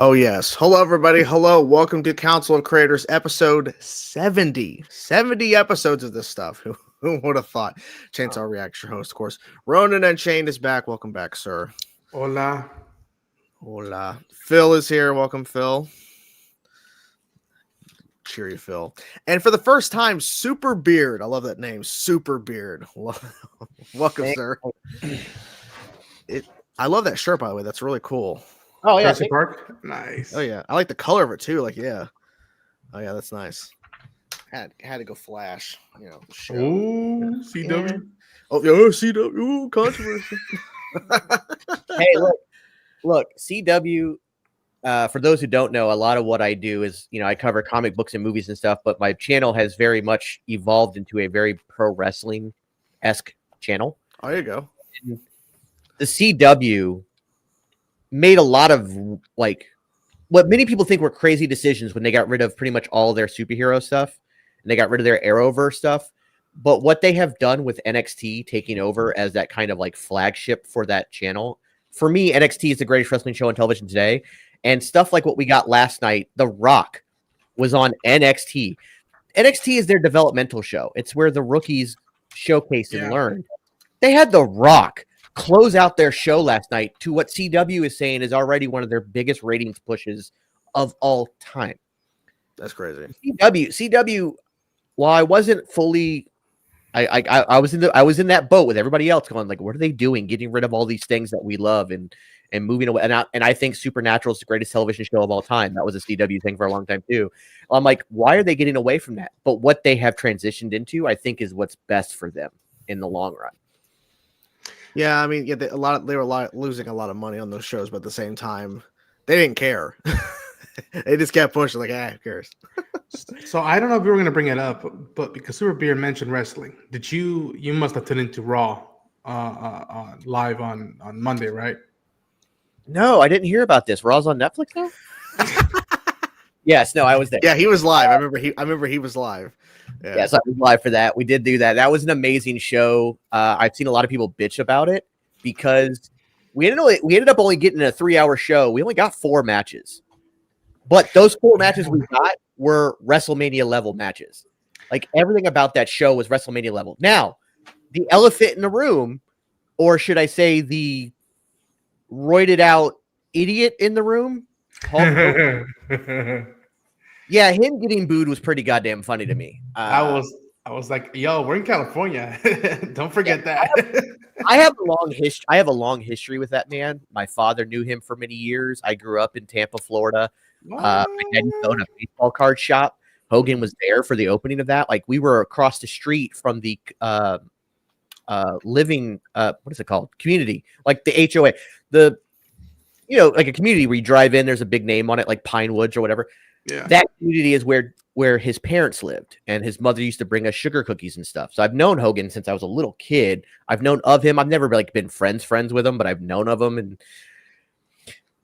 Oh, yes. Hello, everybody. Hello. Welcome to Council of Creators, episode 70. 70 episodes of this stuff. Who would have thought? Chainsaw Reaction host, of course. Ronan and Shane is back. Welcome back, sir. Hola. Hola. Phil is here. Welcome, Phil. Cheery Phil. And for the first time, Super Beard. I love that name. Super Beard. Welcome, sir. I love that shirt, by the way. That's really cool. Oh, yeah. Jurassic Park. Nice. Oh, yeah. I like the color of it, too. Like, yeah. Oh, yeah. That's nice. Had to go Flash. You know, the show. Ooh, CW. Yeah. Oh, yeah. CW. Ooh, controversy. Hey, look, CW. For those who don't know, a lot of what I do is, I cover comic books and movies and stuff, but my channel has very much evolved into a very pro wrestling-esque channel. Oh, there you go. And the CW made a lot of, what many people think were crazy decisions when they got rid of pretty much all their superhero stuff, and they got rid of their Arrowverse stuff. But what they have done with NXT taking over as that kind of flagship for that channel, for me, NXT is the greatest wrestling show on television today. And stuff like what we got last night, The Rock was on NXT. NXT is their developmental show. It's where the rookies showcase and learn. They had The Rock close out their show last night to what CW is saying is already one of their biggest ratings pushes of all time. That's crazy. CW, while I wasn't fully, I was in that boat with everybody else going what are they doing? Getting rid of all these things that we love and moving away. And I think Supernatural is the greatest television show of all time. That was a CW thing for a long time too. I'm like, why are they getting away from that? But what they have transitioned into, I think, is what's best for them in the long run. Yeah, I mean, they were losing a lot of money on those shows, but at the same time, they didn't care. They just kept pushing, who cares? So I don't know if you were going to bring it up, but because Super Beer mentioned wrestling, you must have tuned into Raw live on Monday, right? No, I didn't hear about this. Raw's on Netflix now? Yes, no, I was there. Yeah, he was live. I remember he was live. Yeah. Yes, I was live for that. We did do that. That was an amazing show. I've seen a lot of people bitch about it because we ended up only getting a 3-hour show. We only got 4 matches. But those 4 matches we got were WrestleMania level matches. Everything about that show was WrestleMania level. Now, the elephant in the room, or should I say the roided out idiot in the room. Yeah, him getting booed was pretty goddamn funny to me. I was like, yo, we're in California. Don't forget that. I have a long history with that man. My father knew him for many years. I grew up in Tampa, Florida. My dad owned a baseball card shop. Hogan was there for the opening of that. We were across the street from the living what is it called? Community, the HOA. A community where you drive in, there's a big name on it, like Pine Woods or whatever. Yeah. That community is where his parents lived, and his mother used to bring us sugar cookies and stuff. So I've known Hogan since I was a little kid. I've known of him. I've never been friends with him, but I've known of him.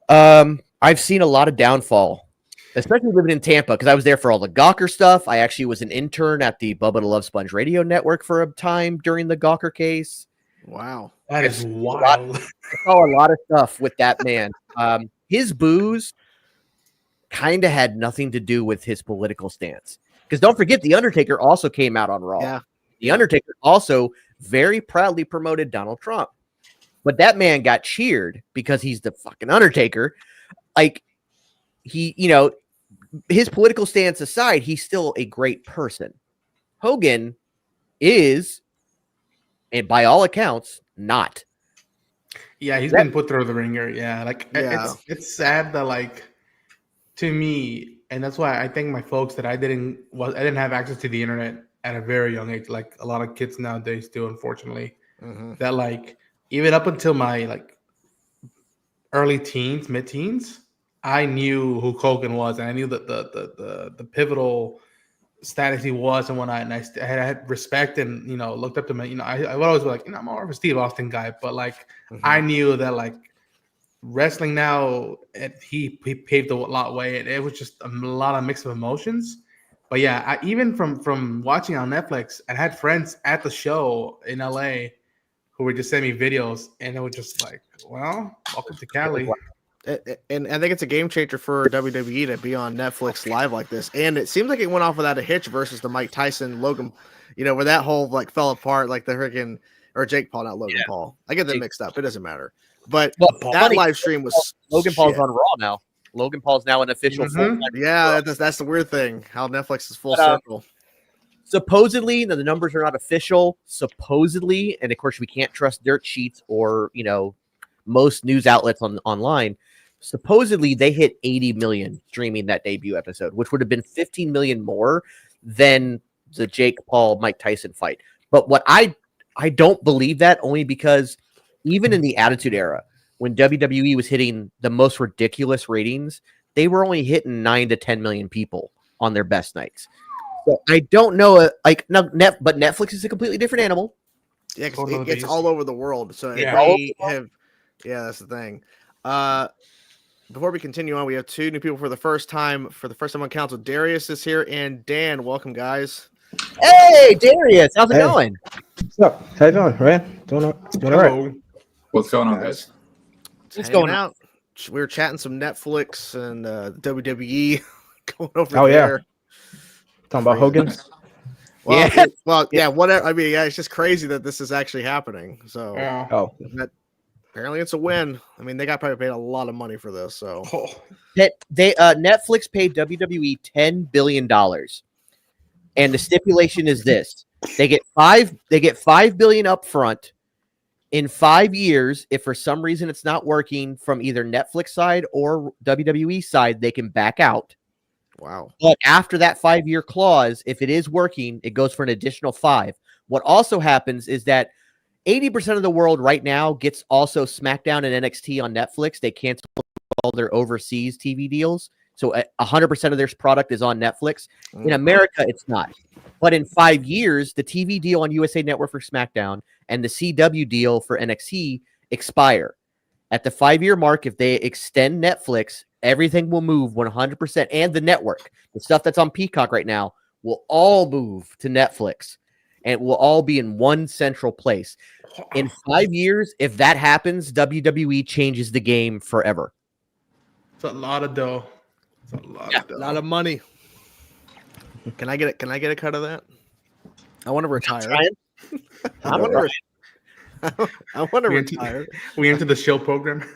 And I've seen a lot of downfall, especially living in Tampa, because I was there for all the Gawker stuff. I actually was an intern at the Bubba the Love Sponge radio network for a time during the Gawker case. Wow. That is wild. I saw a lot of stuff with that man. His boos kind of had nothing to do with his political stance. Because don't forget, The Undertaker also came out on Raw. Yeah. The Undertaker also very proudly promoted Donald Trump. But that man got cheered because he's the fucking Undertaker. His political stance aside, he's still a great person. Hogan is, and by all accounts, not. Yeah, he's been put through the ringer. Yeah, it's sad that to me, and that's why I think my folks that I didn't have access to the internet at a very young age, like a lot of kids nowadays do, unfortunately. Mm-hmm. That even up until my early teens, mid-teens, I knew who Hogan was, and I knew that the pivotal status he was and whatnot, and I had respect and looked up to him. I would always be I'm more of a Steve Austin guy, but I knew that wrestling now, he paved a lot of way. It was just a lot of mix of emotions. But yeah, I even from watching on Netflix, I had friends at the show in LA who would just send me videos, and it was just welcome to Cali. And I think it's a game changer for WWE to be on Netflix live like this. And it seems like it went off without a hitch versus the Mike Tyson Logan, where that whole like fell apart, like the freaking or Jake Paul, not Logan Paul. I get them mixed up. It doesn't matter. But that live stream was Logan Paul's on Raw now. Logan Paul's now an official full-time. Yeah, that's the weird thing. How Netflix is full circle. Supposedly, the numbers are not official. Supposedly, and of course, we can't trust dirt sheets or most news outlets online. Supposedly, they hit 80 million streaming that debut episode, which would have been 15 million more than the Jake Paul Mike Tyson fight. But what I don't believe that, only because even in the Attitude Era, when WWE was hitting the most ridiculous ratings, they were only hitting 9 to 10 million people on their best nights. So I don't know, but Netflix is a completely different animal. Yeah, it gets all over the world. So that's the thing. Before we continue on, we have two new people for the first time on Council. Darius is here, and Dan. Welcome, guys. Hey, Darius, how's it going? What's up? How you doing, man? Doing all right. What's going on, guys? What's going on? We were chatting some Netflix and WWE going over there. Oh, yeah. Talking about Hogan? Well, whatever. I mean, it's just crazy that this is actually happening. So, apparently it's a win. I mean, they probably paid a lot of money for this. So, Netflix paid WWE $10 billion, and the stipulation is this: they get $5 billion up front. In 5 years, if for some reason it's not working from either Netflix side or WWE side, they can back out. Wow. But after that 5-year clause, if it is working, it goes for an additional 5. What also happens is that 80% of the world right now gets also SmackDown and NXT on Netflix. They cancel all their overseas TV deals. So 100% of their product is on Netflix. In America, it's not. But in 5 years, the TV deal on USA Network for SmackDown and the CW deal for NXT expire. At the 5-year mark, if they extend Netflix, everything will move 100%. And the network, the stuff that's on Peacock right now, will all move to Netflix. And it will all be in one central place. In 5 years, if that happens, WWE changes the game forever. It's a lot of dough. It's a lot of money. Can I get a cut of that? I want to retire. I want to retire. We entered the show program.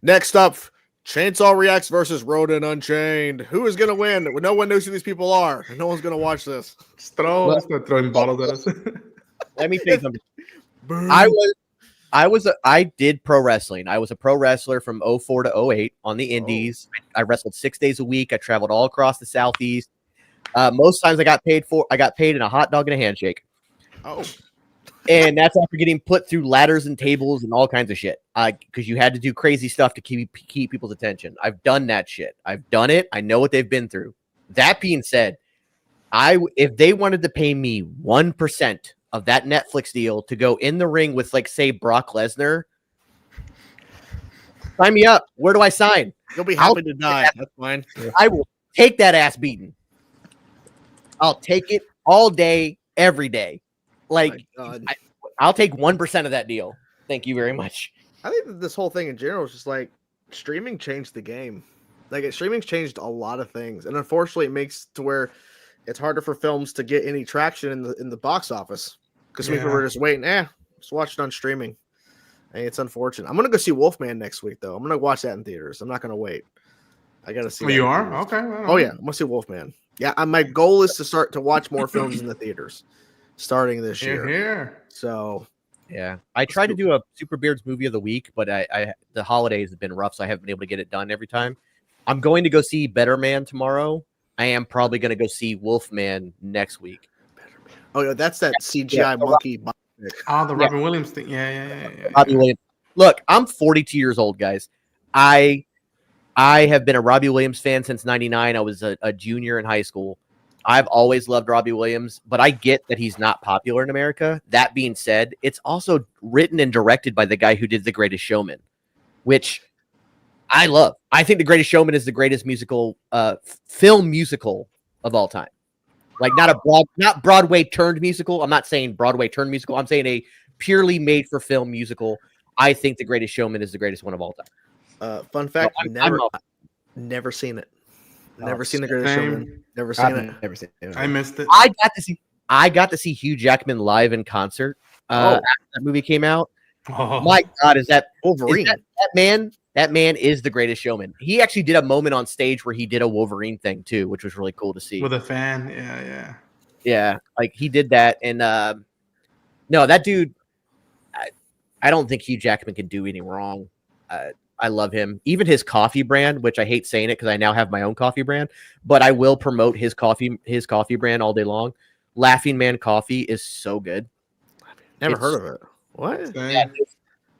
Next up, Chainsaw Reacts versus Ronin Unchained. Who is going to win? No one knows who these people are. No one's going to watch this. Throwing bottles at us. Let me tell you something. I did pro wrestling. I was a pro wrestler from 04 to 08 on the indies. I wrestled 6 days a week. I traveled all across the Southeast. Most times I got paid in a hot dog and a handshake. Oh. And that's after getting put through ladders and tables and all kinds of shit. Because you had to do crazy stuff to keep people's attention. I've done that shit. I've done it. I know what they've been through. That being said, if they wanted to pay me 1% of that Netflix deal to go in the ring with, like, say, Brock Lesnar, sign me up. Where do I sign? You'll be happy to die. That's fine. I will take that ass beating. I'll take it all day, every day. Like, I'll take 1% of that deal. Thank you very much. I think that this whole thing in general is just like streaming changed the game. Like, streaming's changed a lot of things, and unfortunately, it makes to where it's harder for films to get any traction in the box office because people were just waiting. Just watch it on streaming. And it's unfortunate. I'm gonna go see Wolfman next week, though. I'm gonna watch that in theaters. I'm not gonna wait. I gotta see. Oh, you are? Okay. Oh yeah, I'm gonna see Wolfman. Yeah, my goal is to start to watch more films in the theaters starting this year. Here. So yeah, I tried to do a Super Beards movie of the week, but the holidays have been rough, so I haven't been able to get it done every time. I'm going to go see Better Man tomorrow. I am probably going to go see Wolfman next week. Oh yeah, that's that CGI monkey. The Robin Williams thing. Yeah. Robbie Williams. Look, I'm 42 years old, guys. I have been a Robbie Williams fan since '99. I was a junior in high school. I've always loved Robbie Williams, but I get that he's not popular in America. That being said, it's also written and directed by the guy who did The Greatest Showman, which I love. I think The Greatest Showman is the greatest film musical of all time. Like, not Broadway turned musical. I'm not saying Broadway turned musical. I'm saying a purely made for film musical. I think The Greatest Showman is the greatest one of all time. Fun fact: I'm never seen it. Never Oh, seen The Greatest same. Showman. Never seen it. Never seen it. I missed it. I got to see Hugh Jackman live in concert after that movie came out. Oh. My God, is that Wolverine. that man is The Greatest Showman. He actually did a moment on stage where he did a Wolverine thing too, which was really cool to see. With a fan, yeah. Yeah, like he did that, and no, that dude. I don't think Hugh Jackman can do any wrong. I love him. Even his coffee brand, which I hate saying it because I now have my own coffee brand, but I will promote his coffee brand all day long. Laughing Man Coffee is so good. Never heard of it. What? Yeah,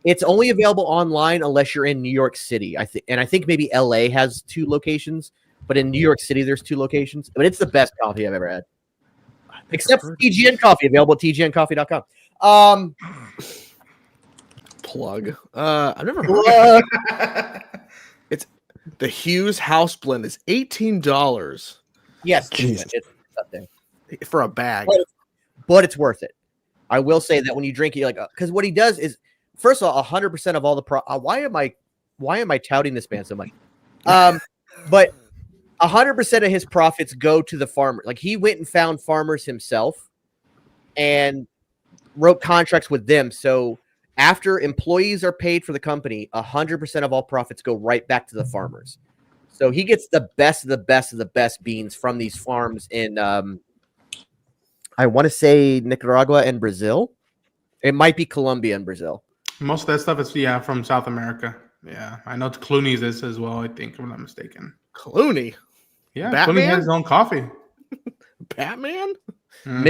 it's only available online unless you're in New York City. I think maybe LA has 2 locations, but in New York City there's 2 locations. But it's the best coffee I've ever had, except for TGN Coffee, available at tgncoffee.com. Plug. I've never heard of it. It's the Hughes House Blend is $18 Yes, Jesus. it's up there. for a bag. But it's worth it. I will say that when you drink it, because what he does is, first of all, 100% of all the why am I touting this man so much? But 100% of his profits go to the farmer. Like he went and found farmers himself, and wrote contracts with them. So after employees are paid for the company, 100% of all profits go right back to the farmers. So he gets the best of the best of the best beans from these farms in, I want to say Nicaragua and Brazil. It might be Colombia and Brazil. Most of that stuff is from South America. Yeah, I know Clooney's this as well. I think, if I'm not mistaken. Clooney. Yeah, Batman? Clooney has his own coffee. Batman? Mhm.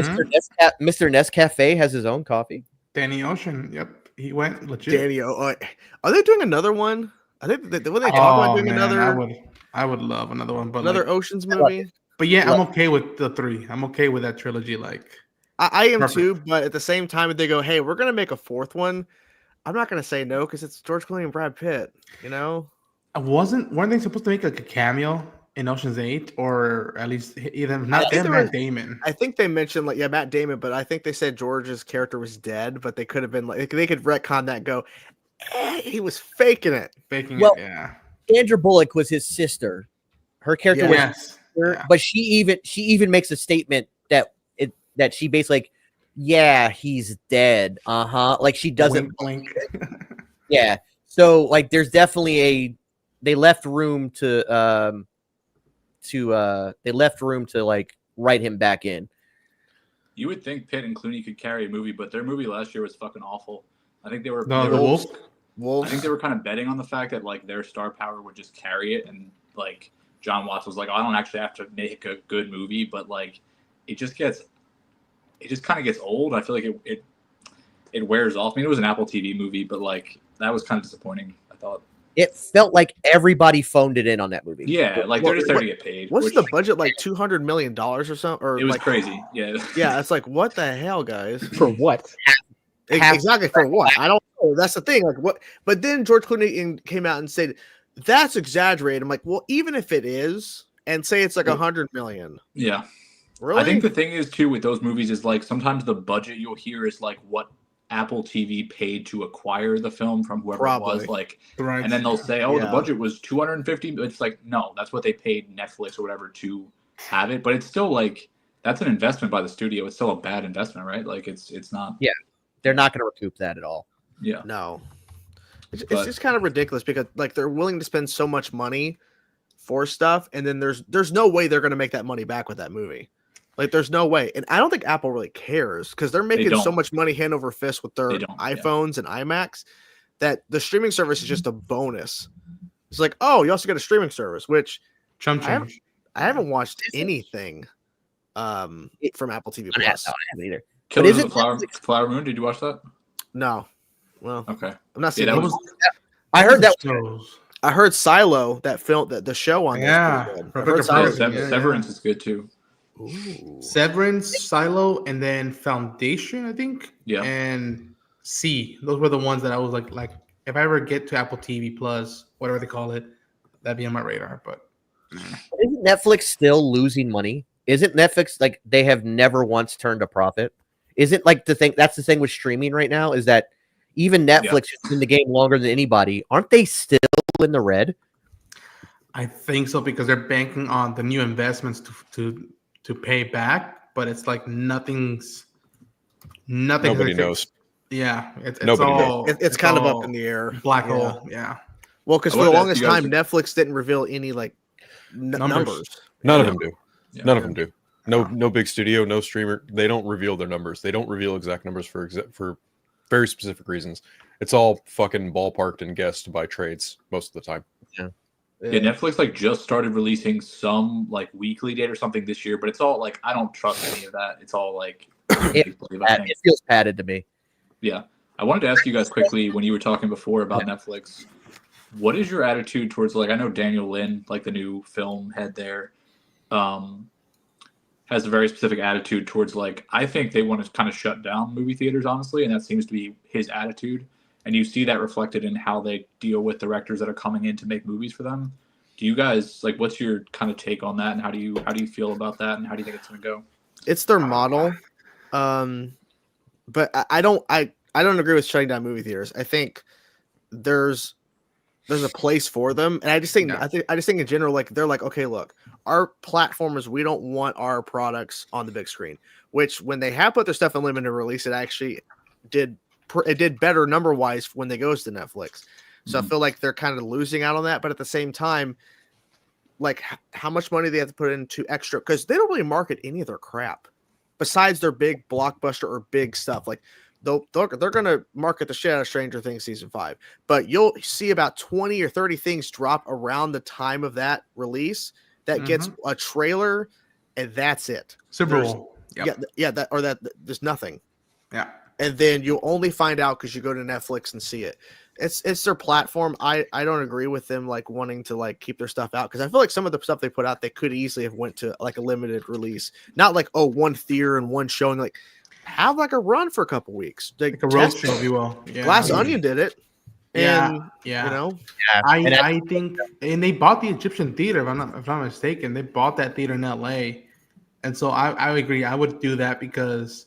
Mr. Nescafe has his own coffee. Danny Ocean. Yep, he went legit. Danny. Are they doing another one? I think were they talking about doing another I would love another one, but another Oceans movie? But yeah, I'm okay with the 3. I'm okay with that trilogy. Like, I am Perfect. too, but at the same time, if they go, hey, we're gonna make a 4th one, I'm not gonna say no because it's George Clooney and Brad Pitt. You know, weren't they supposed to make like a cameo in Ocean's 8, or at least either not think them there or was- Damon? I think they mentioned Matt Damon, but I think they said George's character was dead, but they could have been they could retcon that and go, he was faking it. Faking Well, it, yeah. Sandra Bullock was his sister. Her character was Yes. her, Yeah. but she even makes a statement that she basically he's dead. Like she doesn't Wink, wink. Yeah. So like there's definitely they left room to like write him back in. You would think Pitt and Clooney could carry a movie, but their movie last year was fucking awful. I think they were. No, they the were- Wolf. I Wolves. think they were kind of betting on the fact that like their star power would just carry it, and like John Watts was like, I don't actually have to make a good movie, but like it just kind of gets old. I feel like it wears off. I mean, it was an Apple TV movie, but like that was kind of disappointing, I thought. It felt like everybody phoned it in on that movie. Yeah, like they're just there to get paid. What's which- the budget like? $200 million or something? Or It was like, crazy. Yeah. Yeah, it's like what the hell, guys? For what? Exactly for what? I don't know. That's the thing. Like what? But then George Clooney came out and said that's exaggerated. I'm like, well, even if it is, and say it's like 100 million. Yeah. Really? I think the thing is too with those movies is like sometimes the budget you'll hear is like what Apple TV paid to acquire the film from whoever it was, Probably. like, Right. and then they'll say, "Oh, Yeah. the budget was 250." It's like, no, that's what they paid Netflix or whatever to have it. But it's still like that's an investment by the studio. It's still a bad investment, right? Like it's not. Yeah. They're not going to recoup that at all. Yeah. No. It's But- just kind of ridiculous because like they're willing to spend so much money for stuff, and then there's no way they're going to make that money back with that movie. Like there's no way, and I don't think Apple really cares because they're making so don't. much money hand over fist with their They don't, yeah. iPhones and iMacs that the streaming service is just a bonus. It's like, oh, you also get a streaming service, which Chump I haven't- change. I haven't watched anything from Apple TV I Plus. haven't either. Killers isn't of the Flower Moon. Did you watch that? No, well, Okay. I'm not seeing Yeah, that it. was. I heard that. Shows. I heard Silo, that film, that the show on Yeah, there is pretty good. I've Rebecca heard Silo- Ferguson. Severance, yeah, yeah. Severance is good too. Ooh. Severance, Silo, and then Foundation, I think. Yeah. And C. Those were the ones that I was like if I ever get to Apple TV Plus, whatever they call it, that'd be on my radar. But Isn't Netflix still losing money? Isn't Netflix like they have never once turned a profit? Isn't like the thing that's the thing with streaming right now is that Even Netflix is in the game longer than anybody. Aren't they still in the red? I think so because they're banking on the new investments to pay back, but it's like nothing's. Nobody knows. Yeah, it's Nobody all. It's kind of up in the air. Black hole. Yeah. Well, because for the longest time, Netflix didn't reveal any like numbers. None of them do. Yeah. None of them do. No big studio, no streamer. They don't reveal their numbers. They don't reveal exact numbers for very specific reasons. It's all fucking ballparked and guessed by trades most of the time. Yeah, Netflix like just started releasing some like weekly data or something this year, but it's all like I don't trust any of that. It's all like it feels padded to me. Yeah. I wanted to ask you guys quickly when you were talking before about Netflix, what is your attitude towards like I know Daniel Lin, like the new film head there, has a very specific attitude towards like I think they want to kind of shut down movie theaters, honestly, and that seems to be his attitude. And you see that reflected in how they deal with directors that are coming in to make movies for them. Do you guys like what's your kind of take on that, and how do you feel about that, and how do you think it's going to go? It's their model, but I don't agree with shutting down movie theaters. I think there's a place for them, and I just think in general, like they're like, okay, look, our platform is we don't want our products on the big screen. Which when they have put their stuff in limited release, it actually did better number wise when they goes to Netflix. So I feel like they're kind of losing out on that, but at the same time, like how much money they have to put into extra because they don't really market any of their crap besides their big blockbuster or big stuff like. They're going to market the shit out of Stranger Things season 5, but you'll see about 20 or 30 things drop around the time of that release that gets a trailer, and that's it. Super Bowl. That there's nothing. Yeah, and then you'll only find out because you go to Netflix and see it. It's their platform. I don't agree with them like wanting to like keep their stuff out because I feel like some of the stuff they put out they could easily have went to like a limited release, not like one theater and one showing like. Have like a run for a couple weeks, like a road show, if you will. Yeah. Glass Onion did it. And, yeah. You know, I think, and they bought the Egyptian theater. If I'm not mistaken, they bought that theater in LA, and so I agree. I would do that because,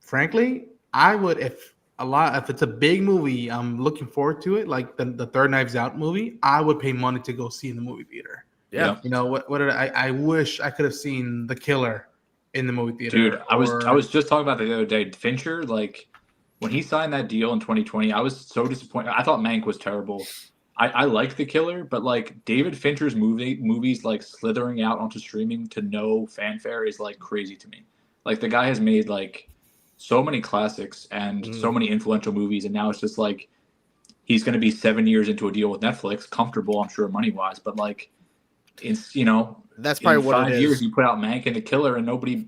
frankly, I would if it's a big movie, I'm looking forward to it. Like the third Knives Out movie, I would pay money to go see in the movie theater. Yeah, you know what? I wish I could have seen The Killer in the movie theater. Dude, I was just talking about that the other day. Fincher, like when he signed that deal in 2020, I was so disappointed. I thought Mank was terrible. I like The Killer, but like David Fincher's movies like slithering out onto streaming to no fanfare is like crazy to me. Like the guy has made like so many classics and so many influential movies, and now it's just like he's going to be 7 years into a deal with Netflix, comfortable, I'm sure, money wise, but like it's that's probably what 5 years you put out Mank and The Killer and nobody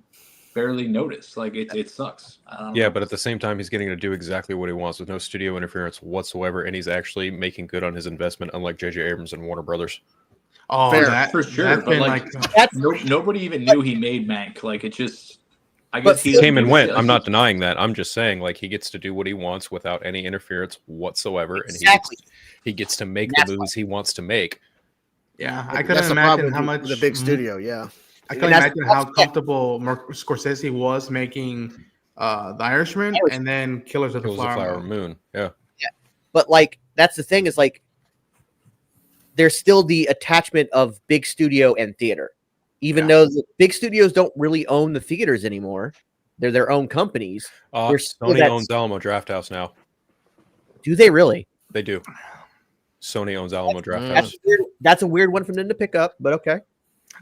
barely noticed. Like it sucks. Yeah, but at the same time, he's getting to do exactly what he wants with no studio interference whatsoever, and he's actually making good on his investment, unlike J.J. Abrams and Warner Brothers. Oh, that for sure. But like nobody even knew he made Mank. Like it just, I guess he came and went. I'm not denying that. I'm just saying, like he gets to do what he wants without any interference whatsoever, and he gets to make the movies he wants to make. Yeah, I couldn't imagine how much the big studio. Yeah, I couldn't imagine how comfortable Scorsese was making The Irishman and then Killers of the Flower Moon. Yeah. But like that's the thing is like there's still the attachment of big studio and theater, even though the big studios don't really own the theaters anymore. They're their own companies. Sony owns Alamo Drafthouse now. Do they really? They do. Sony owns Alamo Drafthouse. That's a weird one for them to pick up, but okay.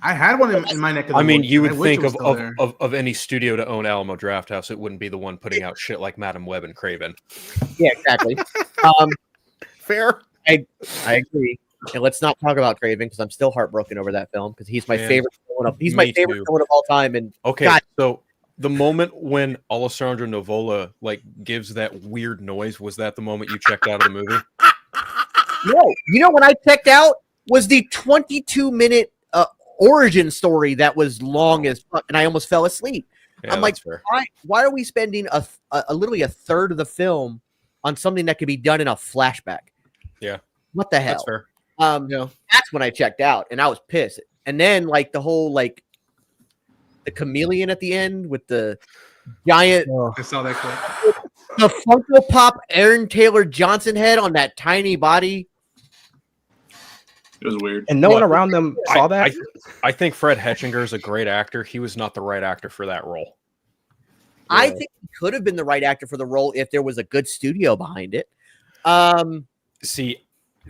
I had one in my neck of the woods. I mean, you would think of any studio to own Alamo Drafthouse, it wouldn't be the one putting out shit like Madam Web and Craven. Yeah, exactly. Fair. I agree. And let's not talk about Craven because I'm still heartbroken over that film because he's my favorite villain of villain of all time. And okay, so the moment when Alessandro Nivola like gives that weird noise, was that the moment you checked out of the movie? No, when I checked out was the 22-minute origin story that was long as fuck, and I almost fell asleep. Yeah, I'm like, why are we spending literally a third of the film on something that could be done in a flashback? Yeah, what the hell? That's fair. That's when I checked out, and I was pissed. And then like the whole like the chameleon at the end with the giant. I saw that clip. The Funko Pop Aaron Taylor Johnson head on that tiny body. It was weird. And no one around them saw that. I think Fred Hetchinger is a great actor. He was not the right actor for that role. I think he could have been the right actor for the role if there was a good studio behind it. See,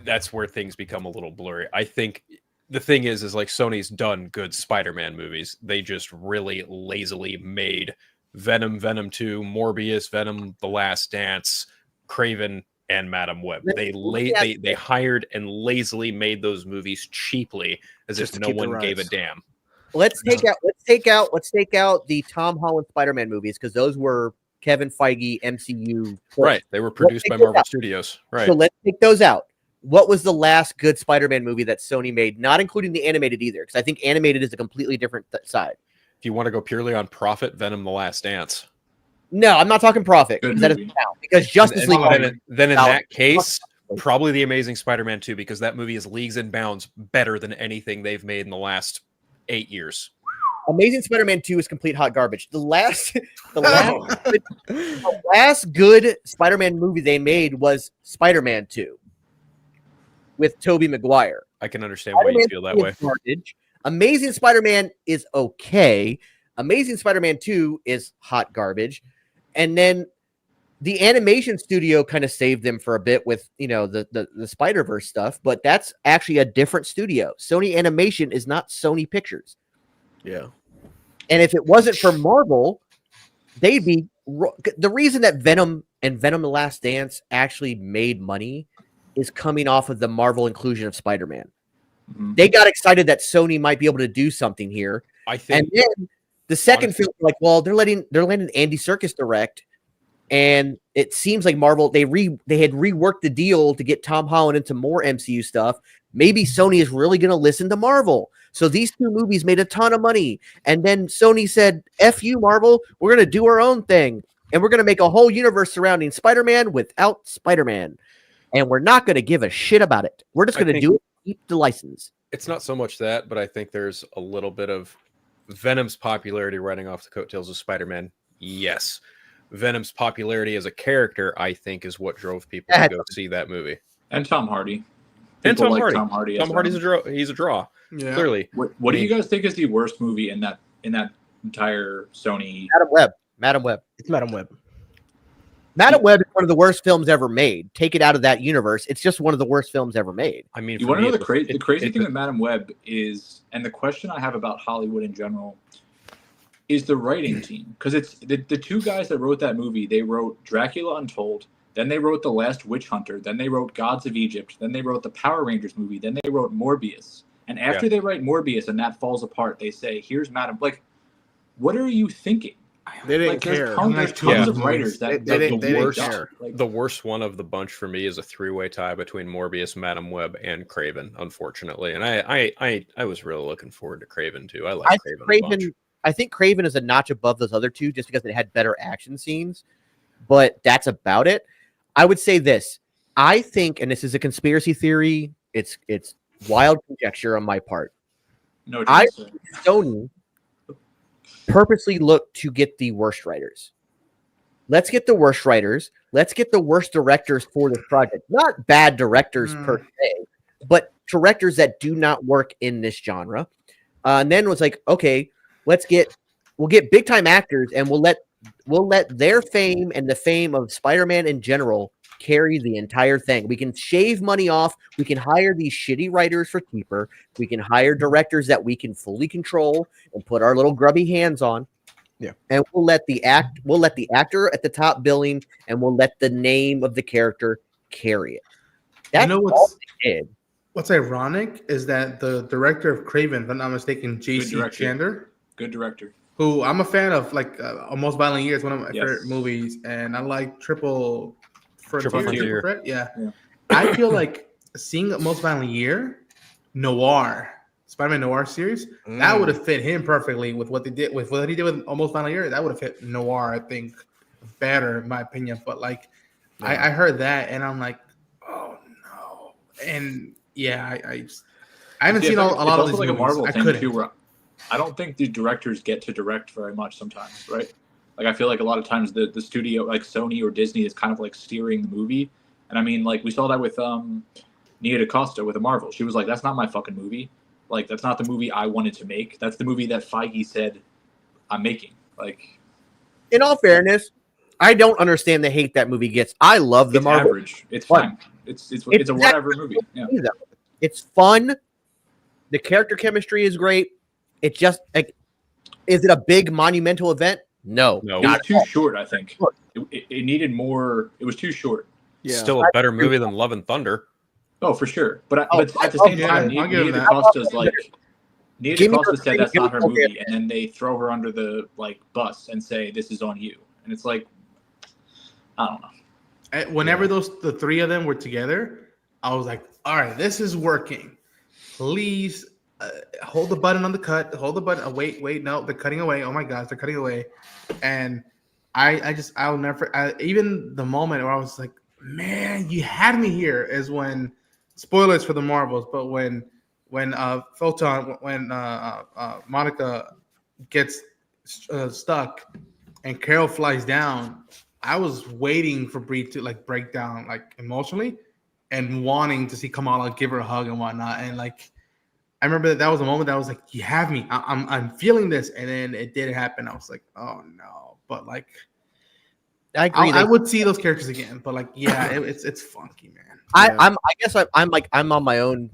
that's where things become a little blurry. I think the thing is like Sony's done good Spider-Man movies. They just really lazily made Venom, Venom 2, Morbius, Venom, The Last Dance, Kraven, and Madam Web. They hired and lazily made those movies cheaply as Just if to no keep the one gave a rights. damn. Let's take out the Tom Holland Spider-Man movies because those were Kevin Feige MCU. Right. They were produced by Marvel Studios. Right. So let's take those out. What was the last good Spider-Man movie that Sony made? Not including the animated either, because I think animated is a completely different side. If you want to go purely on profit, Venom: The Last Dance. No, I'm not talking profit Good because that movie. doesn't count. Because Justice League. Then in that case, probably The Amazing Spider-Man 2, because that movie is leagues and bounds better than anything they've made in the last 8 years. Amazing Spider-Man 2 is complete hot garbage. The last good Spider-Man movie they made was Spider-Man 2 with Tobey Maguire. I can understand why you feel that way. Garbage. Amazing Spider-Man is okay. Amazing Spider-Man 2 is hot garbage. And then the animation studio kind of saved them for a bit with, the Spider-Verse stuff, but that's actually a different studio. Sony Animation is not Sony Pictures. Yeah. And if it wasn't for Marvel, they'd be the reason that Venom and Venom: The Last Dance actually made money is coming off of the Marvel inclusion of Spider-Man. Mhm. They got excited that Sony might be able to do something here. I think And then the second film, like, well, they're letting Andy Serkis direct, and it seems like Marvel they had reworked the deal to get Tom Holland into more MCU stuff. Maybe Sony is really going to listen to Marvel. So these two movies made a ton of money, and then Sony said, "F you, Marvel. We're going to do our own thing, and we're going to make a whole universe surrounding Spider-Man without Spider-Man, and we're not going to give a shit about it. We're just going to do it, keep the license." it's not so much that, but I think there's a little bit of Venom's popularity running off the coattails of Spider-Man. Yes. Venom's popularity as a character, I think, is what drove people to go see that movie. And Tom Hardy. And People Tom like Hardy. Tom Hardy. Tom Hardy's a draw. He's a draw. Yeah. Clearly. What do you guys think is the worst movie in that entire Sony? Madam Web. It's Madam Web. Madam Web is one of the worst films ever made. Take it out of that universe. It's just one of the worst films ever made. I mean, You for want to me, know the crazy thing with with Madam Web is, and the question I have about Hollywood in general, is the writing team. Because it's the two guys that wrote that movie. They wrote Dracula Untold, then they wrote The Last Witch Hunter, then they wrote Gods of Egypt, then they wrote the Power Rangers movie, then they wrote Morbius. And after they write Morbius and that falls apart, they say, "Here's Madam." Like, what are you thinking? They didn't Like, care. there's tons of writers that They didn't worst- care. Like, the worst one of the bunch for me is a three-way tie between Morbius, Madam Web, and Kraven, unfortunately. And I was really looking forward to Kraven too. I like Kraven. I think Kraven is a notch above those other two just because it had better action scenes, but that's about it. I would say this. I think, and this is a conspiracy theory, it's wild conjecture on my part. no, I chance. think Sony purposely looked to get the worst writers. Let's get the worst writers. Let's get the worst directors for this project. Not bad directors per se, but directors that do not work in this genre. And then was like, okay, we'll get big time actors, and we'll let their fame and the fame of Spider-Man in general carry the entire thing. We can shave money off. We can hire these shitty writers for cheaper. We can hire directors that we can fully control and put our little grubby hands on. Yeah. And we'll let the actor at the top billing, and we'll let the name of the character carry it. That's all they did. What's ironic is that the director of Kraven, if I'm not mistaken, J.C. director. Chandler, Good director. who I'm a fan of, like Almost Violent Years, one of my favorite movies, and I like Triple Frontier. Threat. Yeah. I feel like seeing Most Violent Year, Noir, Spider-Man Noir series, that would have fit him perfectly with what they did with what he did with Almost Violent Year. That would have fit Noir, I think, better in my opinion. But like, I heard that and I'm like, oh no, and yeah, I haven't seen a lot of these like movies. a Marvel I thing couldn't. too, where I don't think the directors get to direct very much sometimes, right? Like I feel like a lot of times the studio, like Sony or Disney, is kind of like steering the movie. And I mean, like we saw that with Nia DaCosta with a Marvel. She was like, "That's not my fucking movie. Like that's not the movie I wanted to make. That's the movie that Feige said I'm making." Like, in all fairness, I don't understand the hate that movie gets. I love the it's Marvel. average. It's fine. It's a whatever movie. Yeah. It's fun. The character chemistry is great. It just like, is it a big monumental event? No. It was too short. I think it needed more. It was too short. Yeah. Still a better movie than Love and Thunder. Oh, for sure. But at the same time, Nia DaCosta's like. Nia DaCosta said that's not her movie, and then they throw her under the like bus and say this is on you, and it's like, I don't know. Whenever the three of them were together, I was like, all right, this is working. Please hold the button on the cut. Hold the button. Wait, no, they're cutting away. Oh my gosh, they're cutting away. And I'll never, even the moment where I was like, man, you had me here is when, spoilers for the Marvels, but when Monica gets stuck and Carol flies down, I was waiting for Brie to like break down like emotionally and wanting to see Kamala give her a hug and whatnot. And like, I remember that was a moment that I was like, you have me. I'm feeling this. And then it did happen. I was like, oh no. But like, I agree. I would see those characters again. But like, yeah, it's funky, man. I guess I'm on my own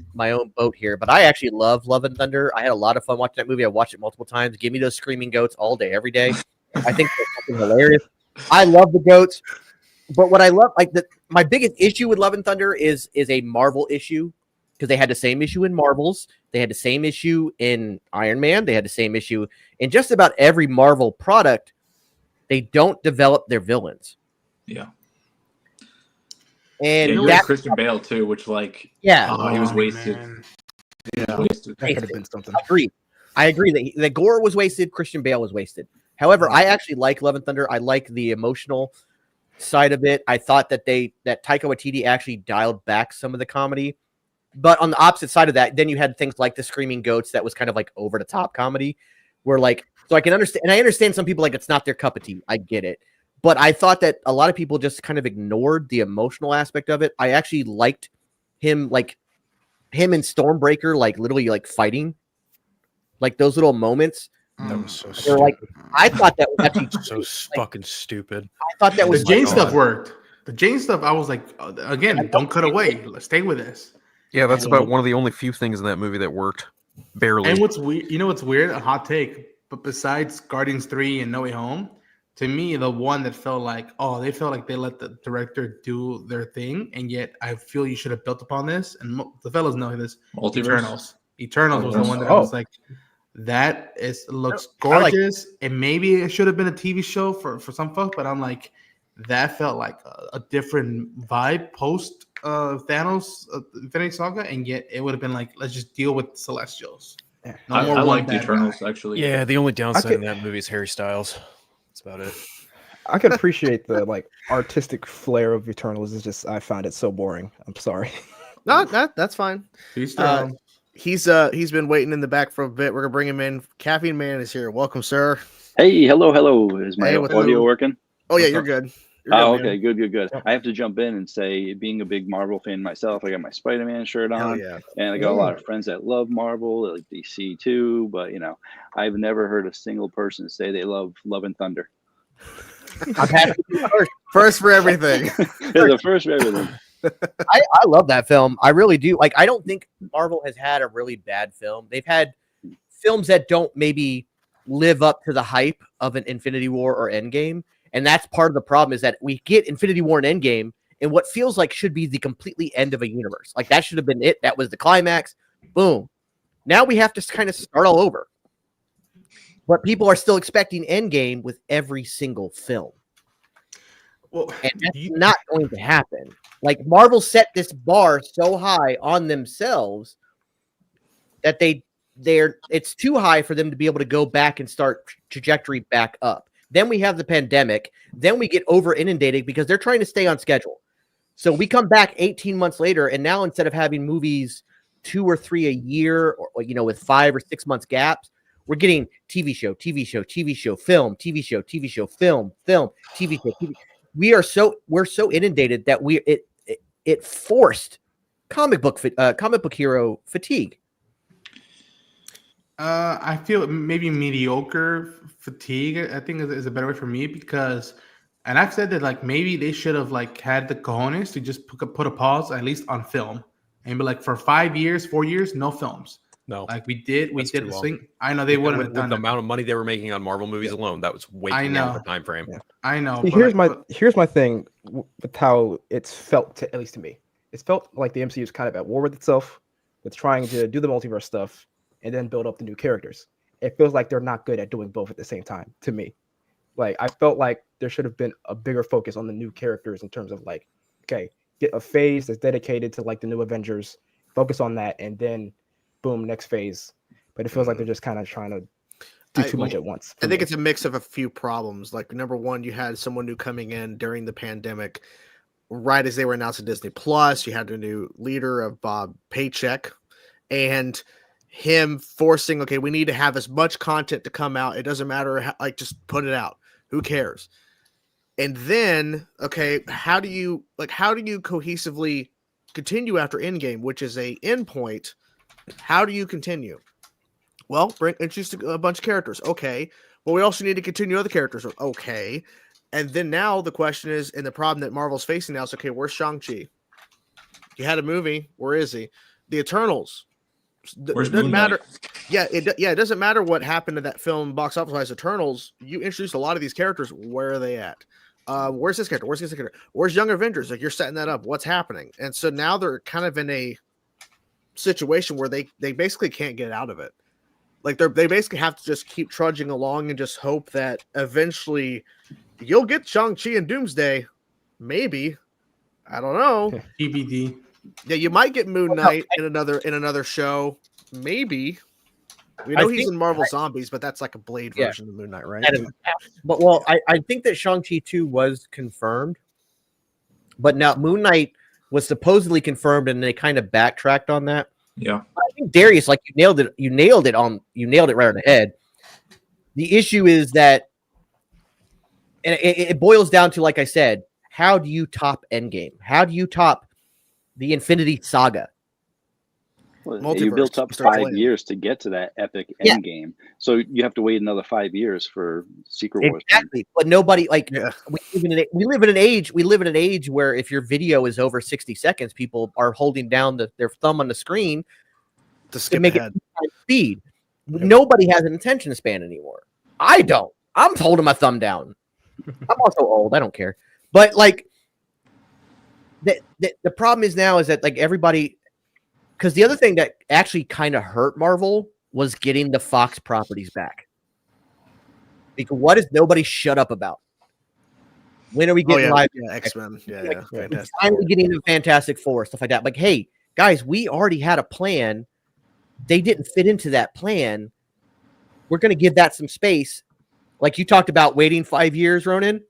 boat here, but I actually love Love and Thunder. I had a lot of fun watching that movie. I watched it multiple times. Give me those screaming goats all day, every day. I think that's something hilarious. I love the goats, but what I love, like my biggest issue with Love and Thunder is a Marvel issue, because they had the same issue in Marvels, they had the same issue in Iron Man, they had the same issue in just about every Marvel product. They don't develop their villains. Yeah. And you had Christian Bale too, which like he was wasted. Man. Yeah, wasted. That could have been something. I agree that Gore was wasted, Christian Bale was wasted. However, I actually like Love and Thunder. I like the emotional side of it. I thought that Taika Waititi actually dialed back some of the comedy. But on the opposite side of that, then you had things like the Screaming Goats that was kind of like over the top comedy, where like, so I can understand, and I understand some people like it's not their cup of tea. I get it. But I thought that a lot of people just kind of ignored the emotional aspect of it. I actually liked him and Stormbreaker, like literally like fighting, like those little moments. That was so stupid. Like, I thought that was actually so fucking stupid. I thought that was the Jane stuff worked. The Jane stuff, I was like, again, don't cut away. Let's stay with this. Yeah, that's about one of the only few things in that movie that worked. Barely. And what's weird, what's weird? A hot take. But besides Guardians 3 and No Way Home, to me, the one that felt like, they felt like they let the director do their thing, and yet I feel you should have built upon this. And the fellas know this. Multiverse. Eternals was the one that I was like, looks gorgeous, and maybe it should have been a TV show for some folks, but I'm like, that felt like a different vibe post Thanos Infinity Saga, and yet it would have been like, let's just deal with Celestials. No I like the Eternals actually. Yeah, the only downside in that movie is Harry Styles. That's about it. I could appreciate the like artistic flair of Eternals. It's just I find it so boring. I'm sorry. No, that's fine. He's been waiting in the back for a bit. We're gonna bring him in. Caffeine Man is here. Welcome, sir. Hey, hello. Is my audio working? Oh yeah, you're good. Okay, good. I have to jump in and say, being a big Marvel fan myself, I got my Spider-Man shirt on, and I got a lot of friends that love Marvel, like DC too. But I've never heard a single person say they love Love and Thunder. First for everything. The first for everything. I love that film. I really do. Like, I don't think Marvel has had a really bad film. They've had films that don't maybe live up to the hype of an Infinity War or Endgame. And that's part of the problem, is that we get Infinity War and Endgame in what feels like should be the completely end of a universe. Like, that should have been it. That was the climax. Boom. Now we have to kind of start all over. But people are still expecting Endgame with every single film. Well, and that's not going to happen. Like, Marvel set this bar so high on themselves that it's too high for them to be able to go back and start trajectory back up. Then we have the pandemic. Then we get over inundated because they're trying to stay on schedule. So we come back 18 months later, and now instead of having movies 2 or 3 a year, or with 5 or 6 months gaps, We're getting TV show, TV show, TV show, film, TV show, TV show, film, film, TV show, TV. We're so inundated that it forced comic book hero fatigue. I feel maybe mediocre fatigue, I think is a better way for me, because, and I've said that like maybe they should have like had the cojones to just put a pause at least on film and be like, for 5 years, 4 years, no films. No, like we did the thing. I know they wouldn't have done the amount of money they were making on Marvel movies alone. That was way too long of a time frame. Yeah. I know. See, here's my thing with how it's felt, at least to me. It's felt like the MCU is kind of at war with itself, with trying to do the multiverse stuff and then build up the new characters. It feels like they're not good at doing both at the same time, to me. Like, I felt like there should have been a bigger focus on the new characters in terms of like, okay, get a phase that's dedicated to like the new Avengers, focus on that, and then boom, next phase. But it feels like they're just kind of trying to do too much at once. I think it's a mix of a few problems. Like, number one, you had someone new coming in during the pandemic, right as they were announcing Disney Plus. You had a new leader of Bob Paycheck, and him forcing, okay, we need to have as much content to come out. It doesn't matter how, like, just put it out. Who cares? And then, okay, how do you cohesively continue after Endgame, which is a endpoint? How do you continue? Well, introduce a bunch of characters. Okay. Well, we also need to continue other characters. Okay. And then now the question is, and the problem that Marvel's facing now is, okay, where's Shang-Chi? You had a movie. Where is he? The Eternals. Where's doesn't matter. Moonlight? It doesn't matter what happened to that film box office wise. Eternals. You introduced a lot of these characters. Where are they at? Where's this character? Where's this character? Where's Young Avengers? Like, you're setting that up. What's happening? And so now they're kind of in a situation where they basically can't get out of it. Like, they basically have to just keep trudging along and just hope that eventually you'll get Shang-Chi and Doomsday. Maybe. I don't know. TBD. Yeah, you might get Moon Knight in another show. Maybe. We know he's in Marvel Zombies, but that's like a Blade version of Moon Knight, right? But I think that Shang-Chi 2 was confirmed. But now Moon Knight was supposedly confirmed, and they kind of backtracked on that. Yeah. I think Darius, like, you nailed it right on the head. The issue is that, and it boils down to, like I said, how do you top Endgame? How do you top the Infinity Saga? Well, you built up 5 years to get to that epic Endgame, so you have to wait another 5 years for Secret Wars. Exactly, but nobody we live in an age where if your video is over 60 seconds, people are holding down their thumb on the screen to make it speed. Yep. Nobody has an attention span anymore. I don't. I'm holding my thumb down. I'm also old. I don't care. But like, the problem is now is that like everybody. Because the other thing that actually kind of hurt Marvel was getting the Fox properties back. Because what is nobody shut up about? When are we getting live? Yeah, X-Men. Fantastic. Finally getting the Fantastic Four, stuff like that. Like, hey, guys, we already had a plan. They didn't fit into that plan. We're going to give that some space. Like you talked about waiting 5 years, Ronan.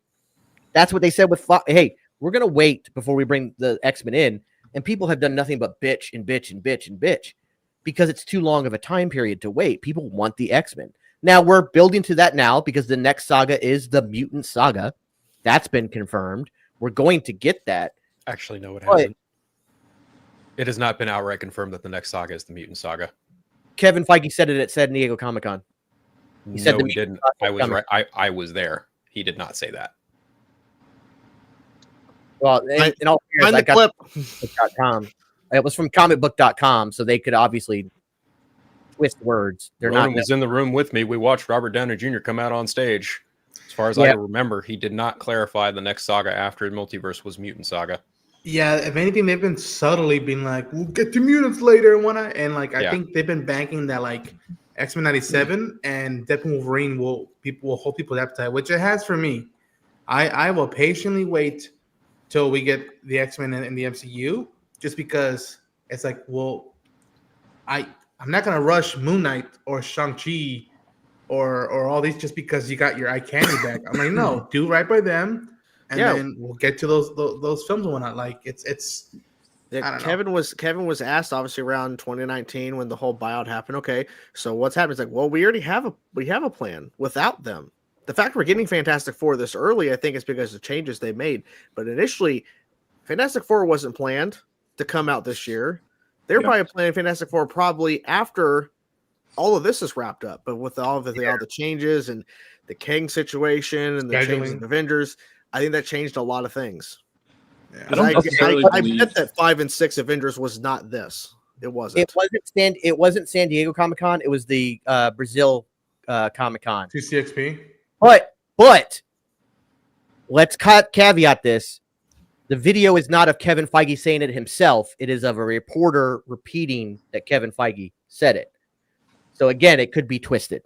That's what they said with Fox. Hey, we're going to wait before we bring the X-Men in. And people have done nothing but bitch and bitch and bitch and bitch because it's too long of a time period to wait. People want the X-Men. Now we're building to that now because the next saga is the Mutant Saga. That's been confirmed. We're going to get that. Actually, no, it hasn't. It has not been outright confirmed that the next saga is the Mutant Saga. Kevin Feige said it at San Diego Comic-Con. He said he didn't. I was right. I was there. He did not say that. Well, in all fairness, I got .com. It was from comicbook.com, so they could obviously twist words. Ronan was in the room with me. We watched Robert Downey Jr. come out on stage. As far as I remember, he did not clarify the next saga after Multiverse was Mutant Saga. Yeah, if anything, they've been subtly being like, we'll get to mutants later and like I think they've been banking that like X-Men 97 and Deadpool Wolverine will hold people's appetite, which it has for me. I will patiently wait till we get the X-Men in the MCU, just because it's like, well, I'm not gonna rush Moon Knight or Shang-Chi or all these just because you got your eye candy back. I'm like, no, do right by them, and then we'll get to those films and whatnot. Like it's Yeah, Kevin was asked obviously around 2019 when the whole buyout happened. Okay, so what's happened? It's like, well, we already have a plan without them. The fact we're getting Fantastic Four this early, I think, is because of changes they made. But initially, Fantastic Four wasn't planned to come out this year. They were probably planning Fantastic Four probably after all of this is wrapped up. But with all the changes and the Kang situation and the changes in Avengers, I think that changed a lot of things. Yeah. I bet that 5 and 6 Avengers was not this. It wasn't. It wasn't San Diego Comic-Con. It was the Brazil Comic-Con. CCXP. But let's caveat this. The video is not of Kevin Feige saying it himself. It is of a reporter repeating that Kevin Feige said it. So again, it could be twisted.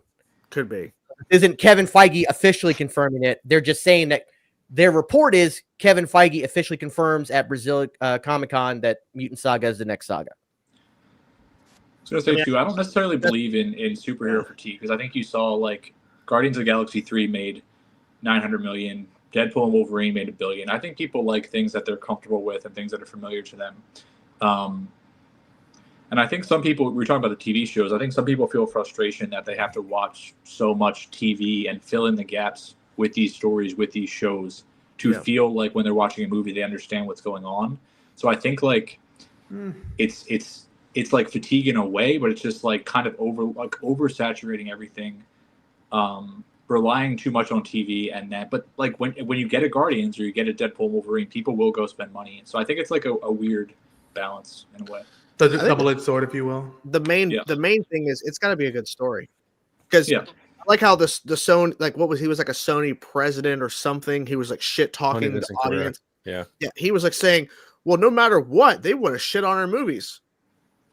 Could be. Isn't Kevin Feige officially confirming it? They're just saying that their report is Kevin Feige officially confirms at Brazil Comic-Con that Mutant Saga is the next saga. I was going to say, too, I don't necessarily believe in superhero fatigue, because I think you saw, like, Guardians of the Galaxy 3 made $900 million. Deadpool and Wolverine made $1 billion. I think people like things that they're comfortable with and things that are familiar to them. And I think some people, we were talking about the TV shows, I think some people feel frustration that they have to watch so much TV and fill in the gaps with these stories, with these shows, to feel like when they're watching a movie, they understand what's going on. So I think like it's like fatigue in a way, but it's just like kind of oversaturating everything, relying too much on TV and that. But like when you get a Guardians or you get a Deadpool Wolverine, people will go spend money. So I think it's like a weird balance in a way. The double-edged sword, if you will. The main thing is it's got to be a good story, because I like how the Sony, like he was like a Sony president or something. He was like shit talking the audience. Yeah. He was like saying, well, no matter what, they want to shit on our movies.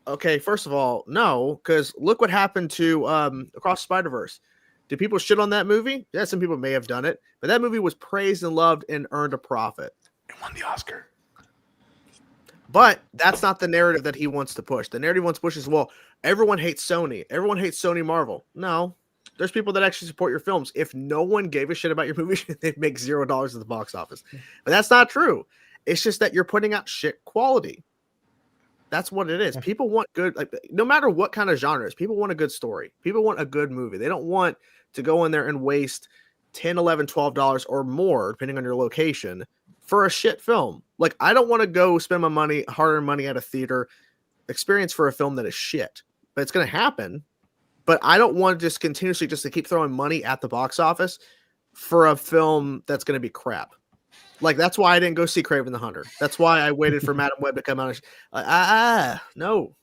Okay, first of all, no, because look what happened to Across the Spider-Verse. Did people shit on that movie? Yeah, some people may have done it, but that movie was praised and loved and earned a profit. It won the Oscar. But that's not the narrative that he wants to push. The narrative he wants to push is, well, everyone hates Sony. Everyone hates Sony Marvel. No, there's people that actually support your films. If no one gave a shit about your movie, they'd make $0 at the box office. But that's not true. It's just that you're putting out shit quality. That's what it is. People want good, like, no matter what kind of genre it is, people want a good story. People want a good movie. They don't want to go in there and waste $10, $11, $12 or more, depending on your location, for a shit film. Like, I don't want to go spend my money, hard-earned money at a theater experience for a film that is shit. But it's going to happen. But I don't want to just continuously just to keep throwing money at the box office for a film that's going to be crap. Like, that's why I didn't go see Kraven the Hunter. That's why I waited for Madam Web to come out. No.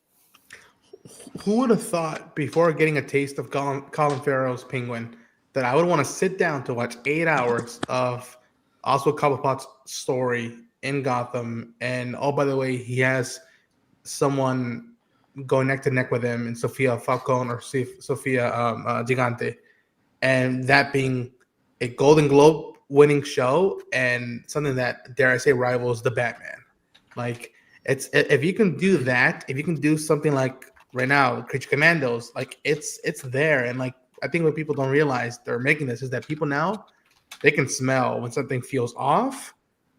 Who would have thought before getting a taste of Colin Farrell's Penguin that I would want to sit down to watch 8 hours of Oswald Cobblepot's story in Gotham, and oh, by the way, he has someone going neck to neck with him in Sofia Falcone or Sofia Gigante, and that being a Golden Globe winning show and something that, dare I say, rivals the Batman. Like, it's, if you can do that, if you can do something like right now, Creature Commandos, like it's there. And like, I think what people don't realize they're making this is that people now, they can smell when something feels off,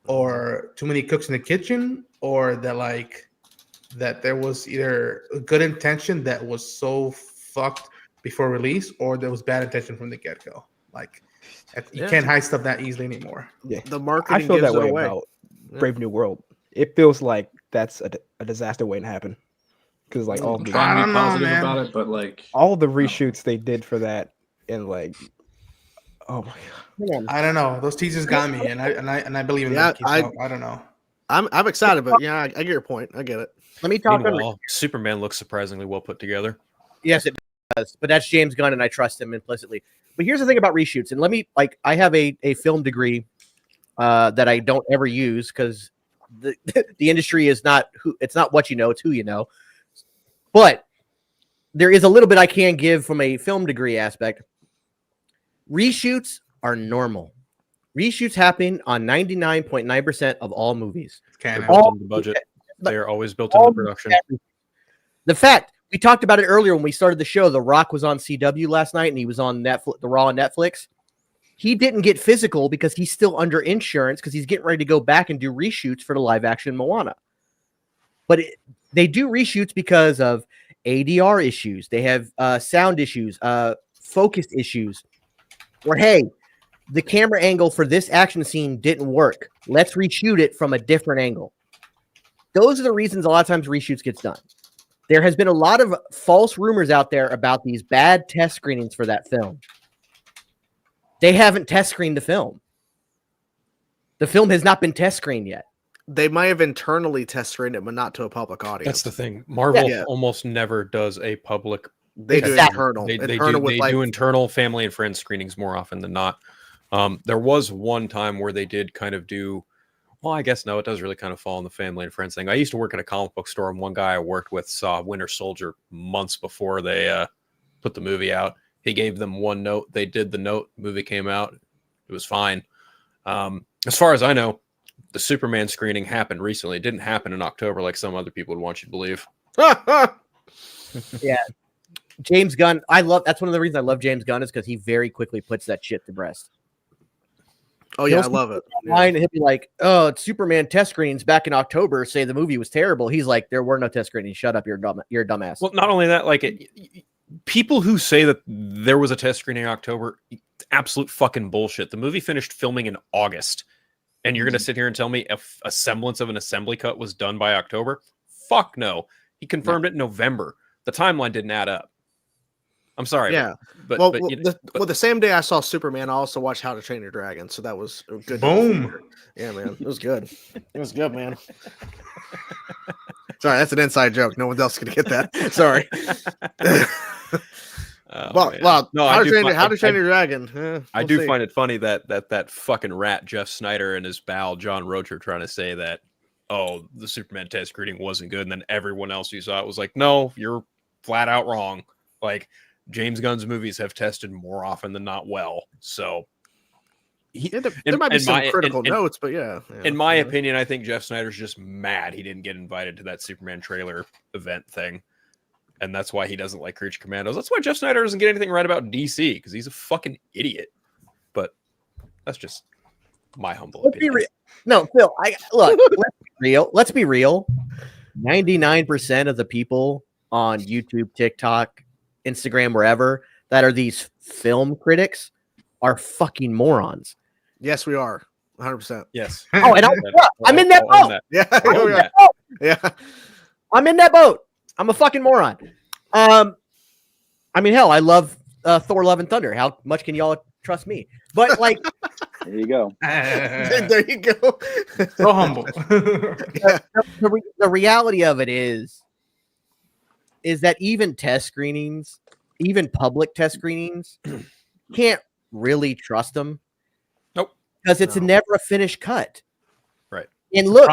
or too many cooks in the kitchen, or that there was either a good intention that was so fucked before release, or there was bad intention from the get-go. Like, you can't hide stuff that easily anymore. Yeah, the marketing I feel gives that way it away. about Brave New World. It feels like that's a disaster waiting to happen, because like all I'm the trying to be positive man. about it, but like all the reshoots they did for that, and like, oh my god, I don't know. Those teasers got me, and I believe in them. I don't know. I'm excited, but yeah, I get your point. I get it. Let me talk. Meanwhile, Superman looks surprisingly well put together. Yes, it does. But that's James Gunn, and I trust him implicitly. But here's the thing about reshoots, and let me I have a film degree that I don't ever use because the industry is not it's not what you know, it's who you know. But there is a little bit I can give from a film degree aspect. Reshoots are normal. Reshoots happen on 99.9% of all movies. They're built into the budget. They are always built into production. The fact, we talked about it earlier when we started the show. The Rock was on CW last night, and he was on Netflix, the Raw on Netflix. He didn't get physical because he's still under insurance because he's getting ready to go back and do reshoots for the live action Moana. But they do reshoots because of ADR issues. They have sound issues, focus issues. Where, hey, the camera angle for this action scene didn't work. Let's reshoot it from a different angle. Those are the reasons a lot of times reshoots gets done. There has been a lot of false rumors out there about these bad test screenings for that film. They haven't test screened the film. The film has not been test screened yet. They might have internally test screened it, but not to a public audience. That's the thing. Marvel almost never does a public. They do internal. They do internal family and friends screenings more often than not. There was one time where they did kind of do. Well, I guess no, it does really kind of fall in the family and friends thing. I used to work at a comic book store, and one guy I worked with saw Winter Soldier months before they put the movie out. He gave them one note. They did the note. Movie came out. It was fine. As far as I know, the Superman screening happened recently. It didn't happen in October like some other people would want you to believe. Yeah. James Gunn, that's one of the reasons I love James Gunn is because he very quickly puts that shit to rest. Oh, yeah, I love it. And he'll be like, oh, it's Superman test screenings back in October say the movie was terrible. He's like, there were no test screenings. Shut up, you're a dumbass. Well, not only that, like people who say that there was a test screening in October, absolute fucking bullshit. The movie finished filming in August, and you're going to sit here and tell me a semblance of an assembly cut was done by October? Fuck no. He confirmed it in November. The timeline didn't add up. I'm sorry. Yeah. But the same day I saw Superman, I also watched How to Train Your Dragon. So that was good. Boom. Yeah, man. It was good. It was good, man. Sorry, that's an inside joke. No one else can get that. Sorry. How to Train Your Dragon. I do find it funny that fucking rat Jeff Snyder and his pal John Roach are trying to say that, oh, the Superman test screening wasn't good, and then everyone else who saw it was like, no, you're flat out wrong. Like, James Gunn's movies have tested more often than not well. So there might be some critical notes, but yeah. In my opinion, I think Jeff Snyder's just mad he didn't get invited to that Superman trailer event thing. And that's why he doesn't like Creature Commandos. That's why Jeff Snyder doesn't get anything right about DC, because he's a fucking idiot. But that's just my humble opinion. No, Phil, let's be real. Let's be real. 99% of the people on YouTube, TikTok, Instagram, wherever, that are these film critics are fucking morons. Yes, we are. 100%. Yes. Oh, and I'm in that boat. Yeah. I'm in that boat. I'm a fucking moron. I mean, hell, I love Thor: Love and Thunder. How much can y'all trust me? But like, there you go. There you go. So humble. The reality of it is that even test screenings, even public test screenings, can't really trust them. Nope. Because it's never a finished cut. Right. And look,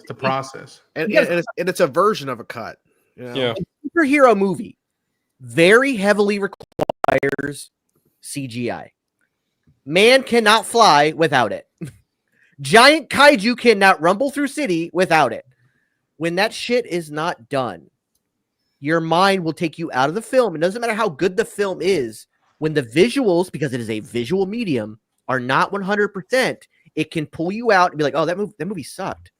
the process. And it's a version of a cut. You know? Yeah. A superhero movie very heavily requires CGI. Man cannot fly without it. Giant kaiju cannot rumble through city without it. When that shit is not done, your mind will take you out of the film. It doesn't matter how good the film is. When the visuals, because it is a visual medium, are not 100%, it can pull you out and be like, oh, that movie sucked.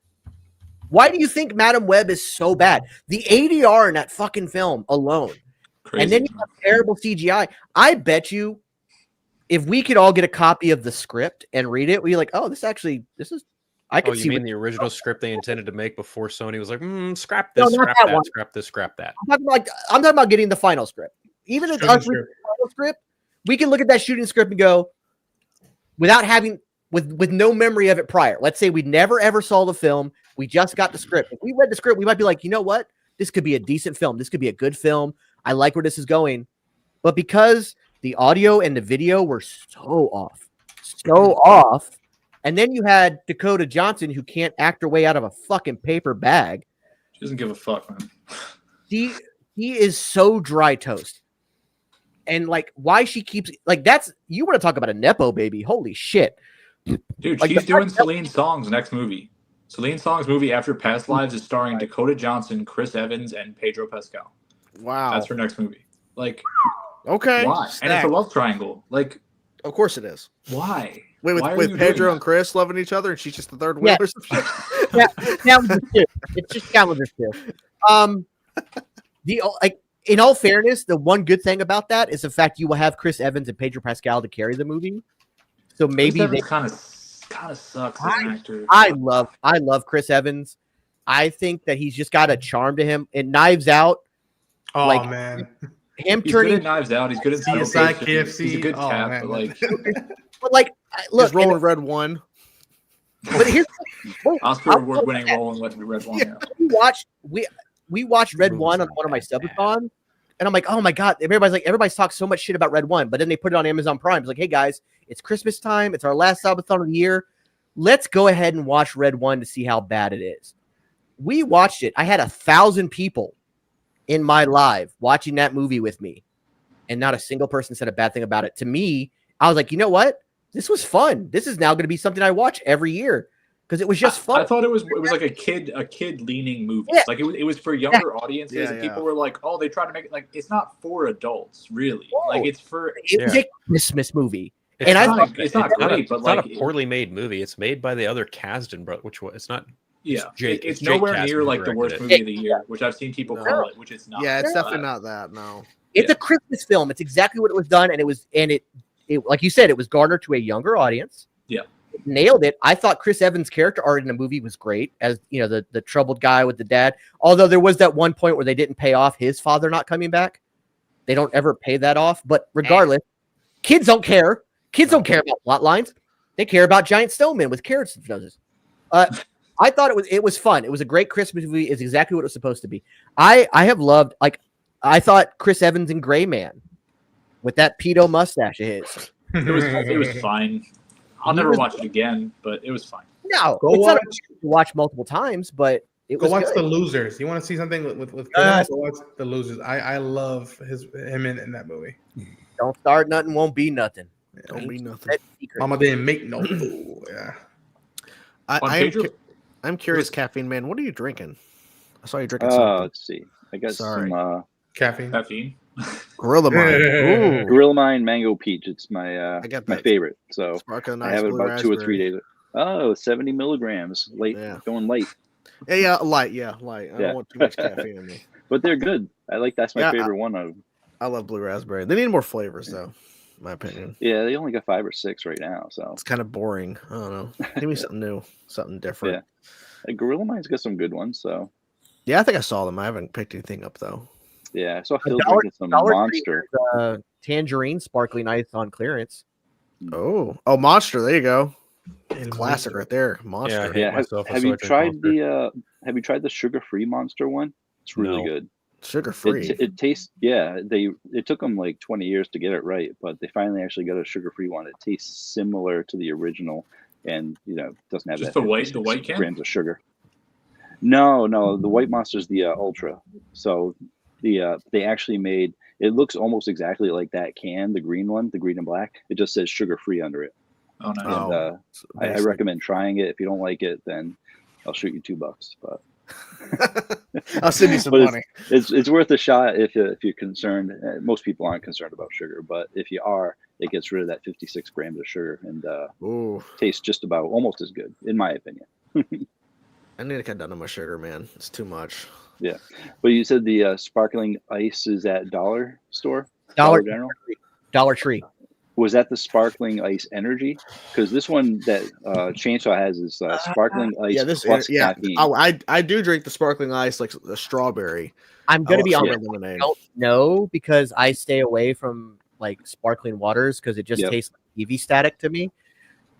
Why do you think Madam Web is so bad? The ADR in that fucking film alone. Crazy. And then you have terrible CGI. I bet you if we could all get a copy of the script and read it, we'd be like, oh, this is I could see. You mean the original script they intended to make before Sony was like, scrap this, scrap that, scrap this, scrap that. I'm talking about getting the final script. Even if us reading the final script, we can look at that shooting script and go, without having with no memory of it prior. Let's say we never ever saw the film. We just got the script. If we read the script, we might be like, you know what? This could be a decent film. This could be a good film. I like where this is going. But because the audio and the video were so off, and then you had Dakota Johnson, who can't act her way out of a fucking paper bag. She doesn't give a fuck, man. He is so dry toast. And like, why she keeps like you want to talk about a Nepo baby? Holy shit. Dude, like, she's doing Celine Song's next movie. Celine Song's movie After Past Lives is starring Dakota Johnson, Chris Evans, and Pedro Pascal. Wow. That's her next movie. Like, okay. Why? And it's a love triangle. Like, of course it is. Why? Wait, with Pedro and Chris loving each other, and she's just the third wheel or some shit? Now, It's just calendar shift. In all fairness, the one good thing about that is the fact you will have Chris Evans and Pedro Pascal to carry the movie. So maybe they kind of sucks as an actor. I love Chris Evans. I think that he's just got a charm to him. And Knives Out. Oh like, man, he's turning good at Knives Out. He's good at CSI, KFC. He's a good cap, man. but look, he's rolling Red One. But here's Oscar award-winning role in Red One. Yeah. We watched Red One on one of my subathons, and I'm like, oh my god! Everybody's talked so much shit about Red One, but then they put it on Amazon Prime. It's like, hey guys, it's Christmas time. It's our last subathon of the year. Let's go ahead and watch Red One to see how bad it is. We watched it. I had 1,000 people in my live watching that movie with me, and not a single person said a bad thing about it. To me, I was like, you know what? This was fun. This is now going to be something I watch every year because it was just fun. I thought it was like a kid leaning movie. Yeah. Like it was for younger audiences, and people were like, "Oh, they try to make it like it's not for adults, really. Whoa. Like it's for it's a Christmas movie." It's not great, but it's not a poorly made movie. It's made by the other Kasdan brother, which it's not. Yeah, it's Jake nowhere Kasdan near like the worst movie of the year, which I've seen people call it, which it's not. Yeah, it's definitely not that. No, it's a Christmas film. It's exactly what it was done, and it like you said, it was garnered to a younger audience. Yeah, it nailed it. I thought Chris Evans' character art in the movie was great, as you know, the troubled guy with the dad. Although there was that one point where they didn't pay off his father not coming back. They don't ever pay that off. But regardless, kids don't care. Kids don't care about plot lines. They care about giant snowmen with carrots and noses. I thought it was fun. It was a great Christmas movie. It's exactly what it was supposed to be. I have loved, I thought Chris Evans in Gray Man with that pedo mustache of his. It was fine. I'll never watch it again, but it was fine. No, it's not a movie to watch multiple times, but it was watch good. The Losers. You want to see something with go watch The Losers. I love him in that movie. Don't start nothing, won't be nothing. Don't be nothing. Mama didn't make no fool. Yeah. I'm curious, Caffeine Man. What are you drinking? I saw you drinking. Let's see. I got some caffeine. Gorilla Mine. Ooh. Gorilla Mine Mango Peach. It's my my favorite. So I have it about 2 or 3 days. Oh, 70 milligrams. Going light. Yeah, light. I don't want too much caffeine in me. But they're good. That's my favorite one of them. I love blue raspberry. They need more flavors, though, in my opinion. Yeah, they only got 5 or 6 right now, so it's kind of boring. I don't know. Give me something new, something different. Yeah, Gorilla Mine's got some good ones. So yeah, I think I saw them. I haven't picked anything up though. Yeah, I saw Phil drinking some Monster. Tangerine sparkling ice on clearance. Oh, Monster. There you go. Classic right there. Monster. Yeah. Have you tried the sugar-free Monster one? It's really good. Sugar-free. It tastes. Yeah, it took them like 20 years to get it right, but they finally actually got a sugar-free one. It tastes similar to the original, and doesn't have just the white can? grams of sugar. No, the white Monster's the Ultra. So they actually made it looks almost exactly like that can, the green one, the green and black. It just says sugar-free under it. Oh, nice. And I recommend trying it. If you don't like it, then I'll shoot you $2. But I'll send you some money. It's worth a shot if you're concerned. Most people aren't concerned about sugar, but if you are, it gets rid of that 56 grams of sugar and tastes just about almost as good, in my opinion. I need to cut down on my sugar, man. It's too much. Yeah, but you said the sparkling ice is at Dollar Store, Dollar General, Dollar Tree. Was that the sparkling ice energy? Because this one that Chainsaw has is sparkling ice plus caffeine. Oh, I do drink the sparkling ice like the strawberry. I'm gonna be honest. I don't know because I stay away from like sparkling waters because it just tastes like EV static to me.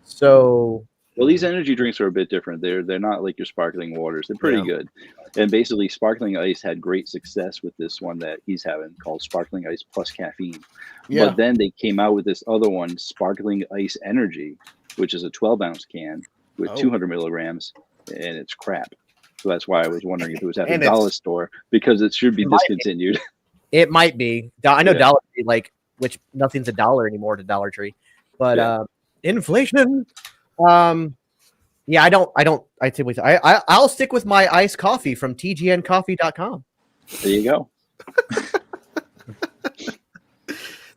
So. Well, these energy drinks are a bit different. They're not like your sparkling waters. They're pretty good. And basically, sparkling ice had great success with this one that he's having called sparkling ice plus caffeine. Yeah. But then they came out with this other one, sparkling ice energy, which is a 12-ounce can with 200 milligrams, and it's crap. So that's why I was wondering if it was at the Dollar Store because it should be discontinued. It might be. I know Dollar Tree, which nothing's $1 anymore to Dollar Tree, but inflation. I'll stick with my iced coffee from tgncoffee.com. There you go.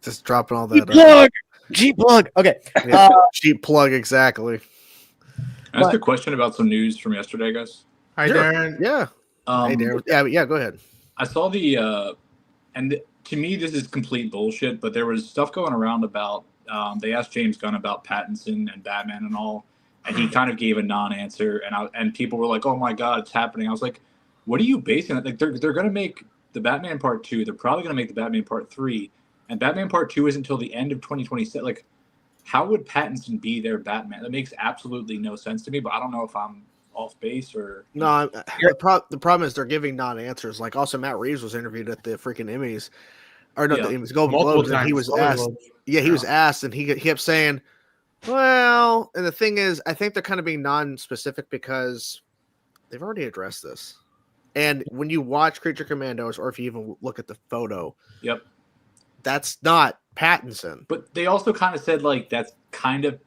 Just dropping all that. Cheap plug. Okay. Cheap plug. Exactly. Can I ask a question about some news from yesterday, guys? Hi, Sure. Darren. Yeah. Hey, Darren. Yeah, go ahead. I saw and to me this is complete bullshit, but there was stuff going around about they asked James Gunn about Pattinson and Batman and all, and he kind of gave a non-answer, and people were like, "Oh my god, it's happening." I was like, "What are you basing it? Like they're going to make the Batman Part 2. They're probably going to make the Batman Part 3, and Batman Part 2 isn't until the end of 2026. Like, how would Pattinson be their Batman? That makes absolutely no sense to me, but I don't know if I'm off base or No. The problem is they're giving non-answers. Like also Matt Reeves was interviewed at the freaking Emmys, or not the Emmys, Golden Multiple Globes, and he times. was asked. Yeah, he was asked, and he kept saying, "Well," and the thing is, I think they're kind of being non-specific because they've already addressed this. And when you watch Creature Commandos, or if you even look at the photo, Yep. that's not Pattinson. But they also kind of said like that's kind of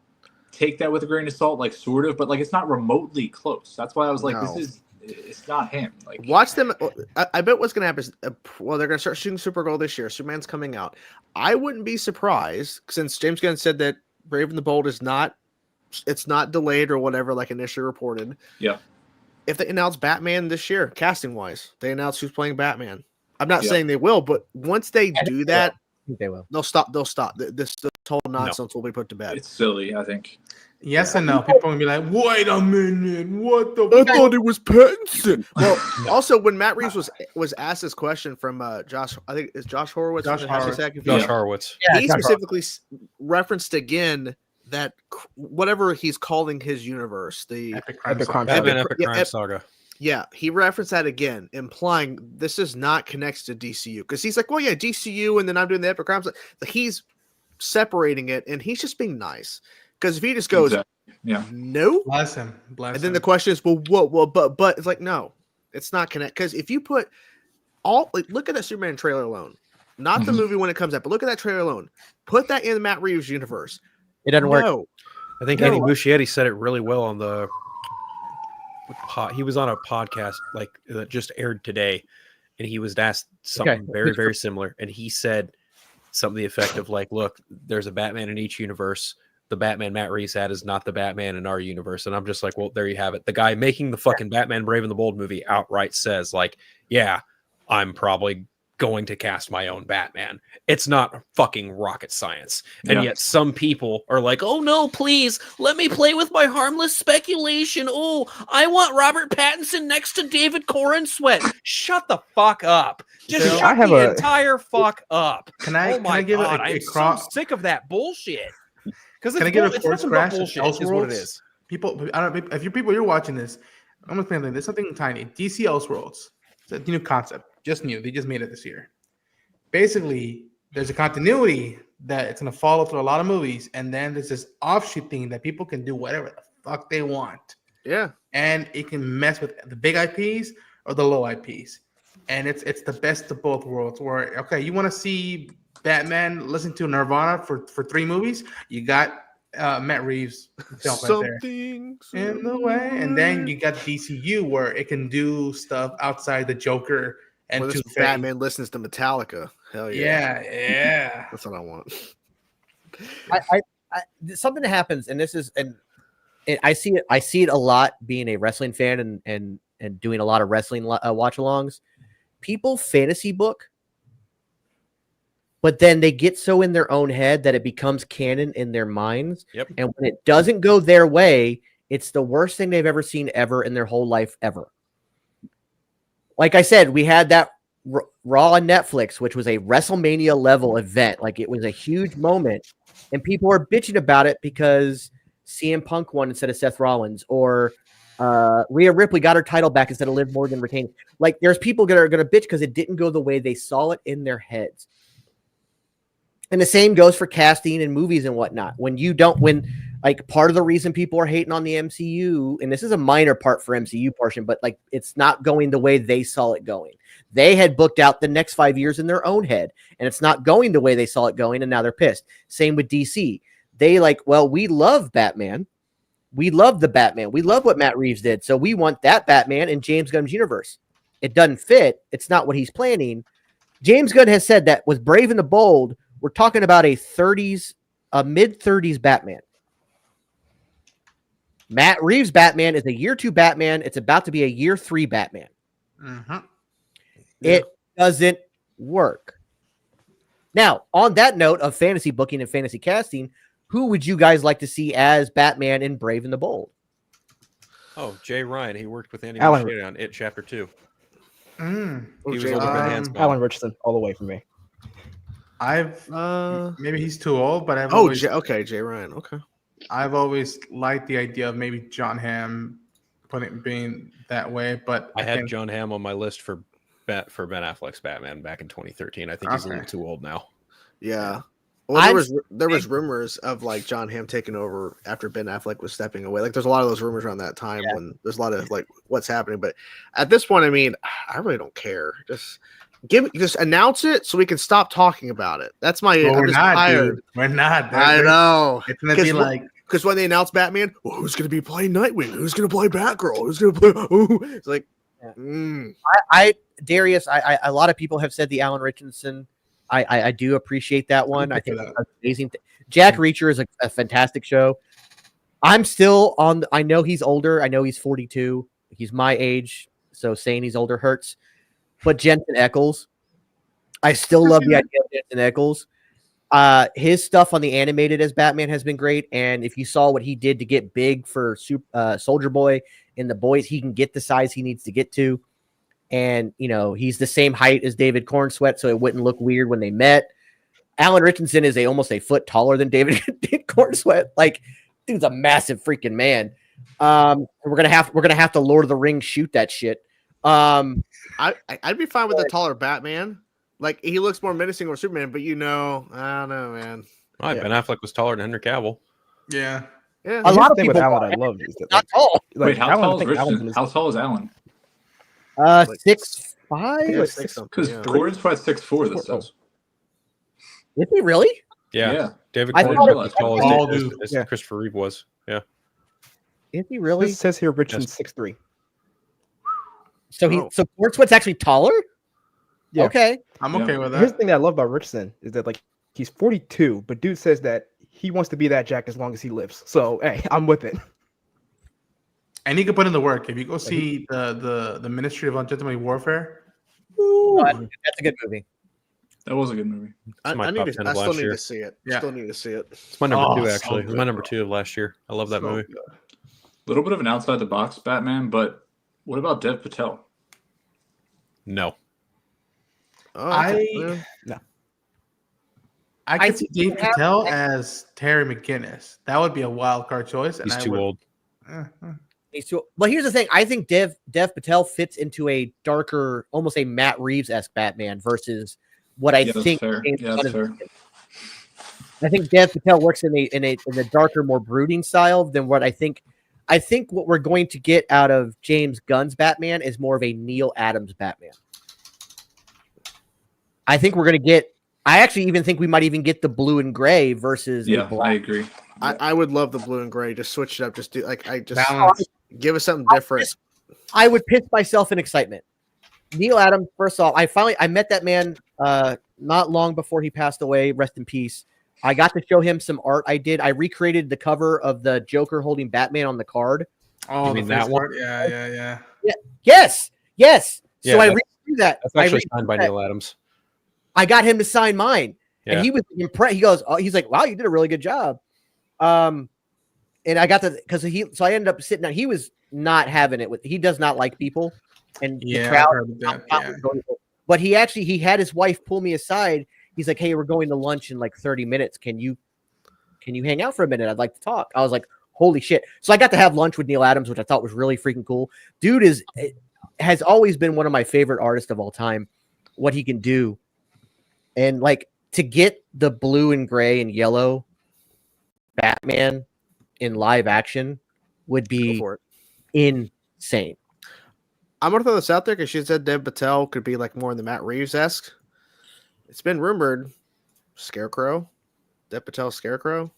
take that with a grain of salt, like sort of, but like it's not remotely close. That's why I was like, No. it's not him. Like Watch them. I bet what's going to happen is, well, they're going to start shooting Supergirl this year. Superman's coming out. I wouldn't be surprised since James Gunn said that Brave and the Bold is not, it's not delayed or whatever, like initially reported. Yeah. If they announce Batman this year, casting wise, they announce who's playing Batman. I'm not saying they will, but once they do that, They will. they'll stop. This whole nonsense will be put to bed. it's silly, I think. Yes and no. People are gonna be like, "Wait a minute, what the?" I thought it was Pattinson. Well, also when Matt Reeves was asked this question from Josh, I think it's Josh Horowitz. Josh Horowitz. Josh Horowitz. He specifically referenced again that whatever he's calling his universe, the Epic Crime Epic Crime Saga. Batman Epic Crime yeah, Saga. yeah, he referenced that again, implying this is not connected to DCU because he's like, well, yeah, DCU, and then I'm doing the Epic Crime. He's separating it, and he's just being nice because if he just goes, no, Bless him. Bless and then him. the question is, well, what? Well, but it's like, no, it's not connected because if you put all like, look at that Superman trailer alone, not the movie when it comes out, but look at that trailer alone. Put that in the Matt Reeves universe. It doesn't work. No, I think Andy Muschietti said it really well on the. He was on a podcast like that just aired today, and he was asked something very, very similar, and he said something to the effect of like, "Look, there's a Batman in each universe. The Batman Matt Reeves had is not the Batman in our universe." And I'm just like, well, there you have it. The guy making the fucking Batman Brave and the Bold movie outright says like, yeah, I'm probably going to cast my own Batman. It's not fucking rocket science. And yet some people are like, oh no, please let me play with my harmless speculation. Oh, I want Robert Pattinson next to David Corn Sweat. Shut the fuck up. Just Bill, shut the entire fuck up. Can I give God, a I'm cross? so sick of that bullshit. Because Can I give a it's force nothing but crash? bullshit is what it is. People, I don't. If you're watching this, I'm gonna explain. There's something tiny. DC Elseworlds. It's a new concept, just new. They just made it this year. Basically, there's a continuity that it's gonna follow through a lot of movies, and then there's this offshoot thing that people can do whatever the fuck they want. Yeah, and it can mess with the big IPs or the low IPs, and it's the best of both worlds. Where okay, you want to see Batman listen to Nirvana for 3 movies, you got Matt Reeves film right there in the way, and then you got DCU where it can do stuff outside the Joker and well, Two-Face. Batman listens to Metallica. Hell yeah, yeah. That's what I want. I something that happens, and this is, and I see it a lot being a wrestling fan and doing a lot of wrestling watch-alongs. People fantasy book, but then they get so in their own head that it becomes canon in their minds. Yep. And when it doesn't go their way, it's the worst thing they've ever seen ever in their whole life ever. Like I said, we had that Raw on Netflix, which was a WrestleMania level event. Like it was a huge moment, and people are bitching about it because CM Punk won instead of Seth Rollins, or Rhea Ripley got her title back instead of Liv Morgan retaining. Like there's people that are going to bitch because it didn't go the way they saw it in their heads. And the same goes for casting and movies and whatnot. When like part of the reason people are hating on the MCU, and this is a minor part for MCU portion, but like it's not going the way they saw it going. They had booked out the next 5 years in their own head, and it's not going the way they saw it going, and now they're pissed. Same with DC. They like, well, we love Batman. We love the Batman. We love what Matt Reeves did. So we want that Batman in James Gunn's universe. It doesn't fit. It's not what he's planning. James Gunn has said that with Brave and the Bold, we're talking about a mid-30s Batman. Matt Reeves' Batman is a year 2 Batman. It's about to be a year 3 Batman. Mm-hmm. It doesn't work. Now, on that note of fantasy booking and fantasy casting, who would you guys like to see as Batman in Brave and the Bold? Oh, Jay Ryan. He worked with Andy Alan- Muschietti on It Chapter 2. Mm. He was Jay older than Ryan. Hans Bond. Alan Richardson, all the way for me. Maybe he's too old, but Jay Ryan. Okay. I've always liked the idea of maybe John Hamm being that way. But I had John Hamm on my list for Ben Affleck's Batman back in 2013. I think he's a little too old now. Yeah. Well, there was rumors of like John Hamm taking over after Ben Affleck was stepping away. Like there's a lot of those rumors around that time when there's a lot of like what's happening. But at this point, I mean, I really don't care. Just announce it so we can stop talking about it. That's my. Well, I'm we're just not, tired. dude. We're not. I know. It's gonna be like because when they announce Batman, who's going to be playing Nightwing? Who's going to play Batgirl? Who's going to play? It's like, Darius. A lot of people have said the Alan Richardson. I do appreciate that one. I think that's amazing. Jack Reacher is a fantastic show. I'm still on. I know he's older. I know he's 42. He's my age, so saying he's older hurts. But Jensen Ackles, I still love the idea of Jensen Ackles. His stuff on the animated as Batman has been great. And if you saw what he did to get big for Soldier Boy and the boys, he can get the size he needs to get to. And, you know, he's the same height as David Cornsweet, so it wouldn't look weird when they met. Alan Richardson is almost a foot taller than David Cornsweet. Like, dude's a massive freaking man. We're gonna have to Lord of the Rings shoot that shit. I'd be fine with a taller Batman. Like he looks more menacing or Superman, but I don't know, man. All right, Ben Affleck was taller than Henry Cavill. Yeah. A lot of people with Alan I love is that not tall. Wait, how tall is Alan? 6'5". Because Gordon's probably 6'4". This says. Is he really? Yeah. David I Gordon thought was as tall as Christopher Reeve was. Yeah. Is he really? This says here Richardson's 6'3". So Cornsweet's actually taller? Yeah. Okay. I'm okay with Here's the that. thing that I love about Richardson is that like he's 42, but dude says that he wants to be that Jack as long as he lives. So hey, I'm with it. And he can put in the work. If you go see the Ministry of Ungentlemanly Warfare, That's a good movie. That was a good movie. I still need to see it. Yeah. Still need to see it. It's my number 2, so actually. It was my number 2 of last year. I love that movie. A little bit of an outside the box Batman, but what about Dev Patel? No. I could see Dave Patel as Terry McGinnis. That would be a wild card choice. He's too old. Well, here's the thing. I think Dev Patel fits into a darker, almost a Matt Reeves-esque Batman versus what I think. Fair. Yeah, that's fair. I think Dev Patel works in a darker, more brooding style than what I think. I think what we're going to get out of James Gunn's Batman is more of a Neil Adams Batman. I think we're going to get. I actually even think we might even get the blue and gray versus. Yeah, I agree. I would love the blue and gray. Just switch it up. Just do Balance. give us something different. I would piss myself in excitement. Neil Adams. First off, I met that man not long before he passed away. Rest in peace. I got to show him some art I did. I recreated the cover of the Joker holding Batman on the card. Oh, You mean that one? Yeah. Yes. Yeah, So I redrew that. That's actually signed by Neil Adams. I got him to sign mine, Yeah. and he was impressed. He goes, he's like, "Wow, you did a really good job." And I got so I ended up sitting down. He was not having it he does not like people, and the crowd. But he had his wife pull me aside. He's like, "Hey, we're going to lunch in like 30 minutes. Can you hang out for a minute? I'd like to talk." I was like, "Holy shit!" So I got to have lunch with Neil Adams, which I thought was really freaking cool. Dude has always been one of my favorite artists of all time. What he can do, and like to get the blue and gray and yellow Batman in live action would be insane. I'm gonna throw this out there because she said Dev Patel could be like more in the Matt Reeves-esque. It's been rumored, Scarecrow, Dev Patel Scarecrow.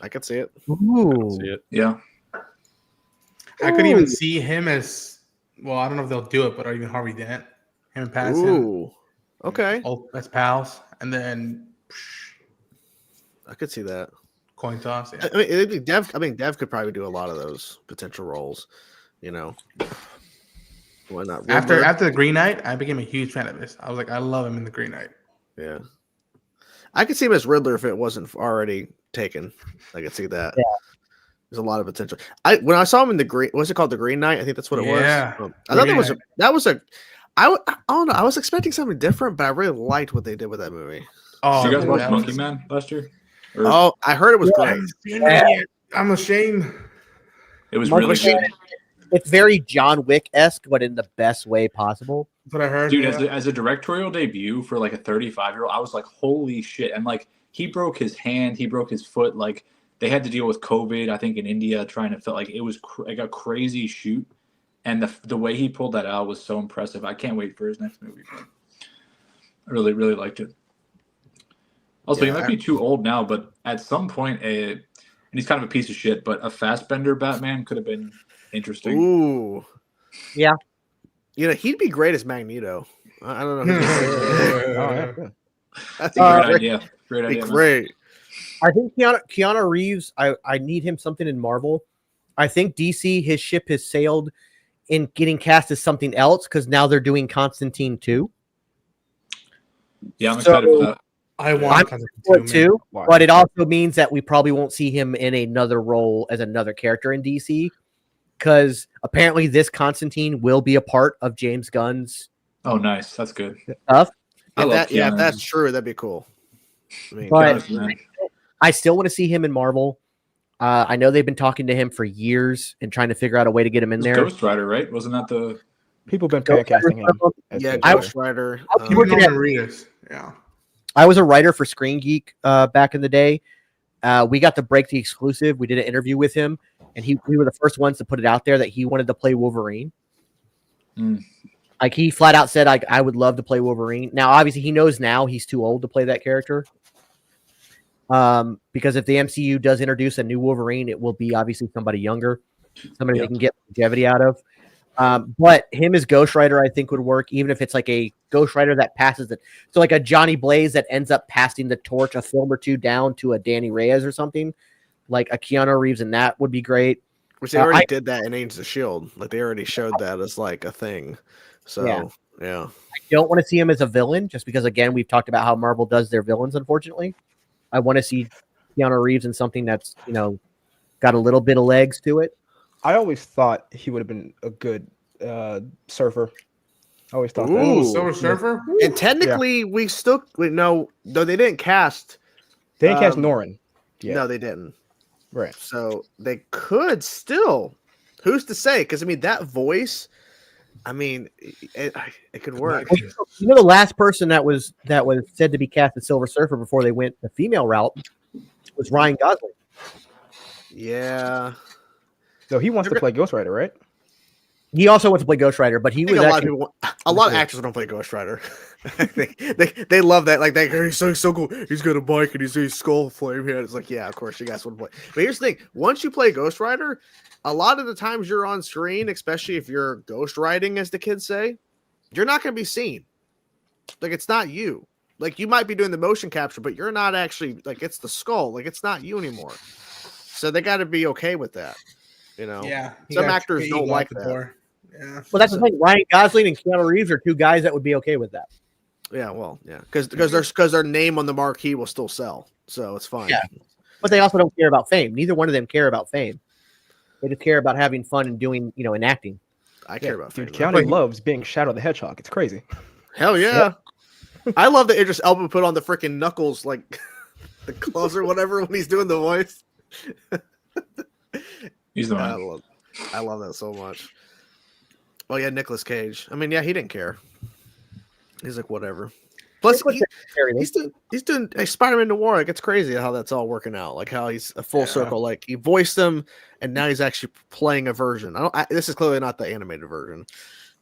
I could see it. Ooh. See it. Yeah. I could even see him as well. I don't know if they'll do it, but even Harvey Dent, him and Pattinson. Ooh. Okay. As pals, and then I could see that. Coin toss. Yeah. I mean, it'd be Dev. I mean, Dev could probably do a lot of those potential roles. You know, why not? After Riddler? the Green Knight, I became a huge fan of his. I was like, I love him in the Green Knight. Yeah, I could see him as Riddler if it wasn't already taken. I could see that. Yeah. There's a lot of potential. When I saw him in the Green, what's it called? The Green Knight. I think that's what it Yeah. was. I thought I don't know. I was expecting something different, but I really liked what they did with that movie. Oh, Did you guys watch that Monkey was- Man last year? Or- Oh, I heard it was great. I'm ashamed. It was Monkey really Man. good. It's very John Wick-esque, but in the best way possible. That's what I heard. Dude, yeah. as a directorial debut for like a 35-year-old, I was like, holy shit. And like, he broke his hand, he broke his foot. Like, they had to deal with COVID, I think, in India, trying to feel like it was like a crazy shoot. And the way he pulled that out was so impressive. I can't wait for his next movie. Bro. I really, really liked it. Also, he might be too old now, but at some point, and he's kind of a piece of shit, but a Fassbender Batman could have been interesting. Ooh, Yeah. You know, he'd be great as Magneto. I don't know. That's Great idea. Great Be idea. man. great. I think Keanu Reeves, I need him something in Marvel. I think DC, his ship has sailed in getting cast as something else because now they're doing Constantine 2. Yeah, I'm excited for that. I I'm want for it too, Wow. but it also means that we probably won't see him in another role as another character in DC because apparently this Constantine will be a part of James Gunn's Oh, nice. That's good. stuff. I love If Keanu. that's true, that'd be cool. I mean, But Keanu's the man. I still want to see him in Marvel. I know they've been talking to him for years and trying to figure out a way to get him in It was there. Ghost Rider, right? Wasn't that the? People have been casting him. as yeah, Ghost I- Ghost Rider. I was looking at- Readers. Yeah. I was a writer for Screen Geek back in the day. We got to break the exclusive. We did an interview with him, and we were the first ones to put it out there that he wanted to play Wolverine. Mm. Like he flat out said, I would love to play Wolverine. Now, obviously, he knows now he's too old to play that character. Because if the MCU does introduce a new Wolverine, it will be obviously somebody younger, somebody they can get longevity out of. But him as Ghost Rider, I think would work, even if it's like a Ghost Rider that passes it. So like a Johnny Blaze that ends up passing the torch a film or two down to a Danny Reyes or something, like a Keanu Reeves, and that would be great. Which they already did that in Agents of S.H.I.E.L.D. Like they already showed that as like a thing. So yeah. I don't want to see him as a villain, just because again we've talked about how Marvel does their villains. Unfortunately, I want to see Keanu Reeves in something that's got a little bit of legs to it. I always thought he would have been a good surfer. I always thought Ooh. that. Silver Surfer. And technically, we know, though they didn't cast. They didn't cast Um, Norrin. Yeah. No, they didn't. Right. So they could still. Who's to say? Because I mean, that voice. I mean, it could work. The last person that was said to be cast as Silver Surfer before they went the female route was Ryan Gosling. Yeah. So he wants to play Ghost Rider, right? He also wants to play Ghost Rider, but he I was think actually a lot of actors don't play Ghost Rider. they love that. Like he's so cool. He's got a bike and he's skull flame head. It's like, yeah, of course you guys want to play. But here's the thing: once you play Ghost Rider, a lot of the times you're on screen, especially if you're ghost riding, as the kids say, you're not going to be seen. Like it's not you. Like you might be doing the motion capture, but you're not actually like it's the skull. Like it's not you anymore. So they got to be okay with that. Yeah. Some actors don't like that. Yeah. well. That's the thing. Ryan Gosling and Keanu Reeves are two guys that would be okay with that. Yeah, well, yeah, because their name on the marquee will still sell, so it's fine. Yeah. But they also don't care about fame. Neither one of them care about fame. They just care about having fun and doing, and acting. I care about Dude, fame. Keanu loves being Shadow the Hedgehog. It's crazy. Hell yeah! I love that Idris Elba put on the freaking knuckles, like the gloves or whatever, when he's doing the voice. He's the one. I love that so much. Oh yeah, Nicolas Cage. I mean, yeah, he didn't care. He's like, whatever. Plus, he's doing a Spider-Man Noir. Like, it's crazy how that's all working out. Like how he's a full circle. Like he voiced him, and now he's actually playing a version. This is clearly not the animated version.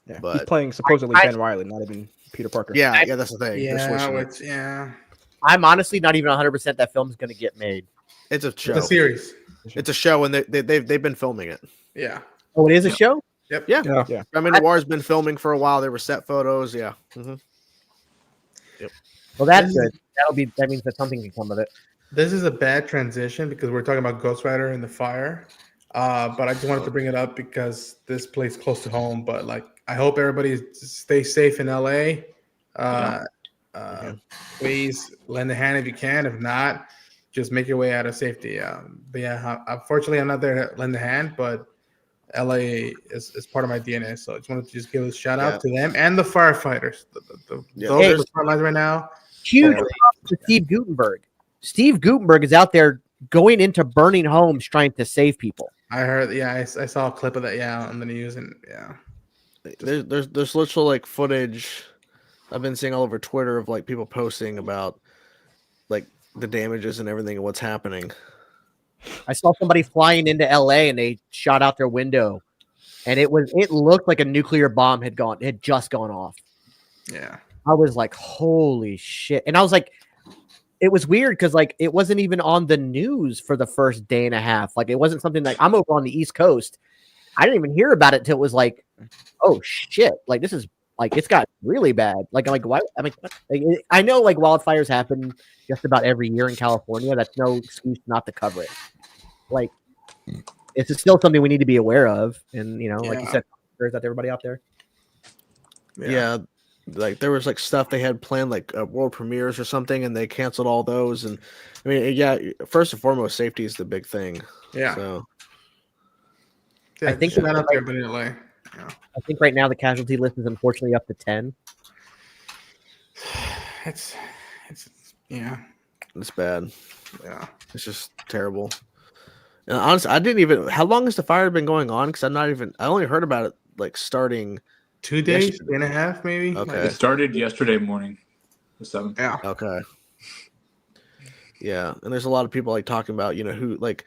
Yeah, but he's playing supposedly Ben Reilly, not even Peter Parker. Yeah, that's the thing. They're switching it. Yeah. I'm honestly not even 100% that film's going to get made. It's a show. It's a series. It's a show, and they've been filming it. Yeah. Oh, it is a show? Yep. Yeah. I mean, Noir's been filming for a while. There were set photos. Yeah. Mm-hmm. Well, that's good. That means that something can come of it. This is a bad transition because we're talking about Ghost Rider and the fire. But I just wanted to bring it up because this plays close to home. But like, I hope everybody stays safe in LA. Please lend a hand if you can. If not, just make your way out of safety. But yeah, unfortunately, I'm not there to lend a hand, but LA is part of my DNA. So I just wanted to just give a shout out to them and the firefighters. Those are front lines right now. Huge to Steve Gutenberg. Steve Gutenberg is out there going into burning homes trying to save people. I heard, I saw a clip of that, on the news, and there's literal like footage I've been seeing all over Twitter of like people posting about like the damages and everything and what's happening. I saw somebody flying into LA and they shot out their window, and it looked like a nuclear bomb had just gone off. Yeah, I was like, holy shit, and I was like. It was weird because like it wasn't even on the news for the first day and a half. Like it wasn't something like I'm over on the East Coast. I didn't even hear about it till it was like, oh shit! Like this is like it's got really bad. Like I'm like why? I mean, I know like wildfires happen just about every year in California. That's no excuse not to cover it. Like it's still something we need to be aware of. And like you said, there's that everybody out there. Yeah. Like there was like stuff they had planned like world premieres or something, and they canceled all those. And I mean, first and foremost, safety is the big thing. Yeah. So I think out there, but in LA. Yeah. I think right now the casualty list is unfortunately up to 10. It's bad. Yeah, it's just terrible. And honestly, I didn't even. How long has the fire been going on? Because I only heard about it like starting. 2 days, 2.5 maybe. Okay. It started yesterday morning, the 7th. Yeah. Okay. Yeah, and there's a lot of people like talking about who like,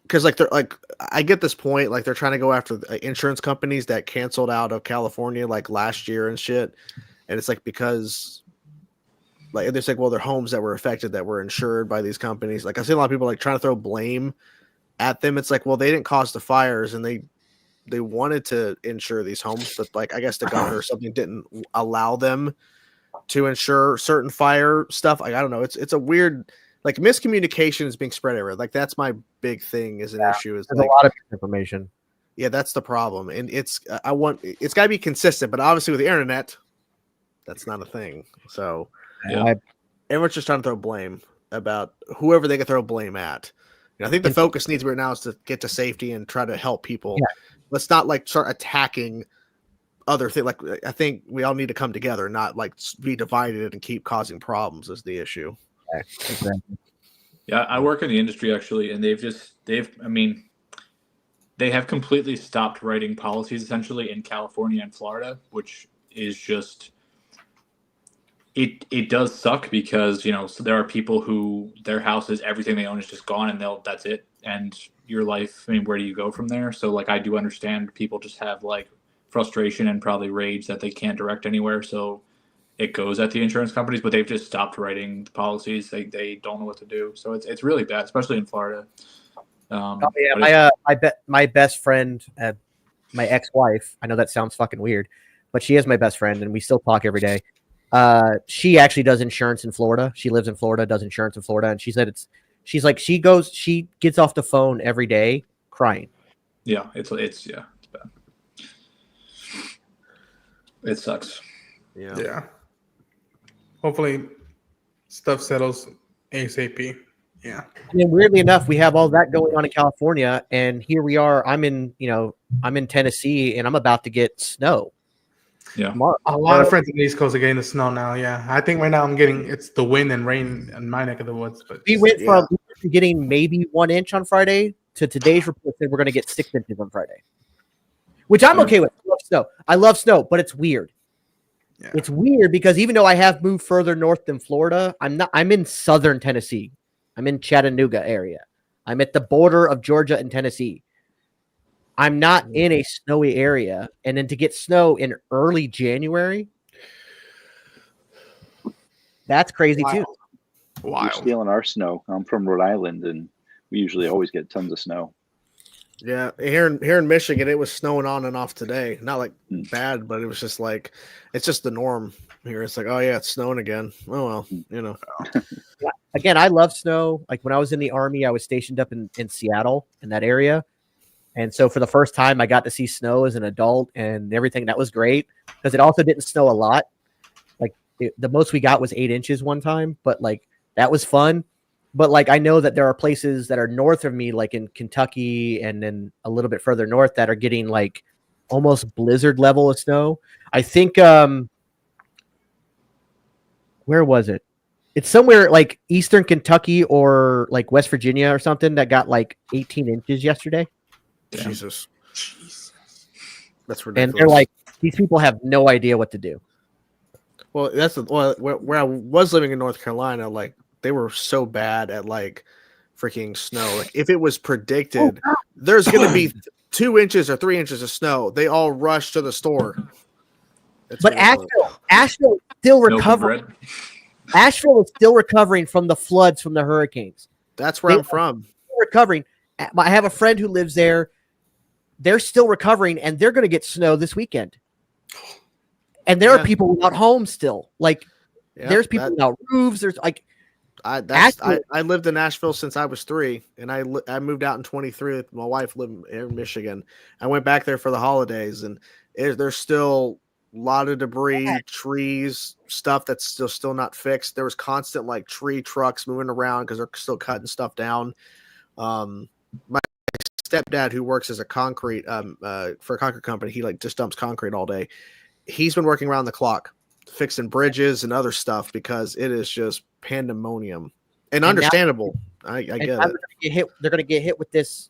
because like they're like I get this point like they're trying to go after insurance companies that canceled out of California like last year and shit, and it's like because like there's like they're homes that were affected that were insured by these companies. Like I see a lot of people like trying to throw blame at them. It's like they didn't cause the fires and they wanted to insure these homes, but like I guess the governor or something didn't allow them to insure certain fire stuff. Like I don't know. It's a weird like miscommunication is being spread everywhere. Like that's my big thing is an issue. Is there's like, a lot of information. Yeah, that's the problem, and it's got to be consistent. But obviously with the internet, that's not a thing. So everyone's just trying to throw blame about whoever they can throw blame at. I think the focus needs right now is to get to safety and try to help people. Yeah. Let's not like start attacking other things. Like I think we all need to come together, not like be divided and keep causing problems is the issue. Exactly. Yeah, I work in the industry actually, and they have completely stopped writing policies essentially in California and Florida, which is just it does suck because so there are people who their houses, everything they own is just gone, and that's it. And your life, I mean, where do you go from there? So like I do understand people just have like frustration and probably rage that they can't direct anywhere, so it goes at the insurance companies, but they've just stopped writing the policies. They don't know what to do, so it's really bad, especially in Florida. My best friend, my ex-wife, I know that sounds fucking weird, but she is my best friend and we still talk every day. She actually does insurance in Florida. She lives in Florida, does insurance in Florida, and she said she gets off the phone every day crying. Yeah, it's bad. It sucks. Yeah. Hopefully stuff settles ASAP. Yeah. And weirdly enough, we have all that going on in California, and here we are. I'm in Tennessee, and I'm about to get snow. Yeah, a lot of friends on the East Coast are getting the snow now. Yeah, I think right now it's the wind and rain in my neck of the woods. But we went from getting maybe 1 inch on Friday to today's report that we're going to get 6 inches on Friday, which I'm okay with. I love snow. I love snow, but it's weird. Yeah. It's weird because even though I have moved further north than Florida, I'm in southern Tennessee. I'm in Chattanooga area. I'm at the border of Georgia and Tennessee. I'm not in a snowy area, and then to get snow in early January, that's crazy too. Wow. You're stealing our snow. I'm from Rhode Island, and we usually always get tons of snow. Yeah, here in Michigan, it was snowing on and off today. Not like bad, but it was just like it's just the norm Here it's like, oh yeah, it's snowing again. Oh well, you know. Again, I love snow. Like when I was in the Army, I was stationed up in Seattle in that area. And so for the first time, I got to see snow as an adult and everything. That was great because it also didn't snow a lot. Like the most we got was 8 inches one time, but like that was fun. But like I know that there are places that are north of me, like in Kentucky and then a little bit further north, that are getting like almost blizzard level of snow. I think where was it? It's somewhere like eastern Kentucky or like West Virginia or something that got like 18 inches yesterday. Jesus. That's ridiculous. And they're like, these people have no idea what to do. Well, where I was living in North Carolina, like they were so bad at like freaking snow. Like if it was predicted there's going to be 2 inches or 3 inches of snow, they all rush to the store. But Asheville is still recovering. Asheville is still recovering from the floods from the hurricanes. That's where I'm from. Recovering. I have a friend who lives there. They're still recovering, and they're going to get snow this weekend. And there are people without homes still. Like, there's people without roofs. There's like, I lived in Nashville since I was 3, and I moved out in 23. My wife lived in Michigan. I went back there for the holidays, and there's still a lot of debris, trees, stuff that's still not fixed. There was constant like tree trucks moving around because they're still cutting stuff down. My stepdad, who works as a concrete for a concrete company, he like just dumps concrete all day. He's been working around the clock fixing bridges and other stuff because it is just pandemonium and understandable. I get it. They're going to get hit with this.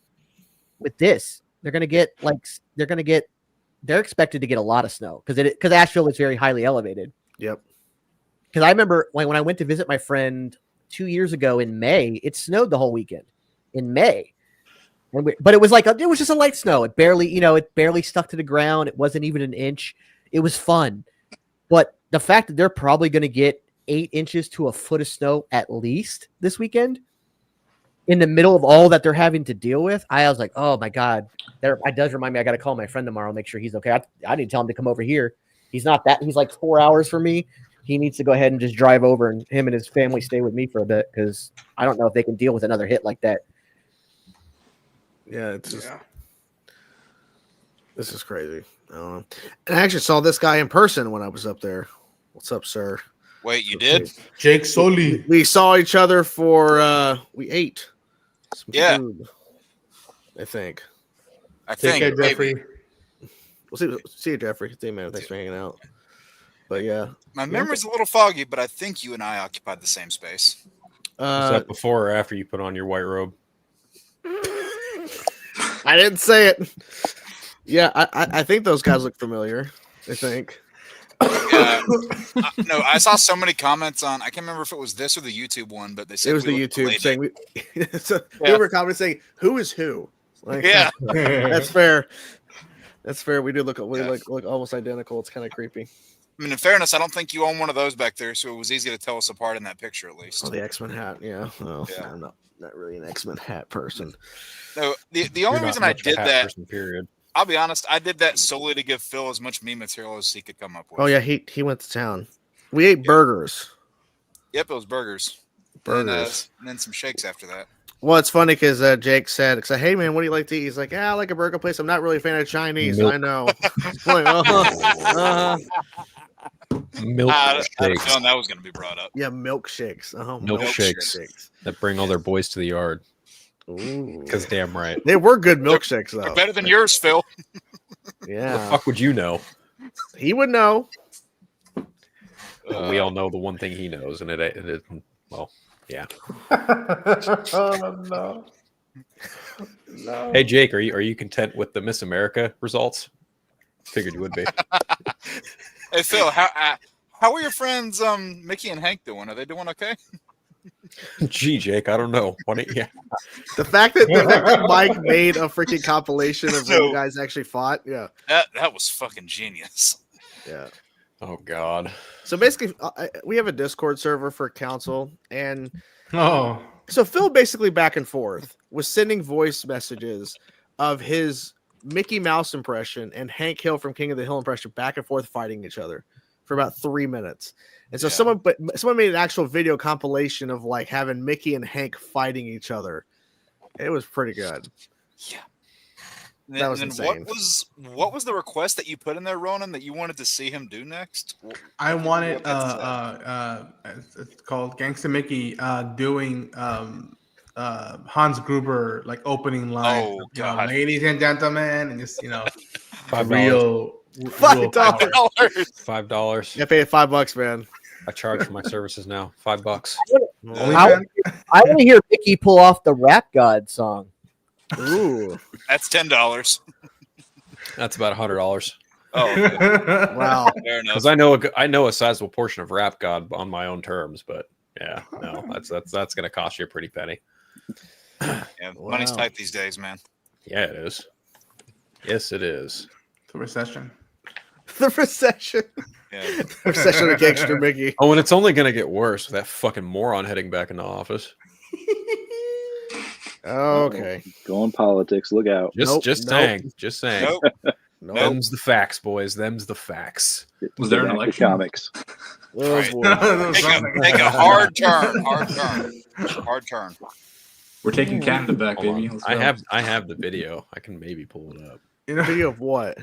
They're expected to get a lot of snow because Asheville is very highly elevated. Yep. Because I remember when I went to visit my friend 2 years ago in May, it snowed the whole weekend in May. But it was like it was just a light snow. It barely stuck to the ground. It wasn't even an inch. It was fun. But the fact that they're probably going to get 8 inches to a foot of snow at least this weekend, in the middle of all that they're having to deal with, I was like, oh my God. It does remind me I got to call my friend tomorrow, make sure he's okay. I need to tell him to come over here. He's like 4 hours from me. He needs to go ahead and just drive over, and him and his family stay with me for a bit because I don't know if they can deal with another hit like that. Yeah, it's just this is crazy. And I actually saw this guy in person when I was up there. What's up, sir? Wait, you did? Jake Sully. We saw each other for we ate some food, I think. Take care, Jeffrey. We'll see you, Jeffrey. See you, man. Thanks for hanging out. But yeah, my memory's a little foggy, but I think you and I occupied the same space. Was that before or after you put on your white robe? I didn't say it. Yeah, I think those guys look familiar. I think. No, I saw so many comments on. I can't remember if it was this or the YouTube one, but they said it was the YouTube saying we were commenting saying who is who. Like, yeah, that's fair. That's fair. We do look almost identical. It's kind of creepy. I mean, in fairness, I don't think you own one of those back there, so it was easy to tell us apart in that picture, at least. Oh, the X-Men hat, yeah. Well, yeah. I'm not really an X-Men hat person. No, the only reason I did that, person, period. I'll be honest, I did that solely to give Phil as much meme material as he could come up with. Oh yeah, he went to town. We ate burgers. Yep, it was burgers. Burgers. And then some shakes after that. Well, it's funny because Jake said, "Hey man, what do you like to eat?" He's like, "Yeah, I like a burger place. I'm not really a fan of Chinese." I know. Like, Milk I had a shakes. feeling that was going to be brought up. Yeah, milkshakes. Milkshakes that bring all their boys to the yard. Because damn right. They were good milkshakes, though. They're better than yours, Phil. Yeah. The fuck would you know? He would know. We all know the one thing he knows, and it well, yeah. Oh, no. No. Hey, Jake, are you content with the Miss America results? Figured you would be. Hey, Phil, how are your friends Mickey and Hank doing? Are they doing okay? Gee, Jake, I don't know. The fact that Mike made a freaking compilation of when you guys actually fought, yeah. That was fucking genius. Yeah. Oh, God. So basically, we have a Discord server for council, and so Phil basically back and forth was sending voice messages of his Mickey Mouse impression and Hank Hill from King of the Hill impression back and forth fighting each other for about 3 minutes. And so someone made an actual video compilation of like having Mickey and Hank fighting each other. It was pretty good. Yeah. That was insane. What was the request that you put in there, Ronan, that you wanted to see him do next? I wanted it's called Gangsta Mickey doing Hans Gruber like opening line. Oh God, ladies and gentlemen, and just $5. real $5. $5. I paid $5, man. I charge for my services now. $5. I want to hear Mickey pull off the Rap God song. Ooh, that's $10. That's about $100. Oh, okay. Wow. Fair enough. Because I know a sizable portion of Rap God on my own terms, but yeah, no, that's going to cost you a pretty penny. Yeah, money's tight these days, man. Yeah, it is. Yes, it is. The recession. The recession. Yeah. The recession of Gangster Mickey. Oh, and it's only going to get worse with that fucking moron heading back into office. Okay. Going politics. Look out. Just saying. Nope. Them's the facts, boys. Them's the facts. Was there an election? Comics. Oh, Right. boy. Take a hard turn. Hard turn. We're taking Canada back, Hold baby. on. Let's I go. have the video. I can maybe pull it up Video of what?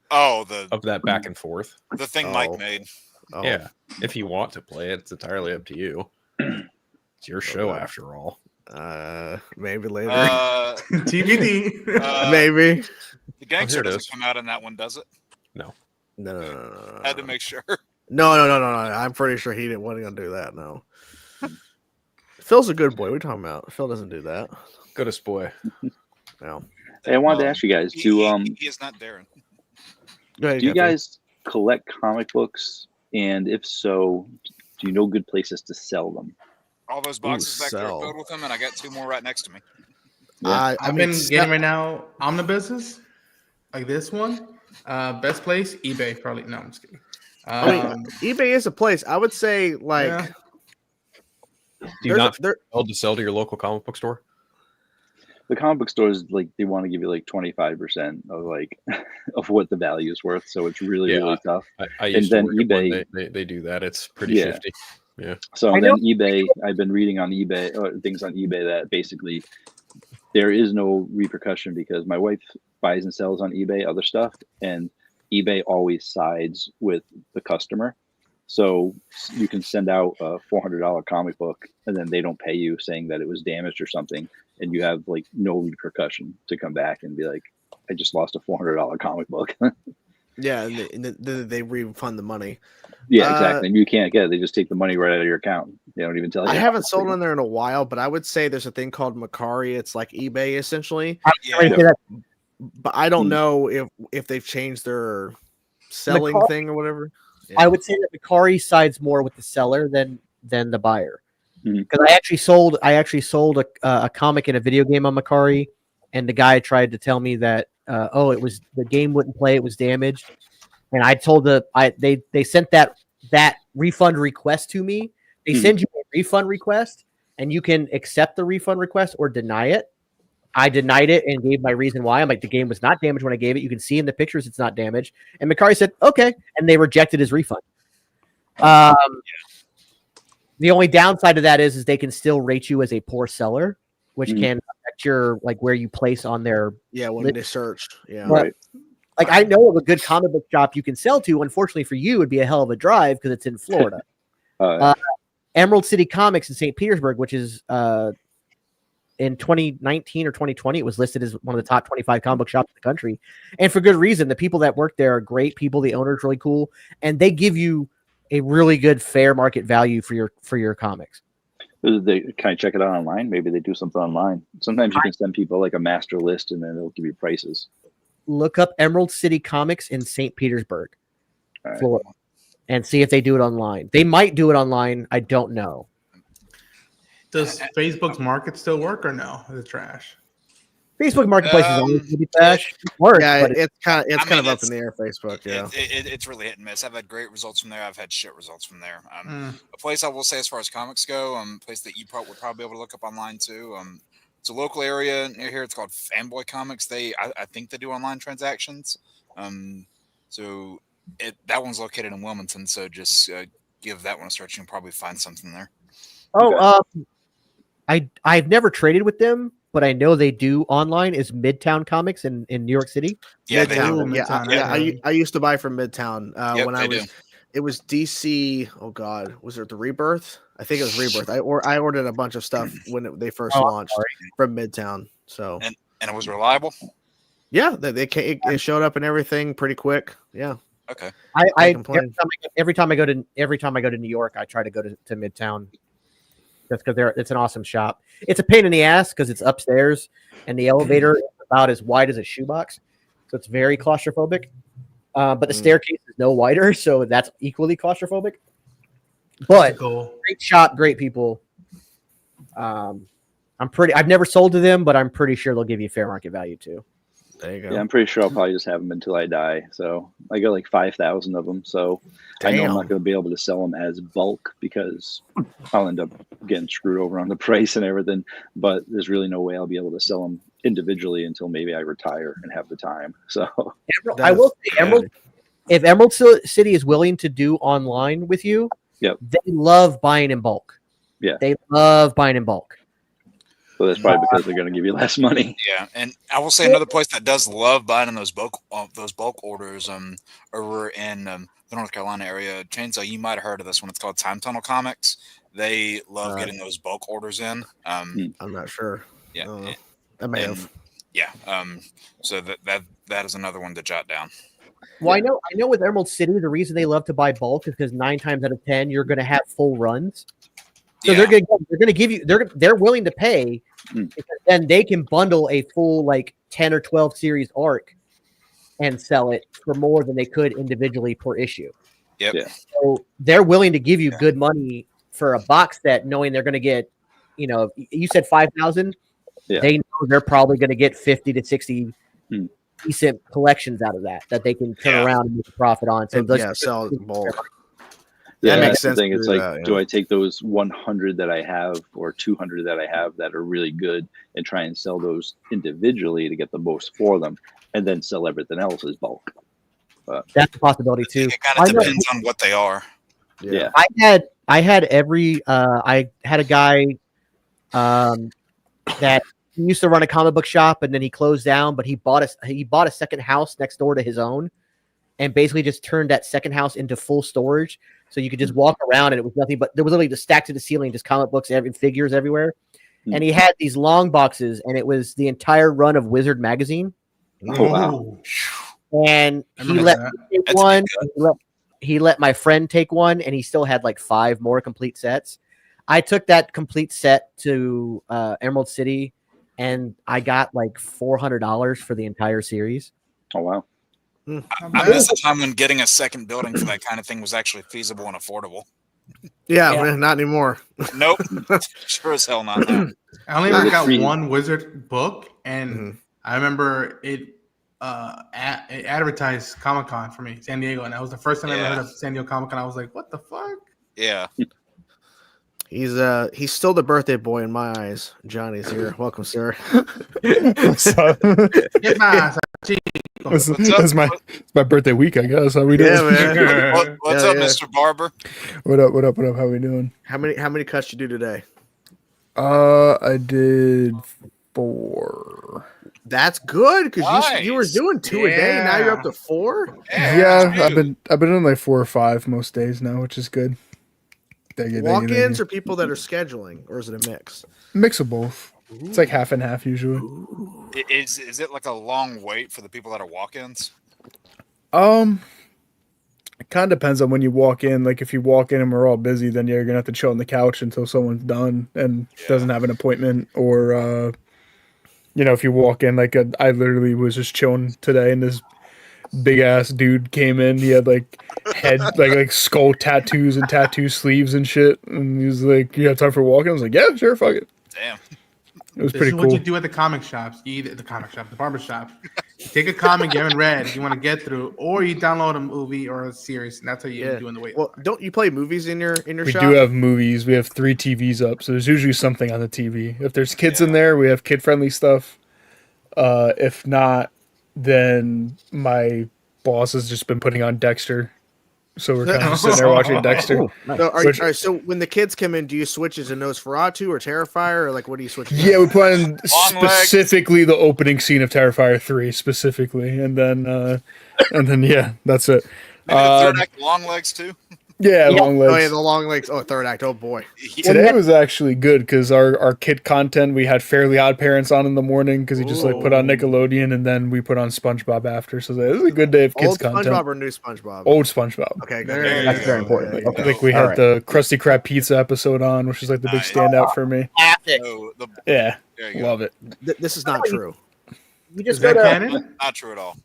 Oh, of that back and forth. the thing Mike made. Oh. Yeah, if you want to play it, it's entirely up to you. It's your show after all. Maybe later. TBD. Maybe. The gangster here it doesn't is. come out in that one, does it? No. Had to make sure. No. I'm pretty sure he wasn't gonna do that. No. Phil's a good boy. What are we talking about? Phil doesn't do that. Goodest boy. No. Hey, I wanted to ask you guys, He is not Darren. Go ahead, do you Captain. guys collect comic books? And if so, do you know good places to sell them? All those boxes back there sell. are filled with them, and I got 2 more right next to me. I've been getting right now omnibuses like this one. Best place, eBay probably. No, I'm just kidding. I mean, eBay is a place. I would say, like, Yeah. Do you there's not a- there- able to sell to your local comic book store? The comic book stores, like, they want to give you like 25% of like of what the value is worth. So it's really tough. I used then to work at one. eBay- They do that. It's pretty Yeah. shifty. Yeah. So I then know- eBay, I've been reading on eBay things on eBay that basically there is no repercussion because my wife buys and sells on eBay other stuff, and eBay always sides with the customer. So you can send out a $400 comic book, and then they don't pay you, saying that it was damaged or something, and you have like no repercussion to come back and be like, "I just lost a $400 comic book." yeah, and they refund the money. Yeah, exactly. And you can't get it. They just take the money right out of your account. They don't even tell you. I haven't sold on there in a while, but I would say there's a thing called Macari. It's like eBay essentially, Yeah. but I don't know if they've changed their selling Macari- thing or whatever. I would say that Macari sides more with the seller than the buyer. Mhm. Because I actually sold a comic and a video game on Macari, and the guy tried to tell me that it was the game wouldn't play, it was damaged, and I told they sent that refund request to me. They send you a refund request, and you can accept the refund request or deny it. I denied it and gave my reason why. I'm like, the game was not damaged when I gave it. You can see in the pictures it's not damaged. And Macari said, okay. And they rejected his refund. The only downside to that is they can still rate you as a poor seller, which can affect your, like, where you place on their. Yeah, when they search. Yeah. But, Right. like, I know of a good comic book shop you can sell to. Unfortunately for you, it'd be a hell of a drive because it's in Florida. Emerald City Comics in St. Petersburg, which is in 2019 or 2020, it was listed as one of the top 25 comic book shops in the country. And for good reason. The people that work there are great people. The owner's really cool. And they give you a really good fair market value for your comics. They kind of check it out online. Maybe they do something online. Sometimes you can send people like a master list, and then they'll give you prices. Look up Emerald City Comics in St. Petersburg, All right. Florida, and see if they do it online. They might do it online. I don't know. Does Facebook's market still work or no? Is it trash? Facebook Marketplace is always going to be trash. It works, Yeah, but it's kind of I mean, up in the air. Facebook, yeah. It's really hit and miss. I've had great results from there. I've had shit results from there. A place I will say as far as comics go, a place that you would probably be able to look up online too. It's a local area near here. It's called Fanboy Comics. I think they do online transactions. So that one's located in Wilmington, so just give that one a search. You can probably find something there. Oh, I've never traded with them, but I know they do online. Is Midtown Comics in New York City? Yeah, Midtown. they do. Yeah. I used to buy from Midtown when I was. do. It was DC. Oh God, was it the Rebirth? I think it was Rebirth. I ordered a bunch of stuff when they first launched from Midtown. So and it was reliable. Yeah, it showed up and everything pretty quick. Yeah. Okay. Every time I go to New York, I try to go to Midtown. That's because it's an awesome shop. It's a pain in the ass because it's upstairs and the elevator is about as wide as a shoebox, so it's very claustrophobic. But the staircase is no wider, so that's equally claustrophobic. But great shop, great people. I've never sold to them, but I'm pretty sure they'll give you fair market value too. There you go. Yeah, I'm pretty sure I'll probably just have them until I die. So I got like 5,000 of them. So I know I'm not going to be able to sell them as bulk because I'll end up getting screwed over on the price and everything. But there's really no way I'll be able to sell them individually until maybe I retire and have the time. So I will say, if Emerald City is willing to do online with you, they love buying in bulk. Yeah, they love buying in bulk. So that's probably because they're going to give you less money. Yeah, and I will say another place that does love buying in those bulk orders over in the North Carolina area. Chainsaw, you might have heard of this one. It's called Time Tunnel Comics. They love getting those bulk orders in. I'm not sure. Yeah, I may have. Yeah, so that is another one to jot down. Well, I know with Emerald City, the reason they love to buy bulk is because 9 times out of 10 you're going to have full runs. So they're going to give you. They're willing to pay, because then they can bundle a full like 10 or 12 series arc and sell it for more than they could individually per issue. Yep. Yeah. So they're willing to give you good money for a box set, knowing they're going to get. You said 5,000. Yeah. They know they're probably going to get 50 to 60 decent collections out of that they can turn around and make a profit on. So sell it in bulk. Yeah, that makes sense. It's like, do I take those 100 that I have or 200 that I have that are really good and try and sell those individually to get the most for them, and then sell everything else as bulk? That's a possibility too. It kind of depends on what they are. Yeah. I had a guy that used to run a comic book shop, and then he closed down, but he bought a second house next door to his own, and basically just turned that second house into full storage. So you could just walk around and it was nothing but there was literally just stacked to the ceiling, just comic books and figures everywhere. And he had these long boxes, and it was the entire run of Wizard magazine. Oh wow. And he let me take one. He let my friend take one, and he still had like 5 more complete sets. I took that complete set to Emerald City, and I got like $400 for the entire series. Oh wow. I missed the time when getting a second building for that kind of thing was actually feasible and affordable. Yeah. Man, not anymore. Nope. Sure as hell not now. I only ever got one Wizard book, and I remember it advertised Comic-Con for me, San Diego, and that was the first time I ever heard of San Diego Comic-Con. I was like, what the fuck? Yeah. He's still the birthday boy in my eyes. Johnny's here. Welcome, sir. Get my ass. It's my birthday week, I guess. How we doing? Yeah, man. What's up, Mr. Barber? What up? How we doing? How many cuts you do today? I did 4. That's good, because Nice. you were doing 2 a day. Now you're up to 4. Yeah, I've been doing like 4 or 5 most days now, which is good. Walk-ins or people that are scheduling, or is it a mix? Mix of both. It's like half and half usually. Is it like a long wait for the people that are walk-ins? It kind of depends on when you walk in. Like if you walk in and we're all busy, then you're gonna have to chill on the couch until someone's done and doesn't have an appointment. Or if you walk in I literally was just chilling today, and this big ass dude came in. He had like head like skull tattoos and tattoo sleeves and shit. And he was like, "You have time for walking?" I was like, "Yeah, sure, fuck it." Damn. It was This pretty is cool. what you do at the comic shops. You eat at the barber shop. You take a comic you haven't read, you want to get through, or you download a movie or a series, and that's how you do in the wait. Well, don't you play movies in your We shop? do have movies. We have 3 TVs up, so there's usually something on the TV. If there's kids in there, we have kid-friendly stuff. If not, then my boss has just been putting on Dexter. So we're kind of just sitting there watching Dexter. Ooh, nice. So, so when the kids come in, do you switch as a Nosferatu or Terrifier, or like what do you switch? Yeah, we put in Long specifically the opening scene of Terrifier 3 specifically, and then yeah, that's it. Maybe the third act, long legs too. Yeah, long legs. Oh yeah, the long legs. Oh, third act. Oh boy. Today was actually good because our kid content, we had Fairly Odd Parents on in the morning because he just like put on Nickelodeon, and then we put on SpongeBob after. So this is a good day of kids Old content. SpongeBob or new SpongeBob? Old SpongeBob. Okay, That's very important. Yeah, Okay. Like we had the Krusty Krab pizza episode on, which is like the big standout for me. Classic. So Yeah, there you go. love it. This is not true. You Is just that go to, canon? Not true at all.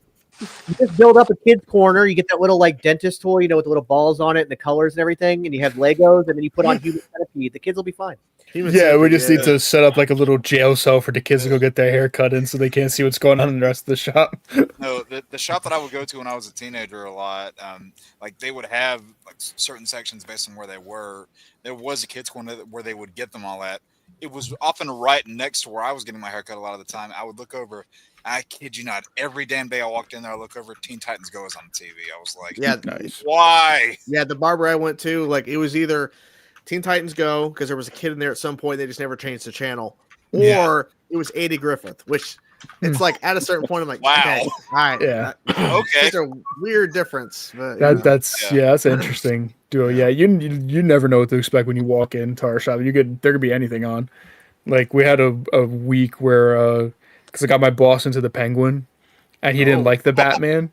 you just build up a kid's corner. You get that little like dentist toy, with the little balls on it and the colors and everything, and you have Legos, and then you put on Human Centipede. The kids will be fine. Yeah, we just need to set up like a little jail cell for the kids to go get their hair cut in so they can't see what's going on in the rest of the shop. No, the shop that I would go to when I was a teenager a lot, like they would have like certain sections based on where they were. There was a kids corner where they would get them all at. It was often right next to where I was getting my haircut a lot of the time. I would look over. I kid you not. Every damn day I walked in there, I look over. Teen Titans Go is on the TV. I was like, Yeah, Nice. why? yeah. The barber I went to, like it was either Teen Titans Go because there was a kid in there at some point. They just never changed the channel, or Yeah. it was 80 Griffith, which it's like at a certain point I'm like, Wow. okay, all right, Yeah. Okay. it's a weird difference. But, That's that's interesting. Dude, yeah, you never know what to expect when you walk into our shop. There could be anything on. Like we had a week where because I got my boss into the Penguin, and he didn't like the Batman,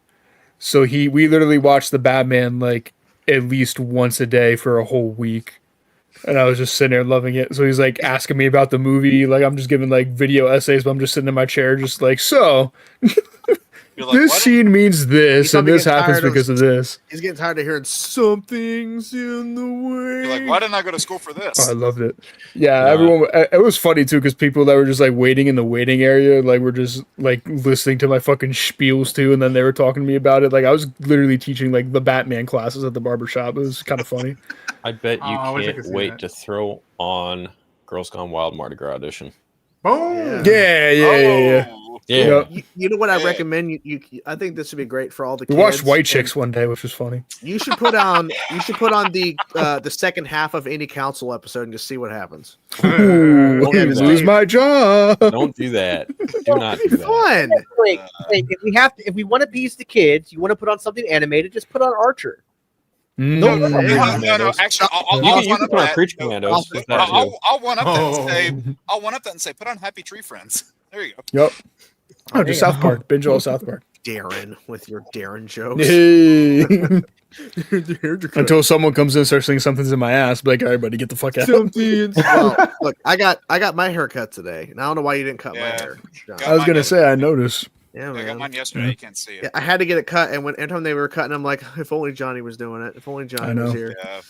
so we literally watched the Batman like at least once a day for a whole week, and I was just sitting there loving it. So he's like asking me about the movie, like I'm just giving like video essays, but I'm just sitting in my chair, just like so. You're like, This what? scene means this, He's and probably this getting happens tired of- because of this. he's getting tired of hearing something's in the way. You're like, why didn't I go to school for this? Oh, I loved it. Yeah, everyone. It was funny too because people that were just like waiting in the waiting area, like were just like listening to my fucking spiels too, and then they were talking to me about it. Like I was literally teaching like the Batman classes at the barbershop. It was kind of funny. I bet you I wish I could can't see wait that. to throw on Girls Gone Wild Mardi Gras edition. Boom. Yeah. Oh. Yeah. Yep. You know what I Yeah. recommend? You I think this would be great for all the We kids. watched White and Chicks one day, which was funny. You should put on the second half of any council episode and just see what happens. Ooh, Don't do that. lose my job. Don't do that. Do not do that. Fun. Like, if we want to appease the kids, you want to put on something animated, just put on Archer. No, Mm. Actually, I'll You one can up put on that. Preacher No, Commandos. Is that too? I'll one up that and Oh. say, I'll one up that and say, put on Happy Tree Friends. There you go. Yep. Oh, just South Park. Binge all South Park. Darren with your Darren jokes. Hey. Until someone comes in and starts saying something's in my ass, be like, everybody get the fuck out. Well, look, I got my hair cut today, and I don't know why you didn't cut my Yeah. hair. John. I was gonna say, I noticed. Yeah, I got man. mine yesterday. You can't see it. Yeah, I had to get it cut, and every time they were cutting, I'm like, if only Johnny was doing it. If only Johnny was know. here. Yeah.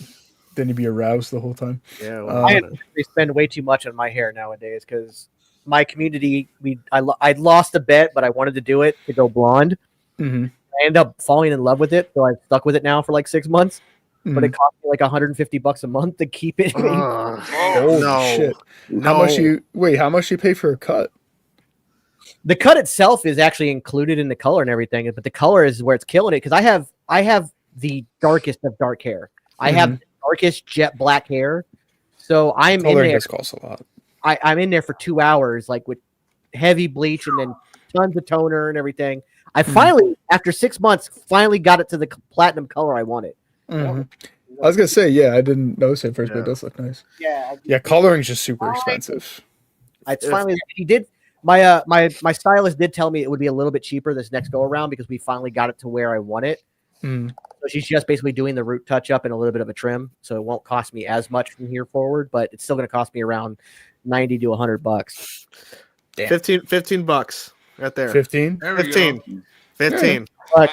Then you'd be aroused the whole time. Yeah. I actually spend way too much on my hair nowadays because my community, I lost a bet, but I wanted to do it to go blonde. Mm-hmm. I ended up falling in love with it, so I've stuck with it now for like 6 months. But it cost me like $150 a month to keep it. Holy no. shit! No. How much do you pay for a cut? The cut itself is actually included in the color and everything, but the color is where it's killing it because I have the darkest of dark hair. I have the darkest jet black hair, so I'm in Coloring there. does cost a lot. I'm in there for 2 hours, like with heavy bleach and then tons of toner and everything. I finally, after 6 months, got it to the platinum color I wanted. I was gonna say, yeah, I didn't notice it first, but it does look nice. Yeah, coloring's just super expensive. It's finally he did. My stylist did tell me it would be a little bit cheaper this next go around because we finally got it to where I want it. So she's just basically doing the root touch up and a little bit of a trim, so it won't cost me as much from here forward, but it's still going to cost me around $90 to $100. Damn. $15 right there. 15. There we 15. go. 15. But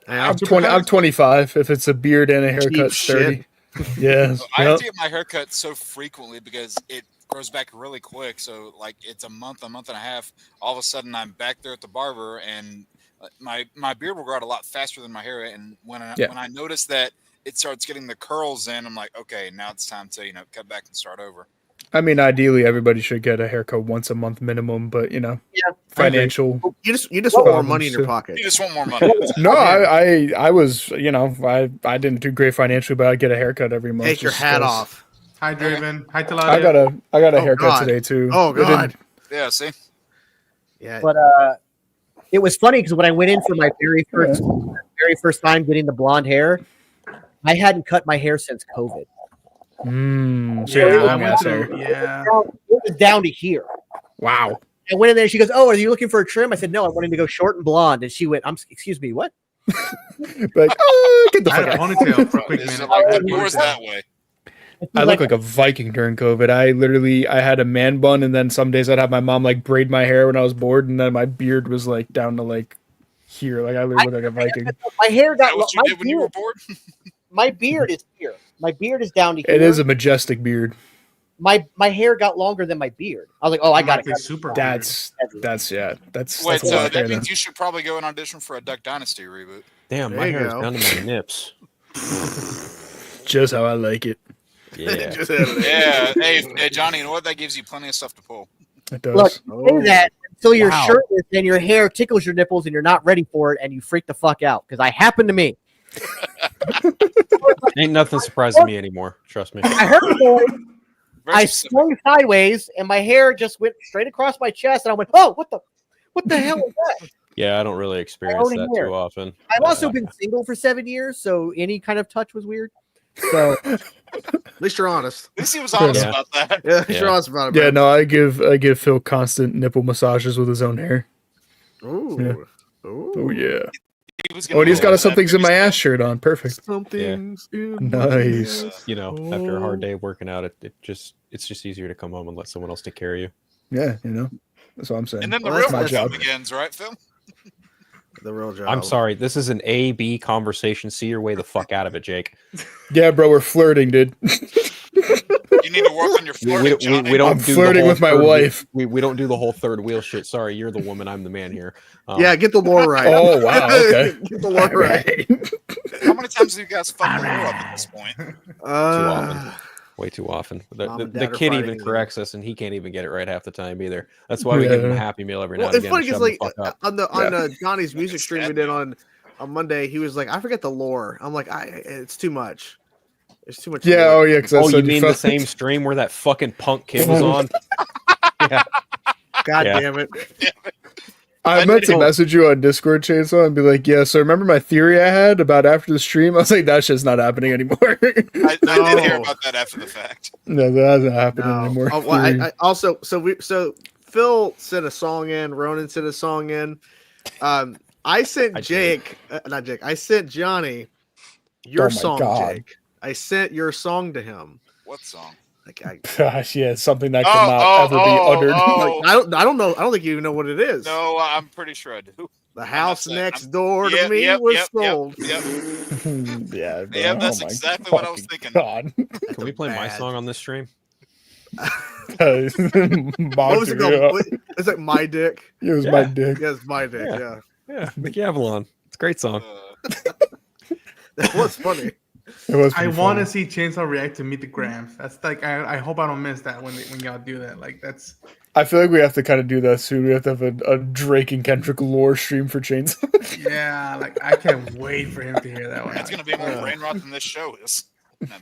I'm 20. I'm 25. If it's a beard and a haircut, Cheap 30. Yeah. So I have to get my haircut so frequently because it grows back really quick. So like it's a month and a half. All of a sudden I'm back there at the barber and my beard will grow out a lot faster than my hair. And when I notice that it starts getting the curls in, I'm like, okay, now it's time to cut back and start over. I mean, ideally, everybody should get a haircut once a month minimum, but financial. You just want more money in your pocket. You just want more money. No, I was, I didn't do great financially, but I get a haircut every month. Take your hat off. Hi, Draven. Hi, Talada. I got a haircut today too. Oh God. Yeah. See. Yeah. But it was funny because when I went in for my very first time getting the blonde hair, I hadn't cut my hair since COVID. Yeah. It was down to here. Wow. I went in there. She goes, "Oh, are you looking for a trim?" I said, "No, I wanted to go short and blonde." And she went, "Excuse me, what?" Like, get the fuck out. Ponytail for a quick minute. Yours that way. I look like a Viking during COVID. I had a man bun, and then some days I'd have my mom like braid my hair when I was bored, and then my beard was like down to like here. Like I literally look like a Viking. My hair got. What you did when you were bored? My beard is here. My beard is down to here. It is a majestic beard. My hair got longer than my beard. I was like, "Oh, I got it." Super. That's Wait, so that means you should probably go and audition for a Duck Dynasty reboot. Damn, my hair is down to my nips. Just how I like it. Yeah. Yeah. Hey, Johnny, you know what? That gives you plenty of stuff to pull. It does. Look, say that until you're shirtless and your hair tickles your nipples and you're not ready for it and you freak the fuck out because I happened to me. Ain't nothing surprising me anymore. Trust me. I heard a noise. I swung sideways and my hair just went straight across my chest and I went, "Oh, what the hell is that?" Yeah, I don't really experience that too often. I've also been single for 7 years, so any kind of touch was weird. So at least you're honest. At least he was honest about that. Yeah, you're honest about it. Yeah, no, I give Phil constant nipple massages with his own hair. Ooh. Yeah. Oh yeah. And he's got a Something's in My Ass shirt on. Perfect. Something's in nice. After a hard day of working out, it's just easier to come home and let someone else take care of you. Yeah, that's what I'm saying. And then the real job begins, right, Phil? The real job. I'm sorry. This is an A-B conversation. See your way the fuck out of it, Jake. Yeah, bro, we're flirting, dude. You need to work on your flirting, we don't. I'm flirting with my wife. We don't do the whole third wheel shit. Sorry, you're the woman. I'm the man here. Yeah, get the lore right. Oh wow. Okay. Get the lore right. How many times have you guys fucked the lore up at this point? Too often. Way too often. The kid even corrects us, and he can't even get it right half the time either. That's why we give him a Happy Meal every now and again. It's funny because like on Johnny's music stream we did on Monday, he was like, "I forget the lore." I'm like, "It's too much. It's too much." Yeah. lore. Oh yeah. Oh, you mean the same stream where that fucking punk kid was on? Yeah. God damn it. I meant to message you on Discord, Chainsaw, and be like, "Yeah, so remember my theory I had about after the stream?" I was like, "That shit's not happening anymore." I did hear about that after the fact. No, that hasn't happened anymore. Oh, well, I also so Phil sent a song in. Ronan sent a song in. I sent I sent Johnny your song, God. Jake. I sent your song to him. What song? Gosh, yeah, something that cannot ever be uttered. I don't know. I don't think you even know what it is. No, I'm pretty sure I do. The house next door to me was sold. Yeah, bro. Yeah, that's exactly what I was thinking. God. Can we play my song on this stream? What was it called? It's like My Dick. It was My Dick. Yeah, it's My Dick. Yeah. Mickey Avalon. It's a great song. That was funny. I want to see Chainsaw react to Meet the Grams. That's like I hope I don't miss that when y'all do that. Like that's. I feel like we have to kind of do that soon. We have to have a Drake and Kendrick lore stream for Chainsaw. Yeah, like I can't wait for him to hear that one. That's gonna be more brain rot than this show is.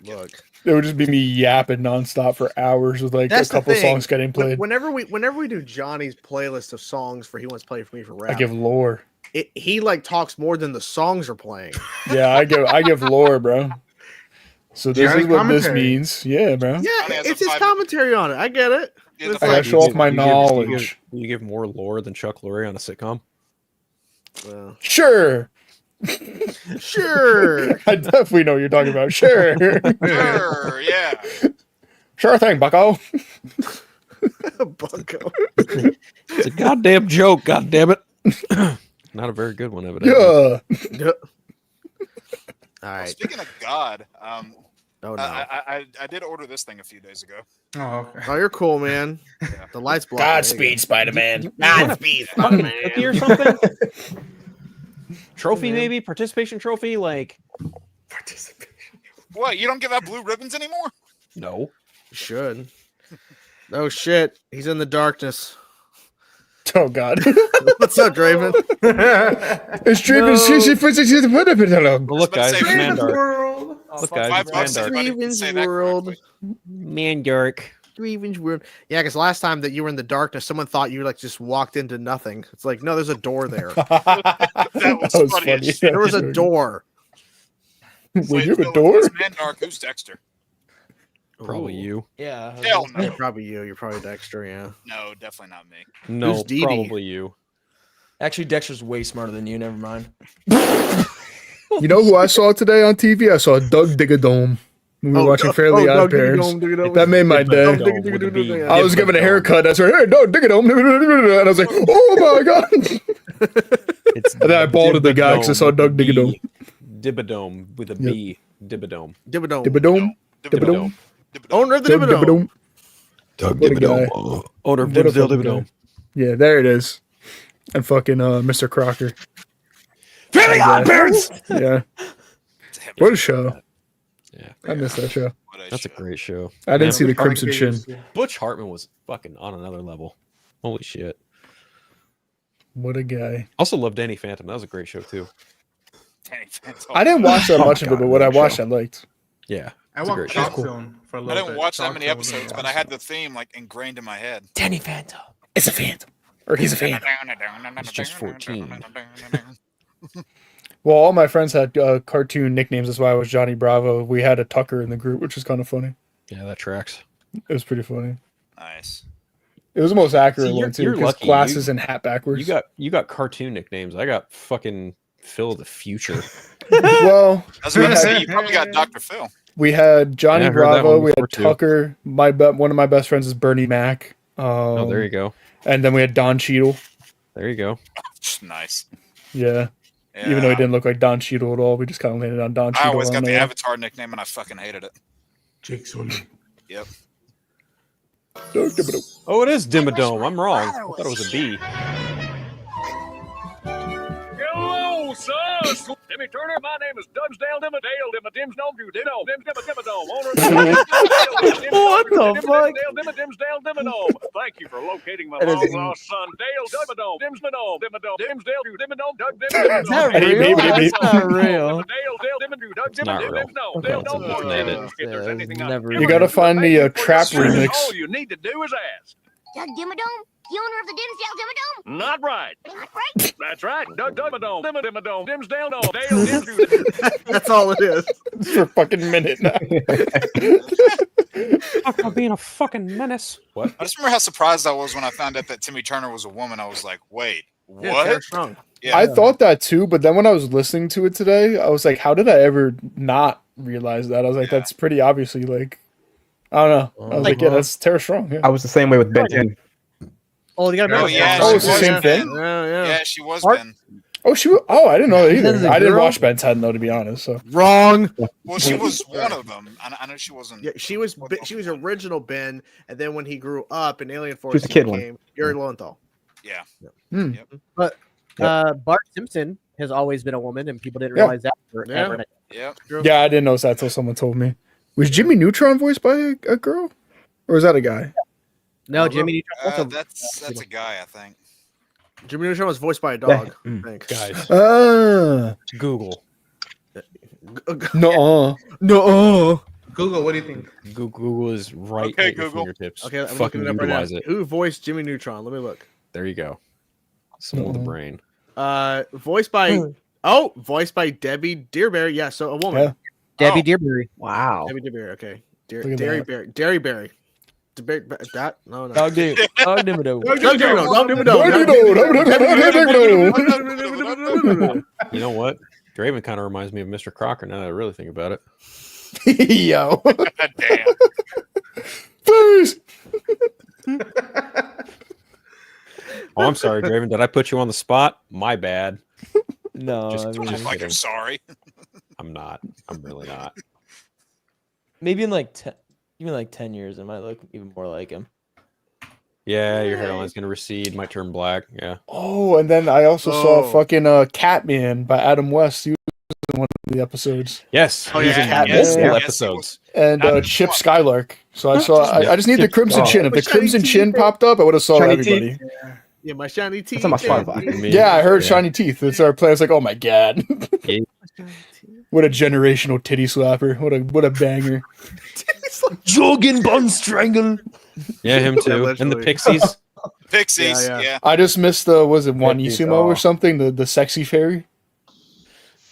Look, it would just be me yapping nonstop for hours with like a couple songs getting played. Whenever we do Johnny's playlist of songs for he wants to play for me for rap, I give lore. He like talks more than the songs are playing. Yeah, I give lore, bro. So this is what this means. Yeah, bro. Yeah, it's his commentary on it. I get it. I gotta show off my knowledge. You give more lore than Chuck Lorre on a sitcom? Well, sure. Sure. I definitely know what you're talking about. Sure. Sure, yeah. Sure thing, bucko. Bucko. It's a goddamn joke, goddamn it. Not a very good one, evidently. Yeah. All right. Speaking of God, oh no, I did order this thing a few days ago. Oh, okay. Oh, you're cool, man. The lights block. Godspeed, Spider-Man. Godspeed, Spider-Man. Or something? Trophy, maybe? Participation trophy? Like What? You don't give out blue ribbons anymore? No. You should. Oh shit, he's in the darkness. Oh God. What's up, Draven? It's Draven. Well, look, guys, it's Mandark. World. Look, guys, it's $5 Mandark. everybody can say Draven's that world. correctly. Mandark. Draven's world. Yeah, because last time that you were in the darkness, someone thought you like just walked into nothing. It's like, no, there's a door there. That was funny as shit. There was a door. Wait, you have a so door? it's Mandark, who's Dexter? Probably you. Yeah. Hell Yeah, no. probably you. You're probably Dexter. Yeah. No, definitely not me. No, Who's Dee Dee? probably you. Actually, Dexter's way smarter than you. Never mind. You know who I saw today on TV? I saw Doug Diggadome. We were watching Fairly Odd Parents. That made my day. With a B. I was giving a haircut. I said, "Hey, Doug Diggadome," and I was like, "Oh my God!" It's And then I balded the guy because I saw Doug Diggadome. Dibadome with a B. Dibadome. Dibadome. Dibadome. Dibadome. Owner of the Doug Dibadome. Dibadome. Doug What a guy. Owner of What a Dibadome. fucking guy. Yeah, there it is. And fucking Mr. Crocker. Fairly Odd Parents! Yeah. What a show. Yeah, I missed that show. that's a great show. I didn't Man, see the Butch Crimson Chin. Butch Hartman was fucking on another level. Holy shit. What a guy. Also love Danny Phantom. That was a great show too. I didn't watch that much of it, God, but what I great show. watched, I liked. Yeah. I It's a watched great Chalk show. Zone for a I little didn't bit. watch that Chalk many Zone was episodes, but I had the theme like ingrained in my head. Danny Phantom. It's a phantom. Or he's a phantom. He's just 14. Well, all my friends had cartoon nicknames. That's why I was Johnny Bravo. We had a Tucker in the group, which is kind of funny. Yeah, that tracks. It was pretty funny. Nice. It was the most accurate See, you're- one, too, you're because lucky. glasses and hat backwards. You got cartoon nicknames. I got fucking Phil the Future. Well, I was going to say, you probably got Dr. Phil. we had Johnny Yeah, I heard that Bravo. one We before, had too. Tucker. One of my best friends is Bernie Mac. Oh, there you go. And then we had Don Cheadle. There you go. Nice. Yeah. Yeah. Even though he didn't look like Don Cheadle at all, we just kind of landed on Don I Cheadle. always got on the there. Avatar nickname and I fucking hated it. Jake Sully. Yep. Oh, it is Dimmadome. I'm wrong. I thought it was a B. Hello, sir. Timmy Turner. My name is Dunsdale Dimmadale. Dimmadim's no you Ditto. Dimmadome. Owner of the What the fuck? Dimmadale Dimmadome. Thank you for locating my That is- long lost son, Dale Dimmadome. Dimsmadome. Dimsdale Dimmadome. Doug Dimmadome. Is that Hey, real? baby, baby. That's not real. Dale Dimmadome. Doug It's not real. Dimmadome. Dale It's don't made it. If there's anything I Never can You do gotta to find thank the, you for trap your service, remix. All you need to do is ask. Doug Dimmadome? The owner of the Dimsdale Dimmadome? Not right. Not right? That's right. Doug Dimmadome. Dimmadome. Dimsdale no. Dale Dimmadome. That's all it is. For a fucking minute now. Talk about being a fucking menace. What? I just remember how surprised I was when I found out that Timmy Turner was a woman. I was like, wait, Yeah, what? Tara Strong. Yeah. I thought that too, but then when I was listening to it today, I was like, how did I ever not realize that? I was like, Yeah. that's pretty obviously like, I don't know. I was like, yeah, that's Tara Strong. Yeah. I was the same way with Ben 10. Oh, you got to Oh, remember. yeah, Oh, she it's the was same Ben. thing? Yeah, she was Art- Ben. Oh, I didn't know that That is either. a I didn't girl? watch Ben 10 though, to be honest. So Wrong. Well, she was one of them. I know she wasn't. Yeah, she was original Ben, and then when he grew up in Alien Force, was the he kid one. became Yuri Lowenthal. Yeah. Hmm. Yep. Bart Simpson has always been a woman, and people didn't Yeah. realize that forever. Yeah. Yep. yeah, I didn't notice that till someone told me. Was Jimmy Neutron voiced by a girl, or is that a guy? No, Jimmy Neutron also. That's a guy, I think. Jimmy Neutron was voiced by a dog. Hmm. I think. Guys, Google. No. No. Google, what do you think? Google is right Okay, at your Google. fingertips. Okay, I'm Fucking looking it up right now. utilize it. Who voiced Jimmy Neutron? Let me look. There you go. Someone with a brain. Voiced by voiced by Debbie Dearberry. Yeah, so a woman. Yeah. Debbie Oh. Dearberry. Wow. Debbie Dearberry. Okay. Look at Dairy that. Berry. Dairy Berry. That? No. Dog Dimmadome. Doug Dimmadome. You know what? Draven kind of reminds me of Mr. Crocker now that I really think about it. Yo. God damn. Please. Oh, I'm sorry, Draven. Did I put you on the spot? My bad. No, Just- I mean, just- Like I'm kidding. sorry. I'm not. I'm really not. maybe in like 10 years, I might look even more like him. Yeah, your hairline's gonna recede, might turn black. Yeah. Oh, and then I also saw fucking Catman by Adam West. He was one of the episodes. Yes, Oh, he's yeah. in Yes, multiple yes. episodes. And Chip Skylark. So I saw. I just need the Crimson Chin. If the Shiny Crimson teeth. Chin popped up, I would have saw Shiny everybody. teeth. Yeah, my shiny teeth. That's on my Spotify. Yeah, I heard shiny teeth. It's our plan. It's like, oh my god, Yeah. what a generational titty slapper. What a banger. Jogging bun strangle. Yeah, him too. And the literally. Pixies. Pixies. Yeah, Yeah. I just missed the was it Juanissimo oh. or something? The sexy fairy.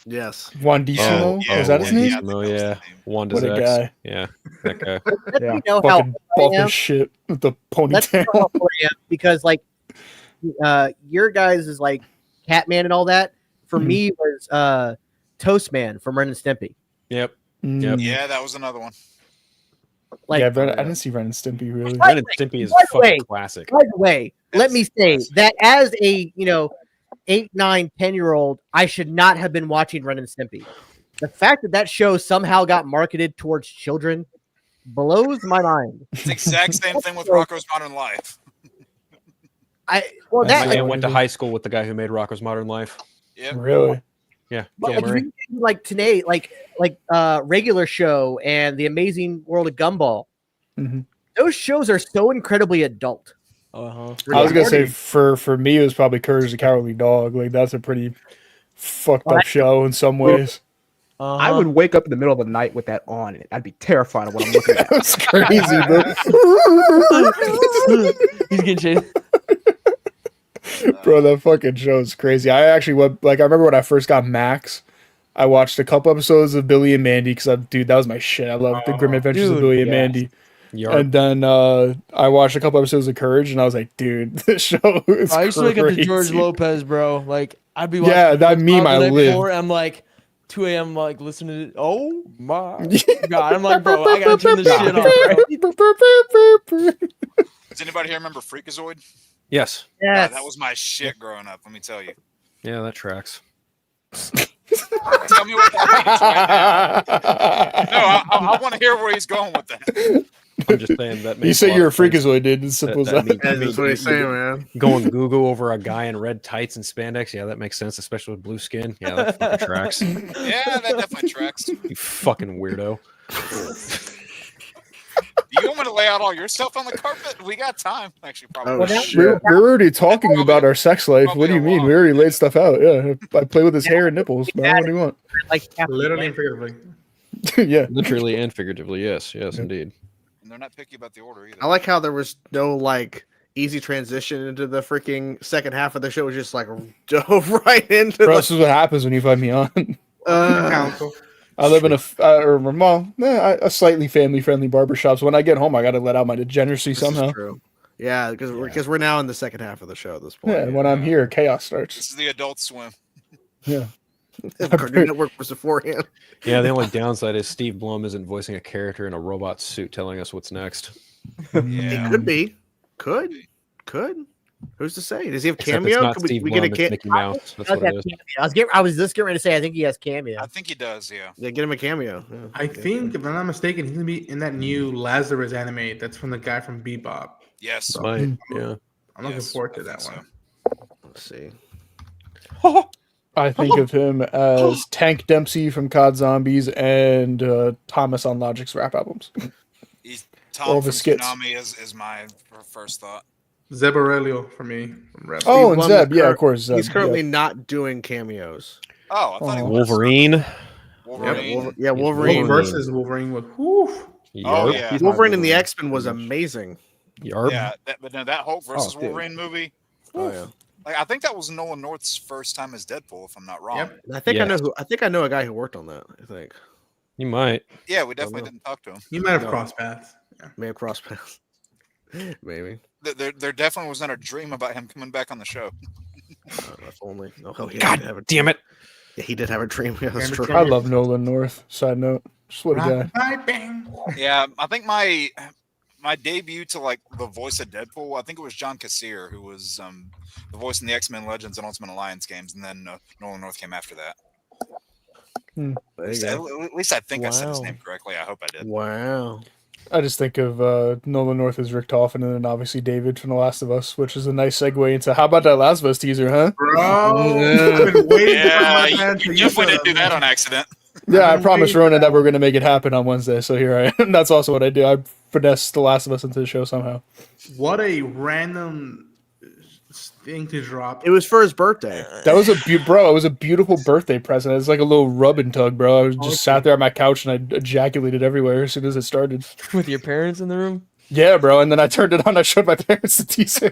Yes. Juandissimo? yeah, Is that his name? Oh, yeah. Wanda What a Zex. guy. Yeah, that guy. Yeah. You know how Fucking buff as shit with the Let's ponytail. know how I am, because like your guys is like Catman and all that. For Mhm. me was Toastman from Ren and Stimpy. Yep. Mm. Yeah, that was another one. Like, Yeah, I didn't see Ren and Stimpy really. By Ren the and Stimpy is by the way, fucking classic. by the way, let me say that as a 8, 9, 10-year-old, I should not have been watching Ren and Stimpy. The fact that show somehow got marketed towards children blows my mind. It's the exact same thing with Rocco's Modern Life. My I aunt went to high school with the guy who made Rocco's Modern Life. Yep. Really? Yeah, But Gil like, Murray. you do, like today, like Regular Show and The Amazing World of Gumball. Mhm. Those shows are so incredibly adult. Uh-huh. I was gonna say for me it was probably Courage the Cowardly Dog. Like that's a pretty fucked up show in some ways. I would wake up in the middle of the night with that on, and I'd be terrified of what I'm looking at. That's crazy, bro. He's getting chased. Bro, that fucking show is crazy. I actually went, I remember when I first got Max, I watched a couple episodes of Billy and Mandy because that was my shit. I love the Grim Adventures of dude, Billy and yes. Mandy. Yarp. And then I watched a couple episodes of Courage, and I was like, dude, this show is I used to wake up to George crazy. Lopez, bro. Like I'd be watching Yeah, that George meme Lopez I the night live. before, I'm like 2 a.m. like listening to it. Oh my god! I'm like, bro, I gotta turn this shit off. Bro. Does anybody here remember Freakazoid? Yes. Yes. That was my shit growing up. Let me tell you. Yeah, that tracks. Tell me what that means right now. No, I want to hear where he's going with that. I'm just saying that. You makes say a lot you're a of sense. freakazoid, dude. It's simple as that. That's what he's saying, man. Going Gugu over a guy in red tights and spandex. Yeah, that makes sense, especially with blue skin. Yeah, that fucking tracks. Yeah, that definitely tracks. You fucking weirdo. Do you want me to lay out all your stuff on the carpet? We got time. Actually, probably. Oh, Well, now- shit. We're already talking about our sex life. What do you mean? We already laid stuff out. Yeah, I play with his hair and nipples. Man. What do you want? Like Literally and figuratively. Yeah. Literally and figuratively, yes, indeed. And they're not picky about the order either. I like how there was no easy transition into the freaking second half of the show. It was just dove right into Bro, this is what happens when you find me on. Council. I live in a slightly family-friendly barbershop. So when I get home, I got to let out my degeneracy This is somehow. true. Yeah, because we're now in the second half of the show at this point. Yeah, and when I'm here, chaos starts. This is the Adult Swim. Yeah. Cartoon Network was beforehand. Yeah, the only downside is Steve Blum isn't voicing a character in a robot suit telling us what's next. Yeah. Could be. Could. Who's to say? Does he have Except it's cameo? not Could Steve we get a Blum, it's Mickey Mouse. That's what it is. I was just getting ready to say I think he has cameo. I think he does, yeah. Yeah, get him a cameo. Yeah. I think, if I'm not mistaken, he's gonna be in that new Lazarus anime. That's from the guy from Bebop. Yes. Might, yeah. I'm looking Yes, forward to I that think one. Let's see. I think of him as Tank Dempsey from COD Zombies and Thomas on Logic's rap albums. Tom All from the skits. Tsunami is my first thought. Zeb Aurelio for me. From Rebel. Oh, and Blum Zeb. is Yeah, cur- of course. Zeb, He's currently yeah. not doing cameos. Oh, I thought he was. Wolverine. Wolverine. Wolverine. versus Wolverine with whew. Oh, Yarp. yeah. Wolverine in the X-Men was amazing. Yarp. Yeah, but that Hulk versus dude. Wolverine movie. Oh yeah. I think that was Nolan North's first time as Deadpool, if I'm not wrong. Yep. I think Yes. I know a guy who worked on that. I think You might. Yeah, we definitely know. didn't talk to him. You might have No. crossed paths. Yeah. may have crossed paths. Maybe. There definitely was not a dream about him coming back on the show. That's only. Oh, he God did have a damn it. Yeah, he did have a dream. Yeah, that's true. I love Nolan North. Side note. Just what a guy. Right, bang. Yeah, I think my debut to the voice of Deadpool, I think it was John Kassir, who was the voice in the X-Men Legends and Ultimate Alliance games, and then Nolan North came after that. There you go. At least I think I said his Wow. name correctly. I hope I did. Wow. I just think of Nolan North as Rick Toffin, and then obviously David from The Last of Us, which is a nice segue into how about that Last of Us teaser, huh? Bro, I've been waiting for my you man to definitely use didn't do that on accident. Yeah, I promised Ronan that we're going to make it happen on Wednesday, so here I am. That's also what I do. I finesse The Last of Us into the show somehow. What a random thing to drop. It was for his birthday. That was bro. It was a beautiful birthday present. It was like a little rub and tug, bro. I was just sat there on my couch and I ejaculated everywhere as soon as it started. With your parents in the room? Yeah, bro. And then I turned it on. I showed my parents the teaser.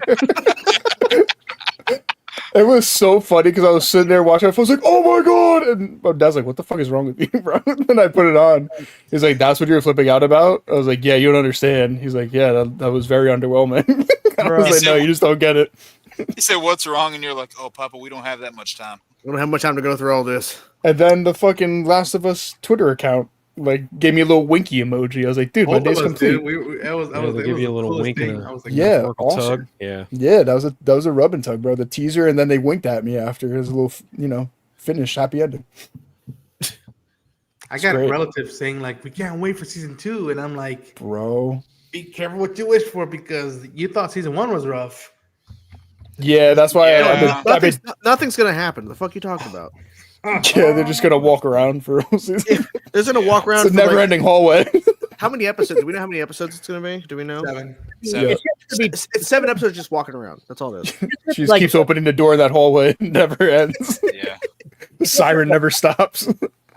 It was so funny because I was sitting there watching it. I was like, "Oh my god!" And my dad's like, "What the fuck is wrong with you, bro?" And I put it on. He's like, "That's what you were flipping out about?" I was like, "Yeah, you don't understand." He's like, "Yeah, that was very underwhelming." I was like, "No, you just don't get it." He said, "What's wrong?" And you're like, "Oh, Papa, we don't have that much time. We don't have much time to go through all this." And then the fucking Last of Us Twitter account gave me a little winky emoji. I was like, "Dude, my day's complete." They give you a little wink and a Yeah, awesome. tug. Yeah, that was a rub and tug, bro. The teaser, and then they winked at me after. It was a little, finish, happy ending. I got great. relatives saying like, "We can't wait for season 2," and I'm like, Bro, be careful what you wish for because you thought season 1 was rough. yeah, that's why I've been Nothing's gonna happen. The fuck you talking about? yeah, they're just gonna walk around for a season. They're gonna walk around. It's a never-ending hallway. How many episodes? Do we know how many episodes it's gonna be? Do we know? 7. Yeah. It's 7 episodes just walking around. That's all it is. She just keeps opening the door in that hallway. It never ends. Yeah. The siren never stops.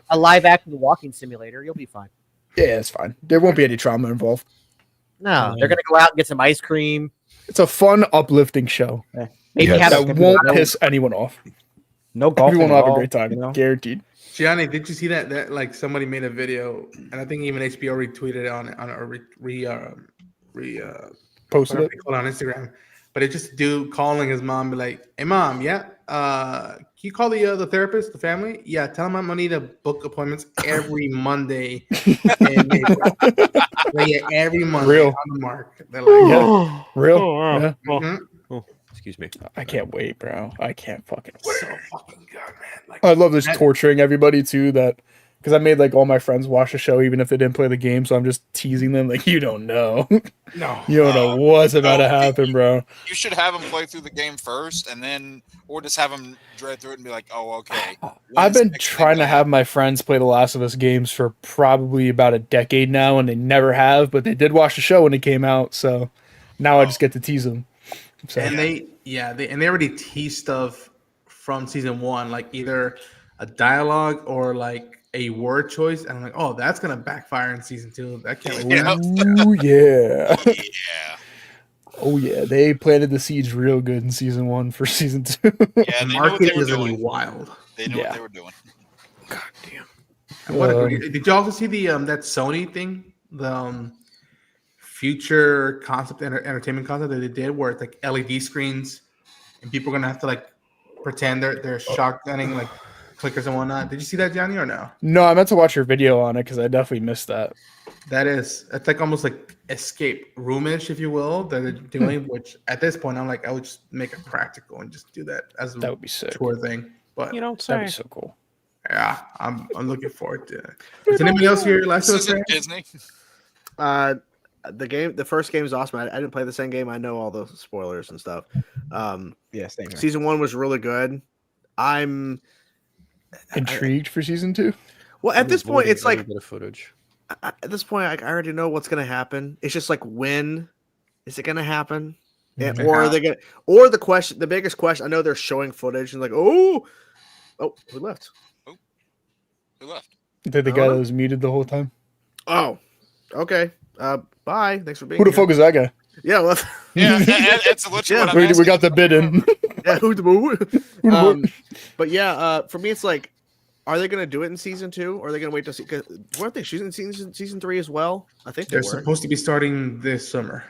A live action walking simulator. You'll be fine. Yeah, it's fine. There won't be any trauma involved. No, they're gonna go out and get some ice cream. It's a fun, uplifting show. Maybe have that won't piss anyone off. No golfing. Everyone will have a at great all, time, guaranteed. Gianni, did you see that like somebody made a video and I think even HBO retweeted it on Posted it on Instagram, but it's just a dude calling his mom, be like, "Hey mom, yeah, can you call the therapist, the family? Yeah, tell him I'm gonna need to book appointments every Monday, and every Monday Real. on the mark." They're like, yeah, real. Yeah. Mhm. excuse me. I can't wait, bro. I can't fucking wait. So fucking good, man. Like, I love this torturing everybody too. That because I made all my friends watch the show even if they didn't play the game. So I'm just teasing them like, you don't know, no, you don't know what's about to happen, bro. You should have them play through the game first, and then, or just have them dread through it and be like, "Oh, okay." I've been trying to have my friends play the Last of Us games for probably about a decade now, and they never have. But they did watch the show when it came out, so now I just get to tease them. So. And they already teased stuff from season 1, like either a dialogue or like a word choice, and I'm like, oh, that's gonna backfire in season 2. That can't wait. Ooh, yeah. Yeah. Oh yeah, they planted the seeds real good in season 1 for season 2. Yeah, The market is gonna be wild. They knew what they were doing. God damn. And what did you also see the that Sony thing, the future concept entertainment concept that they did, where it's like LED screens and people are gonna have to like pretend they're shotgunning like clickers and whatnot. Did you see that, Johnny, or no? No, I meant to watch your video on it because I definitely missed that. It's like almost like escape roomish, if you will, that they're doing. Which at this point, I'm like, I would just make it practical and just do that as a That would be sick. tour thing. But You don't That'd say. be so cool. yeah, I'm looking forward to it. Is anybody else here last of This us? isn't Disney. The first game is awesome. I didn't play the same game. I know all the spoilers and stuff. Yeah, same here. Season 1 was really good. I'm Intrigued for season 2? well at this point. It's like a bit of footage. at this point, I already know what's gonna happen. It's just like, when is it gonna happen? And, or are they gonna? Or the biggest question. I know they're showing footage and like, who left? Who left? Did the guy that was muted the whole time? Oh, okay. Bye. Thanks for being Who the here. fuck is that guy? Yeah, well, Yeah, that's literally what I'm we asking. got the bid in. yeah. But yeah, for me, it's like, are they going to do it in season 2? Or are they going to wait to see? Cause weren't they shooting season 3 as well? I think They're they were. supposed to be starting this summer.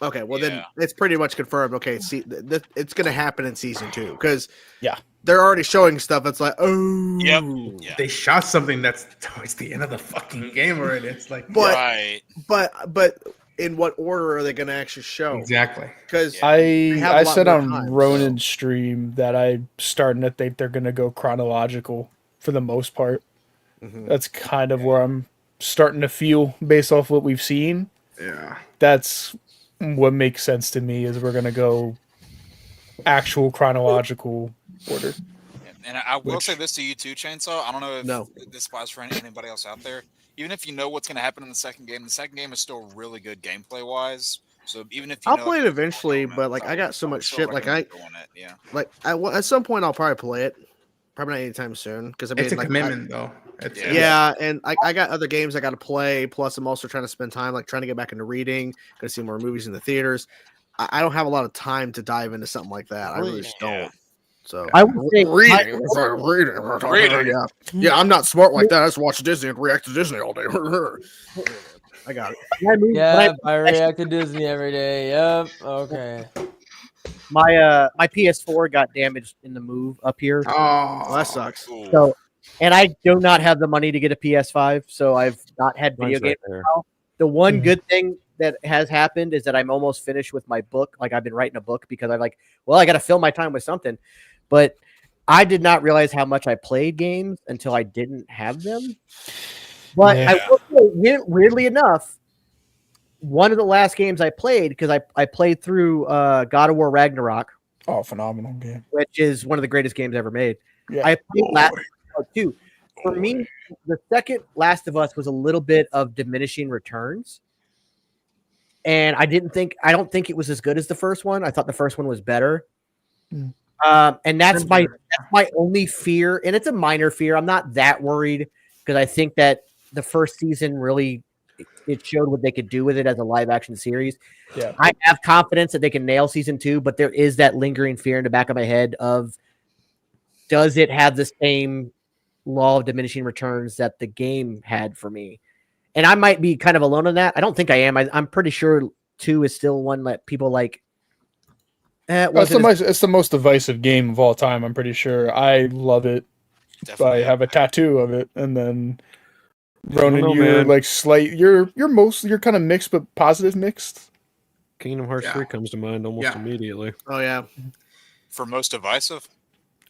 Okay, well then it's pretty much confirmed. Okay, see, it's going to happen in season 2 because they're already showing stuff. It's like, Yep. They shot something that's towards the end of the fucking game already. It's like, but in what order are they going to actually show? Exactly. Because I said on time, Ronan's stream that I'm starting to think they're going to go chronological for the most part. That's kind of where I'm starting to feel based off what we've seen. Yeah. That's what makes sense to me. Is we're gonna go actual chronological order. And I will say this to you too, Chainsaw. I don't know if this applies for anybody else out there. Even if you know what's going to happen in the second game is still really good gameplay wise. So even if I'll play it eventually, but like I got so much shit. Like at some point I'll probably play it. Probably not anytime soon because I mean, it's a commitment though. And I got other games I got to play. Plus, I'm also trying to spend time like trying to get back into reading. Going to see more movies in the theaters. I don't have a lot of time to dive into something like that. I really just don't. So I would say reading. Yeah, I'm not smart like that. I just watch Disney and react to Disney all day. I got it. Yeah, I react to Disney every day. Yep. Okay. My PS4 got damaged in the move up here. Oh, that sucks. So, and I do not have the money to get a PS5, so I've not had video games. The one good thing that has happened is that I'm almost finished with my book. Like I've been writing a book because I'm like, well, I got to fill my time with something. But I did not realize how much I played games until I didn't have them. But I will say, weirdly enough, one of the last games I played, because I played through God of War Ragnarok. Oh, phenomenal game. Which is one of the greatest games ever made. Yeah. I played Last of Us 2. For me, the second Last of Us was a little bit of diminishing returns. And I don't think it was as good as the first one. I thought the first one was better. And that's my only fear. And it's a minor fear. I'm not that worried because I think that the first season really it showed what they could do with it as a live action series. Yeah. I have confidence that they can nail season 2, but there is that lingering fear in the back of my head of, does it have the same law of diminishing returns that the game had for me? And I might be kind of alone on that. I don't think I am. I'm pretty sure 2 is still one that people like. It's the most divisive game of all time. I'm pretty sure. I love it. Definitely. I have a tattoo of it, and then Ronan, you're like you're kind of mixed, but positive mixed. Kingdom Hearts 3 comes to mind almost immediately. Oh yeah, for most divisive.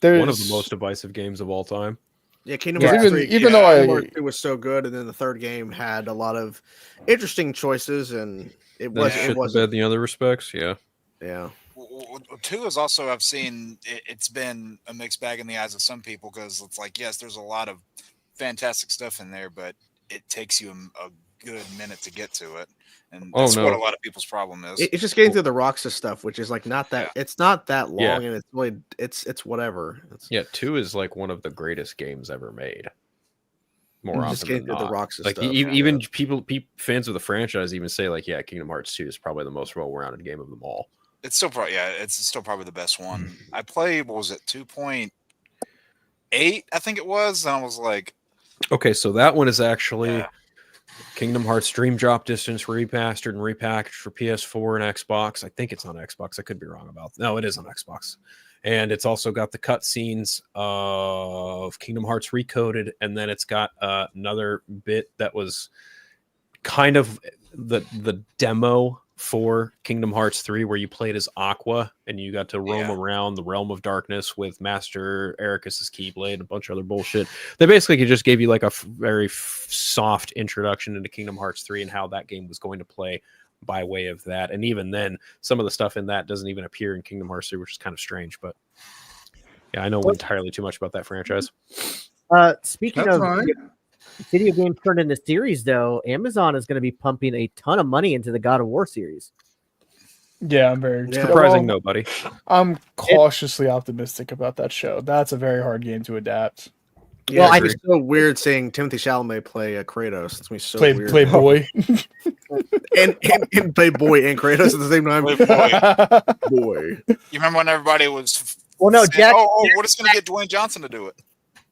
One of the most divisive games of all time. Yeah, Kingdom Hearts 3. Even though it was so good, and then the third game had a lot of interesting choices, and it was bad in the other respects. Yeah. 2 is also, I've seen it's been a mixed bag in the eyes of some people because it's like, yes, there's a lot of fantastic stuff in there, but it takes you a good minute to get to it, and that's what a lot of people's problem is. It's just getting through the Roxa stuff, which is like not that it's not that long, and it's really it's whatever. 2 is like one of the greatest games ever made. More often just getting than through not. the Roxa like stuff. Even people fans of the franchise even say like, Kingdom Hearts 2 is probably the most well-rounded game of them all. It's still probably the best one. I played, what was it, 2.8, I think it was, and I was like, okay, so that one is actually Kingdom Hearts Dream Drop Distance remastered and repackaged for PS4 and Xbox. I think it's on Xbox. I could be wrong about that. No, it is on Xbox. And it's also got the cutscenes of Kingdom Hearts Recoded, and then it's got another bit that was kind of the demo for Kingdom Hearts 3, where you played as Aqua and you got to roam around the realm of darkness with Master Ericus's Keyblade and a bunch of other bullshit. They basically just gave you like a very soft introduction into Kingdom Hearts 3 and how that game was going to play by way of that. And even then, some of the stuff in that doesn't even appear in Kingdom Hearts 3, which is kind of strange. But I know entirely too much about that franchise. Speaking of video games turned into series, though, Amazon is going to be pumping a ton of money into the God of War series. Yeah, I'm very surprising nobody. I'm cautiously optimistic about that show. That's a very hard game to adapt. Yeah, well, it's so weird seeing Timothée Chalamet play Kratos. It's me so weird. Play boy, and play boy and Kratos at the same time. Boy. You remember when everybody was? Well, no, saying, Jack. What is going to get Dwayne Johnson to do it?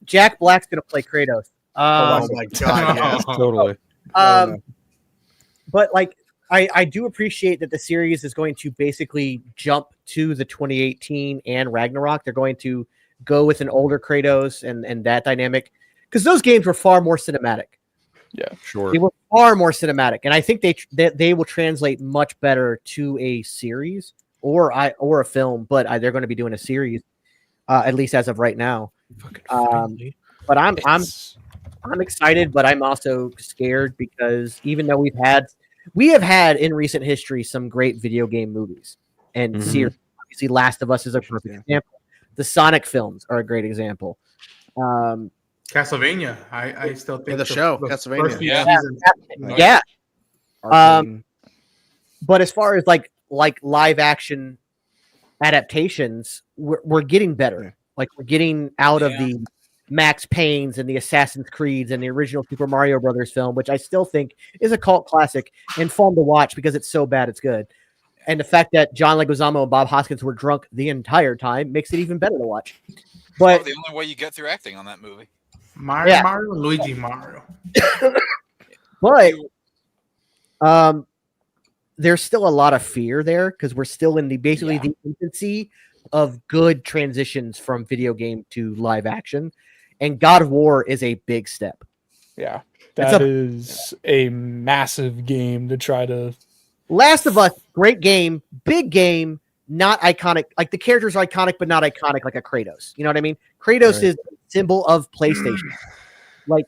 Jack Black's going to play Kratos. Oh my god! Yes, totally. But like, I do appreciate that the series is going to basically jump to the 2018 and Ragnarok. They're going to go with an older Kratos and that dynamic, because those games were far more cinematic. Yeah, sure. They were far more cinematic, and I think they will translate much better to a series or a film. But they're going to be doing a series, at least as of right now. But I'm excited, but I'm also scared because even though we've had we have had in recent history some great video game movies and series. Obviously, Last of Us is a perfect example. The Sonic films are a great example. Castlevania, I still think the show Castlevania. first few seasons- Yeah. Arcane. But as far as like live action adaptations, we're getting better. Like we're getting out of the Max Paynes and the Assassin's Creeds and the original Super Mario Brothers film, which I still think is a cult classic and fun to watch because it's so bad it's good. And the fact that John Leguizamo and Bob Hoskins were drunk the entire time makes it even better to watch. But the only way you get through acting on that movie. Mario, Luigi Mario. But there's still a lot of fear there because we're still in the infancy of good transitions from video game to live action, and God of War is a big step. Yeah, that is a massive game to try to. Last of Us, great game, big game, not iconic. Like the characters are iconic, but not iconic like a Kratos. You know what I mean? Kratos is a symbol of PlayStation. Like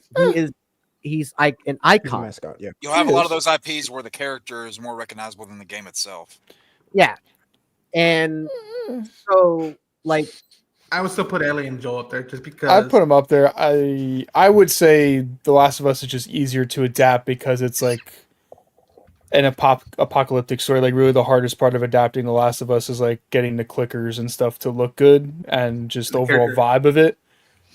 he's an icon. Mascot, yeah. You'll have a lot of those IPs where the character is more recognizable than the game itself. Yeah. And so, like, I would still put Ellie and Joel up there just because. I'd put them up there. I would say The Last of Us is just easier to adapt because it's like an apocalyptic story. Like, really, the hardest part of adapting The Last of Us is like getting the clickers and stuff to look good and just the overall vibe of it.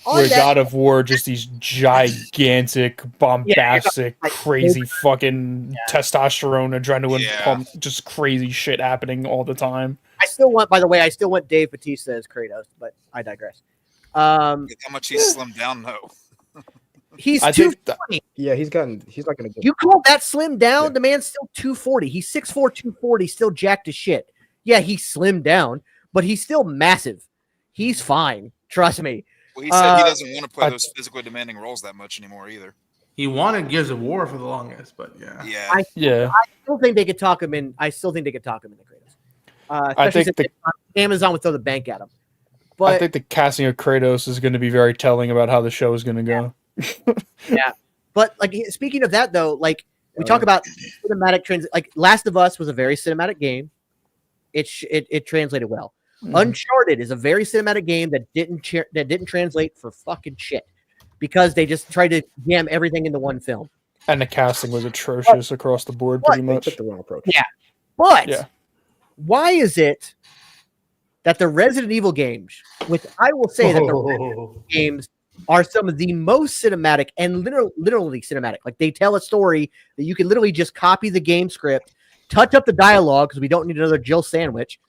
Where God of War, just these gigantic, bombastic, crazy fucking testosterone, adrenaline pump, just crazy shit happening all the time. By the way, I still want Dave Bautista as Kratos, but I digress. How much he's slimmed down, though. He's 240. Yeah, he's not going to get. You call that slim down? Yeah. The man's still 240. He's 6'4", 240, still jacked as shit. Yeah, he's slimmed down, but he's still massive. He's fine. Trust me. Well, he said he doesn't want to play those physically demanding roles that much anymore either. He wanted Gears of War for the longest, but I still think they could talk him in. I still think they could talk him in the Kratos. I think Amazon would throw the bank at him. But I think the casting of Kratos is going to be very telling about how the show is going to go. Yeah, but like speaking of that though, like we talk about cinematic trends. Like Last of Us was a very cinematic game. It translated well. Uncharted is a very cinematic game that didn't translate for fucking shit because they just tried to jam everything into one film. And the casting was atrocious across the board, pretty much. They took the wrong approach. Yeah, but why is it that the Resident Evil games, which I will say that the Resident Evil games are some of the most cinematic and literally cinematic. Like they tell a story that you can literally just copy the game script, touch up the dialogue because we don't need another Jill sandwich.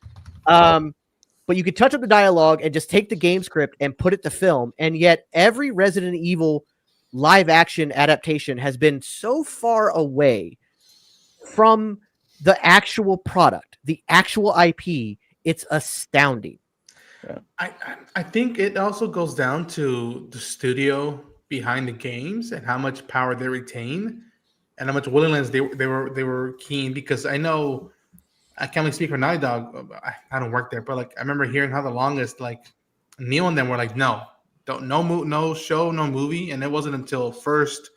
But you could touch up the dialogue and just take the game script and put it to film. And yet every Resident Evil live action adaptation has been so far away from the actual product, the actual IP. It's astounding. I think it also goes down to the studio behind the games and how much power they retain and how much willingness they were keen, because I know I can't really speak for Naughty Dog. I don't work there, but like I remember hearing how the longest like Neil and them were like, no show, no movie, and it wasn't until first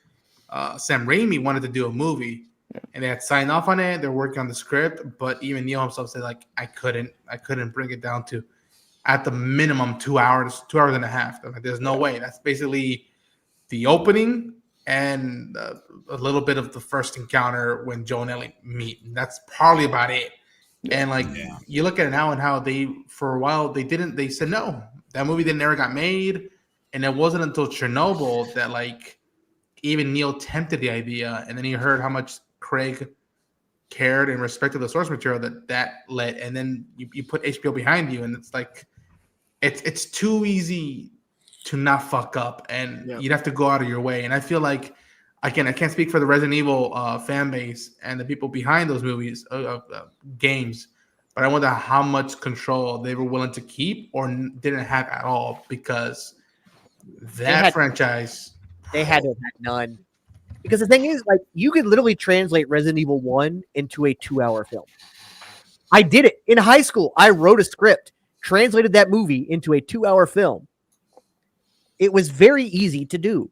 Sam Raimi wanted to do a movie, and they had signed off on it. They're working on the script, but even Neil himself said like I couldn't bring it down to at the minimum 2 hours, 2 hours and a half. Like, there's no way. That's basically the opening and a little bit of the first encounter when Joe and Ellie meet. And that's probably about it. And like you look at it now and how they, for a while, they said no. That movie never got made. And it wasn't until Chernobyl that like even Neil tempted the idea. And then he heard how much Craig cared and respected the source material that led. And then you put HBO behind you, and it's like it's too easy to not fuck up, and you'd have to go out of your way. And I feel like, again, I can't speak for the Resident Evil fan base and the people behind those movies, games, but I wonder how much control they were willing to keep or didn't have at all, because franchise, they had to have had none. Because the thing is, like, you could literally translate Resident Evil 1 into a 2-hour film. I did it in high school. I wrote a script, translated that movie into a 2-hour film. It was very easy to do.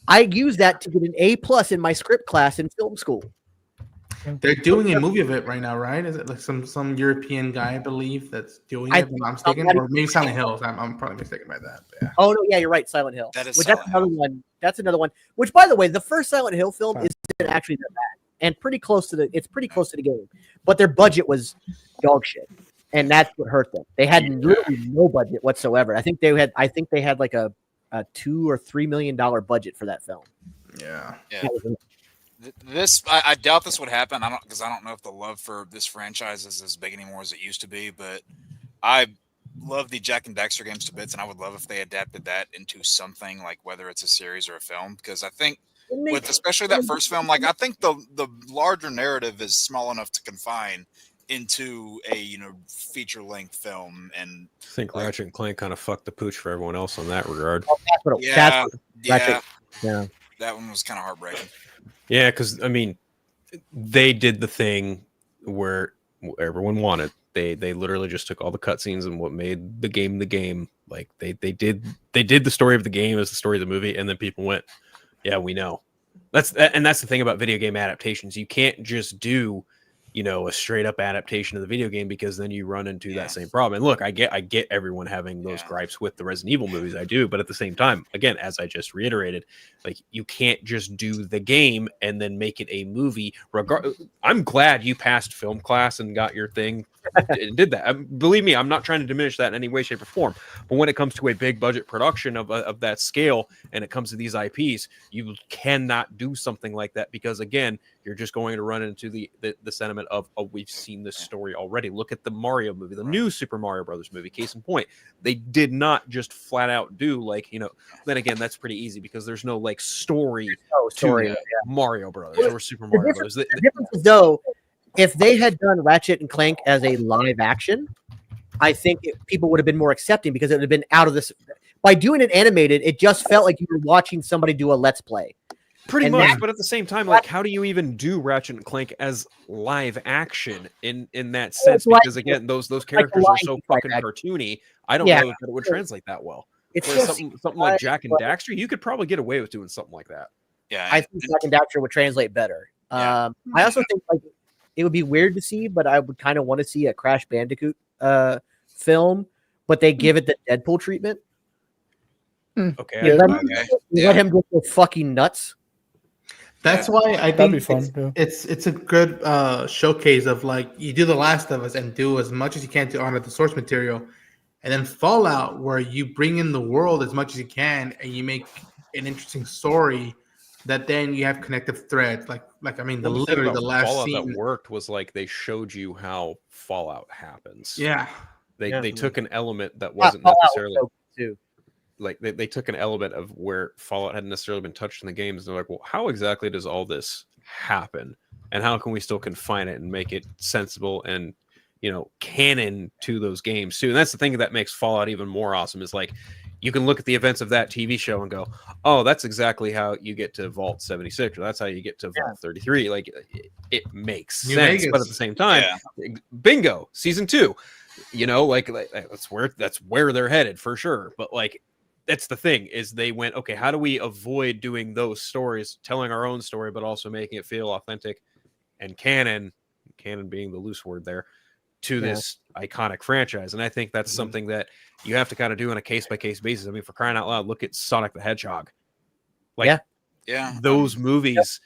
I used that to get an A+ in my script class in film school. They're doing a movie of it right now, right? Is it like some European guy, I believe, that's doing it? If I'm mistaken, or maybe Silent Hill. I'm probably mistaken by that. Yeah. Oh no, yeah, you're right. Silent Hill. That is Which Silent that's another one. That's another one. Which, by the way, the first Silent Hill film isn't actually that bad, and pretty close to the. It's pretty close to the game, but their budget was dog shit, and that's what hurt them. They had literally no budget whatsoever. I think they had like a $2 or $3 million budget for that film. Yeah. This I doubt this would happen. I don't know if the love for this franchise is as big anymore as it used to be. But I love the Jack and Daxter games to bits, and I would love if they adapted that into something like whether it's a series or a film. Because I think with especially that first film, like I think the larger narrative is small enough to confine into a feature length film. And I think Ratchet and Clank kind of fucked the pooch for everyone else in that regard. Yeah, that one was kind of heartbreaking. Yeah, because I mean, they did the thing where everyone wanted. They literally just took all the cutscenes and what made the game the game. Like they did the story of the game as the story of the movie, and then people went, "Yeah, we know." That's the thing about video game adaptations. You can't just do a straight up adaptation of the video game, because then you run into that same problem. And look, I get everyone having those gripes with the Resident Evil movies. I do, but at the same time, again, as I just reiterated, like you can't just do the game and then make it a movie. I'm glad you passed film class and got your thing and did that. Believe me, I'm not trying to diminish that in any way, shape, or form. But when it comes to a big budget production of that scale, and it comes to these IPs, you cannot do something like that, because again, you're just going to run into the sentiment of, oh, we've seen this story already. Look at the Mario movie, the new Super Mario Brothers movie. Case in point, they did not just flat out do then again, that's pretty easy because there's no story to Mario Brothers or Super Mario Brothers. The difference is, though, if they had done Ratchet and Clank as a live action, I think people would have been more accepting, because it would have been out of this. By doing it animated, it just felt like you were watching somebody do a Let's Play. Pretty much, but at the same time, how do you even do Ratchet and Clank as live action in that sense? Because again, those characters are so fucking cartoony. I don't know if it would translate that well. It's something like Jack and Daxter. You could probably get away with doing something like that. Yeah, I think Jack and Daxter would translate better. I also think it would be weird to see, but I would kind of want to see a Crash Bandicoot film, but they give it the Deadpool treatment. Okay, let him go fucking nuts. That's why I think it's a good showcase of you do The Last of Us and do as much as you can to honor the source material, and then Fallout, where you bring in the world as much as you can and you make an interesting story that then you have connective threads. Literally the last Fallout scene that worked was they showed you how Fallout happens. Yeah, they took an element that wasn't necessarily they took an element of where Fallout hadn't necessarily been touched in the games, and they're like, well, how exactly does all this happen, and how can we still confine it and make it sensible and canon to those games too? And that's the thing that makes Fallout even more awesome, is you can look at the events of that TV show and go, oh, that's exactly how you get to Vault 76, or that's how you get to Vault 33. It makes sense. Vegas. But at the same time, bingo, season 2, that's where they're headed for sure. But that's the thing, is they went, okay, how do we avoid doing those stories, telling our own story, but also making it feel authentic and canon being the loose word there, to this iconic franchise. And I think that's something that you have to kind of do on a case-by-case basis. I mean, for crying out loud, look at Sonic the Hedgehog. Those movies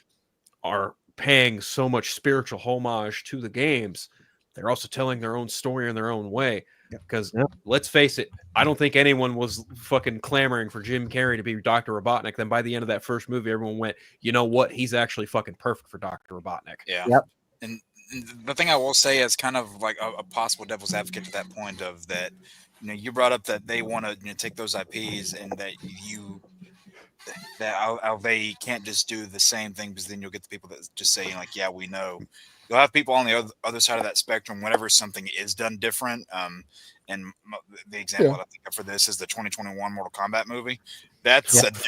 are paying so much spiritual homage to the games. They're also telling their own story in their own way. Because let's face it, I don't think anyone was fucking clamoring for Jim Carrey to be Dr. Robotnik. Then by the end of that first movie, everyone went, you know what? He's actually fucking perfect for Dr. Robotnik. Yeah. And the thing I will say is kind of like a possible devil's advocate to that point of that, you brought up that they want to take those IPs and that they can't just do the same thing, because then you'll get the people that just say yeah, we know. You'll have people on the other side of that spectrum whenever something is done different. And the example that I think of for this is the 2021 Mortal Kombat movie. That's that's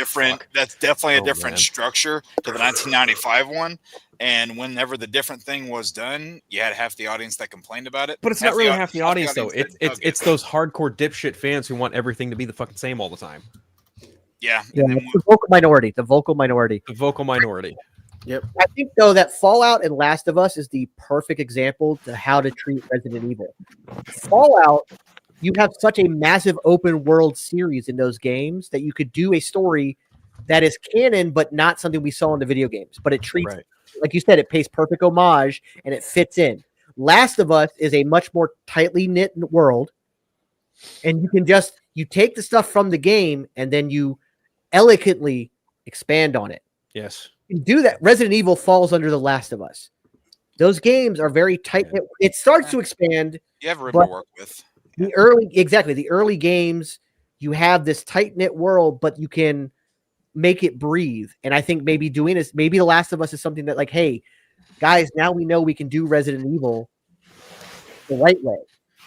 definitely a different structure to the 1995 one. And whenever the different thing was done, you had half the audience that complained about it. But it's not really half the audience though. It's those hardcore dipshit fans who want everything to be the fucking same all the time. Yeah. The vocal minority. Yep. I think though that Fallout and Last of Us is the perfect example to how to treat Resident Evil. Fallout, you have such a massive open world series in those games that you could do a story that is canon, but not something we saw in the video games. But it treats, like you said, it pays perfect homage and it fits in. Last of Us is a much more tightly knit world, and you can just you take the stuff from the game and then you elegantly expand on it. Yes. You do that. Resident Evil falls under The Last of Us. Those games are very tight. It starts to expand. You have room to work with. The early games, you have this tight knit world, but you can make it breathe. And I think maybe doing this, maybe The Last of Us is something that, like, hey, guys, now we know we can do Resident Evil the right way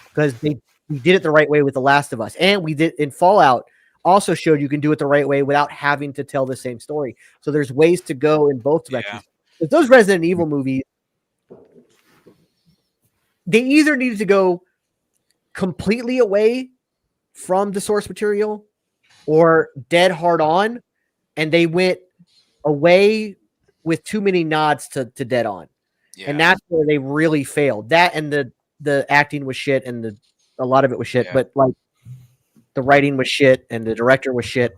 because we did it the right way with The Last of Us, and we did in Fallout. Also showed you can do it the right way without having to tell the same story. So there's ways to go in both directions. But those Resident Evil movies, they either needed to go completely away from the source material or dead hard on, and they went away with too many nods to dead on. Yeah. And that's where they really failed. That and the acting was shit, and a lot of it was shit, but like the writing was shit and the director was shit.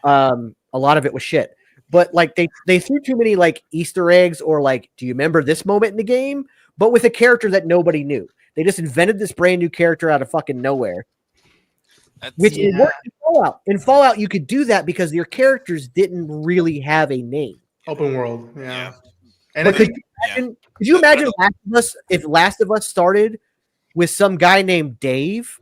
A lot of it was shit. But like they threw too many like Easter eggs or like, do you remember this moment in the game? But with a character that nobody knew. They just invented this brand new character out of fucking nowhere. Which it worked in Fallout. In Fallout, you could do that because your characters didn't really have a name. Open world, yeah. And could you imagine Last of Us if Last of Us started with some guy named Dave,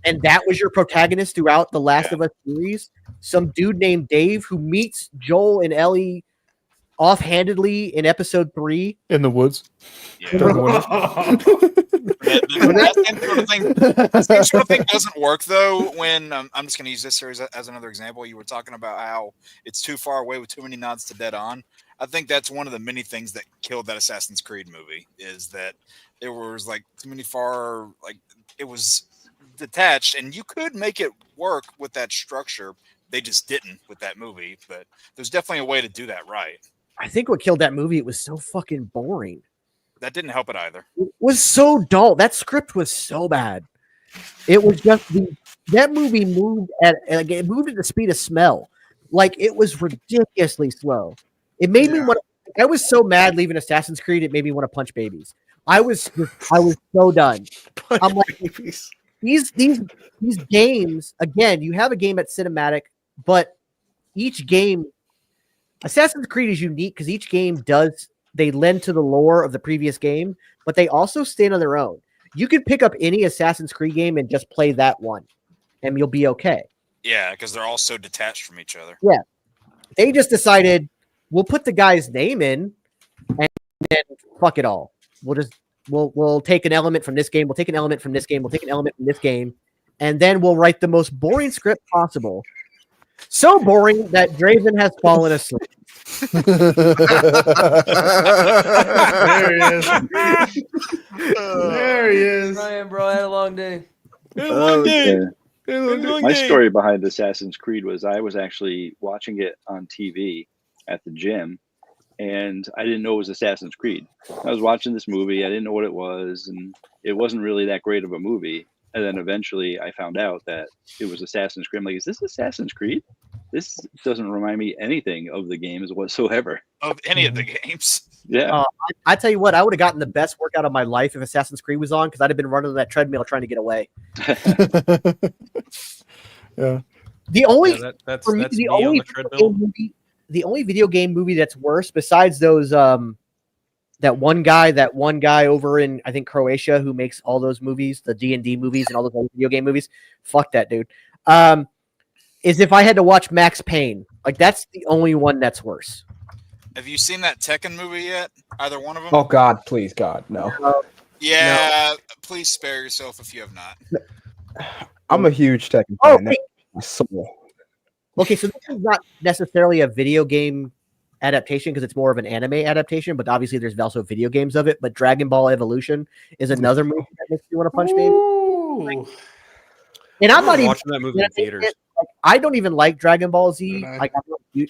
and that was your protagonist throughout the Last of Us series? Some dude named Dave who meets Joel and Ellie offhandedly in episode 3 in the woods. That same sort of thing doesn't work though. When I'm just going to use this series as another example. You were talking about how it's too far away with too many nods to Dead On. I think that's one of the many things that killed that Assassin's Creed movie is that there was like too many far, like it was detached, and you could make it work with that structure. They just didn't with that movie, but there's definitely a way to do that right. I think what killed that movie, it was so fucking boring. That didn't help it either. It was so dull. That script was so bad. It was just that movie moved at the speed of smell. Like it was ridiculously slow. It made me want. I was so mad leaving Assassin's Creed. It made me want to punch babies. I was so done. I'm like, these games again. You have a game at cinematic, but each game, Assassin's Creed is unique because each game they lend to the lore of the previous game, but they also stand on their own. You can pick up any Assassin's Creed game and just play that one, and you'll be okay. Yeah, because they're all so detached from each other. Yeah, they just decided we'll put the guy's name in, and then fuck it all. We'll take an element from this game. We'll take an element from this game. We'll take an element from this game, and then we'll write the most boring script possible. So boring that Draven has fallen asleep. There he is. There he is. Ryan, bro, I had a long day. My story behind Assassin's Creed was I was actually watching it on TV at the gym, and I didn't know it was Assassin's Creed. I was watching this movie. I didn't know what it was, and it wasn't really that great of a movie. And then eventually I found out that it was Assassin's Creed. I'm like, is this Assassin's Creed? This doesn't remind me anything of the games whatsoever. Of any of the games. Yeah. I tell you what, I would have gotten the best workout of my life if Assassin's Creed was on because I'd have been running on that treadmill trying to get away. Yeah. The only that's for me, me on the treadmill. The only video game movie that's worse besides those that one guy over in I think Croatia who makes all those movies, the D&D movies and all those other video game movies. Fuck that dude. Is if I had to watch Max Payne. Like that's the only one that's worse. Have you seen that Tekken movie yet? Either one of them? Oh God, please God, no. Yeah, please spare yourself if you have not. I'm a huge Tekken fan. That's my soul. Okay, so this is not necessarily a video game adaptation because it's more of an anime adaptation, but obviously there's also video games of it. But Dragon Ball Evolution is another movie that makes you want to punch baby. And I'm not even watching that movie in theaters. I don't even like Dragon Ball Z. Like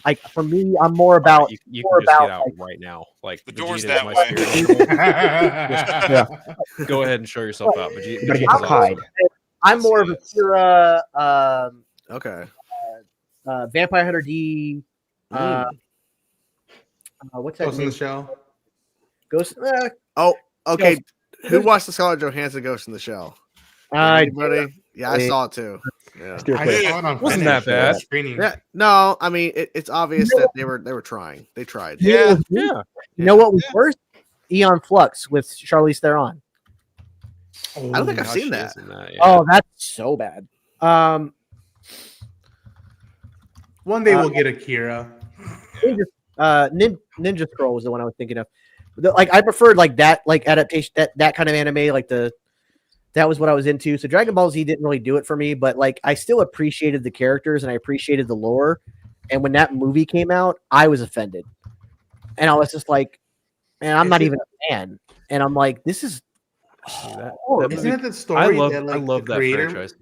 Like for me, I'm more about you more can just about get out like, right now. Like The door's Vegeta is that my way. spirit Yeah. animal. Go ahead and show yourself out. You better get Vegeta's to hide. awesome. I'm more of a Kira, Okay. Vampire Hunter D. What's that? Ghost in name? the Shell. Ghost. Oh, okay. Who watched the Scarlett Johansson Ghost in the Shell? Anybody? Yeah, I saw it too. Yeah. I saw it on Wasn't that bad? Screening. Yeah. No, I mean it's obvious that they were trying. They tried. Yeah. You know what was worse? Eon Flux with Charlize Theron. I don't think I've seen that. Oh, that's so bad. One day we'll get Akira. Ninja Scroll was the one I was thinking of. I preferred like that, like adaptation, that kind of anime, like that was what I was into. So Dragon Ball Z didn't really do it for me, but like I still appreciated the characters and I appreciated the lore. And when that movie came out, I was offended, and I was just like, "Man, I'm not even a fan." And I'm like, "This is." Isn't it the story I love the that creator franchise.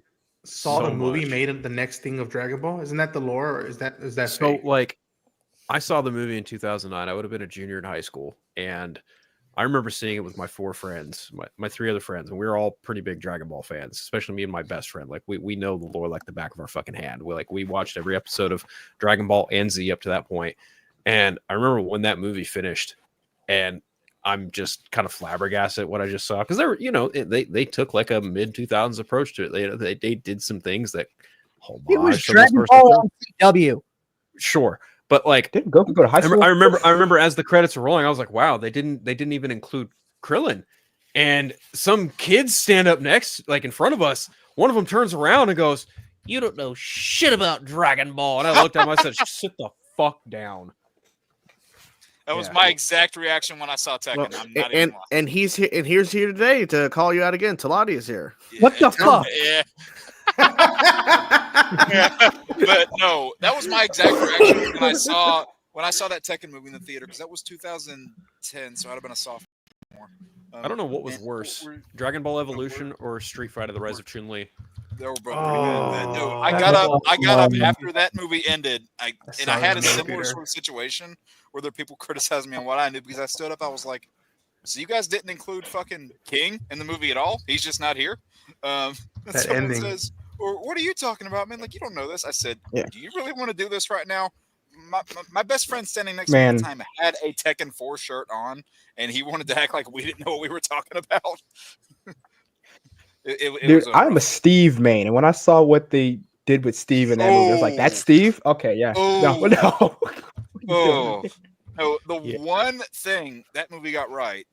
saw so the movie, much. made the next thing of Dragon Ball? Isn't that the lore, or is that So fake? like I saw the movie in 2009. I would have been a junior in high school, and I remember seeing it with my four friends, my three other friends, and we were all pretty big Dragon Ball fans, especially me and my best friend. Like we know the lore like the back of our fucking hand. We watched every episode of Dragon Ball and Z up to that point. And I remember when that movie finished, and I'm just kind of flabbergasted at what I just saw, because they were, they took like a mid 2000s approach to it. They did some things that it was Dragon Ball on CW. Sure. But like, didn't Goku go to high school? I remember as the credits were rolling, I was like, wow, they didn't even include Krillin. And some kids stand up next, like in front of us. One of them turns around and goes, "You don't know shit about Dragon Ball." And I looked at him, I said, "Sit the fuck down." That was my exact reaction when I saw Tekken. Well, I'm not even lying. and he's here, and here's here today to call you out again. Talati is here. What the fuck? Yeah. But no, that was my exact reaction when I saw that Tekken movie in the theater, because that was 2010, so I'd have been a sophomore. I don't know what was worse, Dragon Ball Evolution or Street Fighter: The Rise of Chun-Li. They were both pretty good. No, I got up after that movie ended, I had a similar sort of situation where there were people criticizing me on what I knew, because I stood up, I was like, "So you guys didn't include fucking King in the movie at all? He's just not here." And someone ending. says, "Or what are you talking about, man? Like, you don't know this." I said, "Do you really want to do this right now?" My best friend standing next to me at the time had a Tekken 4 shirt on, and he wanted to act like we didn't know what we were talking about. Dude, I'm a Steve main, and when I saw what they did with Steve in that movie, I was like, "That's Steve? Okay, yeah." No. The one thing that movie got right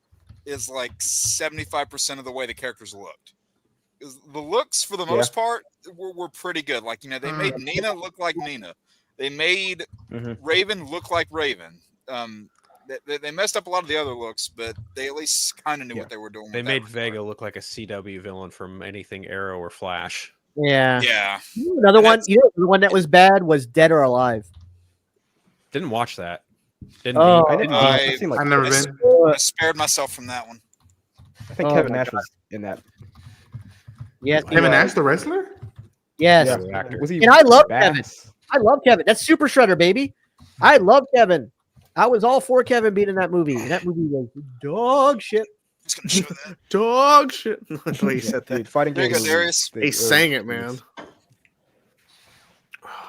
is like 75% of the way the characters looked. The looks, for the most part, were pretty good. Like, they made Nina look like Nina. They made Raven look like Raven. They messed up a lot of the other looks, but they at least kind of knew what they were doing. They made Vega look like a CW villain from anything Arrow or Flash. Yeah. Yeah. Another one. The one that was bad was Dead or Alive. Didn't watch that. I've never been. I spared myself from that one. I think Kevin Nash was in that. Yes, Kevin Nash, the wrestler. Yes, Was he and I love bad? Kevin. I love Kevin. That's Super Shredder, baby. I love Kevin. I was all for Kevin being in that movie. That movie was dog shit. Dog shit. That's what he said. Dude, fighting There you games. go, Darius. He sang it, man.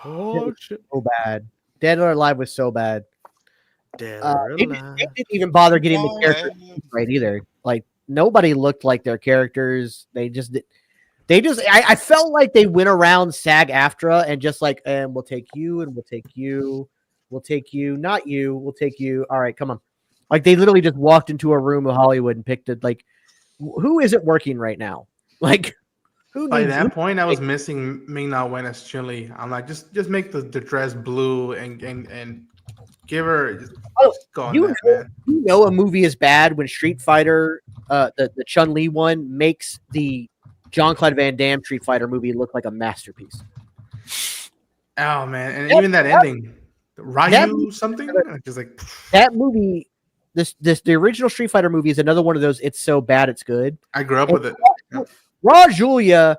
Oh shit! So bad. Dead or Alive was so bad. Dead They didn't even bother getting the characters right either. Like nobody looked like their characters. They just. I felt like they went around SAG-Aftra and just like, and we'll take you, and we'll take you, we'll take you, not you, we'll take you. All right, come on. Like they literally just walked into a room of Hollywood and picked it. Like, who isn't working right now? Like, who? By that point, I was missing Ming-Na Wen as Chun-Li. I'm like, just make the dress blue and give her. You know a movie is bad when Street Fighter, the Chun-Li one, makes the Jean-Claude Van Damme Street Fighter movie look like a masterpiece. Oh man, and even that ending, Ryu something, just like that movie. The original Street Fighter movie is another one of those. It's so bad it's good. I grew up with it. Raw Julia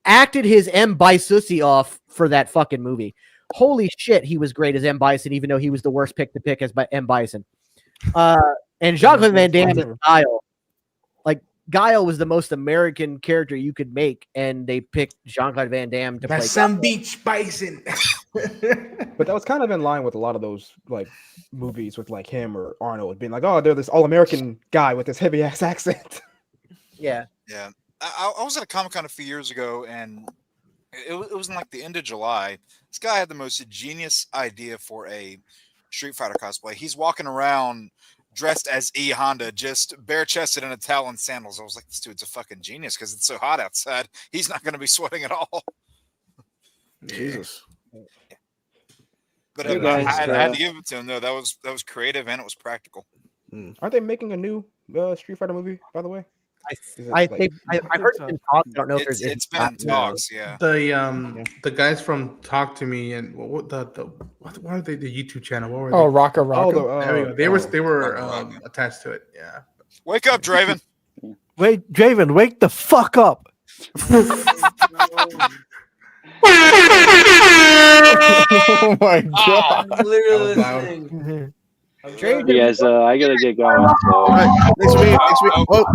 acted his M. Bisusi off for that fucking movie. holy shit, he was great as M. Bison, even though he was the worst pick to pick as M. Bison. And Jean-Claude Van Damme is Guile. Like, Guile was the most American character you could make, and they picked Jean-Claude Van Damme to play some beach bison. But that was kind of in line with a lot of those like movies with like him or Arnold being like, oh, they're this all-American guy with this heavy-ass accent. Yeah. Yeah. I was at a Comic-Con a few years ago, and it was in like the end of July. This guy had the most genius idea for a Street Fighter cosplay. He's walking around dressed as E Honda, just bare-chested in a towel and sandals. I was like, this dude's a fucking genius because it's so hot outside. He's not going to be sweating at all. Jesus. But Hey, I guys, had to give it to him, though. That was creative and it was practical. Aren't they making a new Street Fighter movie, by the way? I think I've heard it's been talked. I don't know if It's been in talks, yeah. The guys from Talk to Me and what are they? The YouTube channel. What were they? Oh, Rocka. There we go. They were attached to it. Yeah. Wake up, Draven. Wait, Draven, wake the fuck up. Oh my god! Literally listening. Hey guys, I gotta get going. So. Next week. Whoa.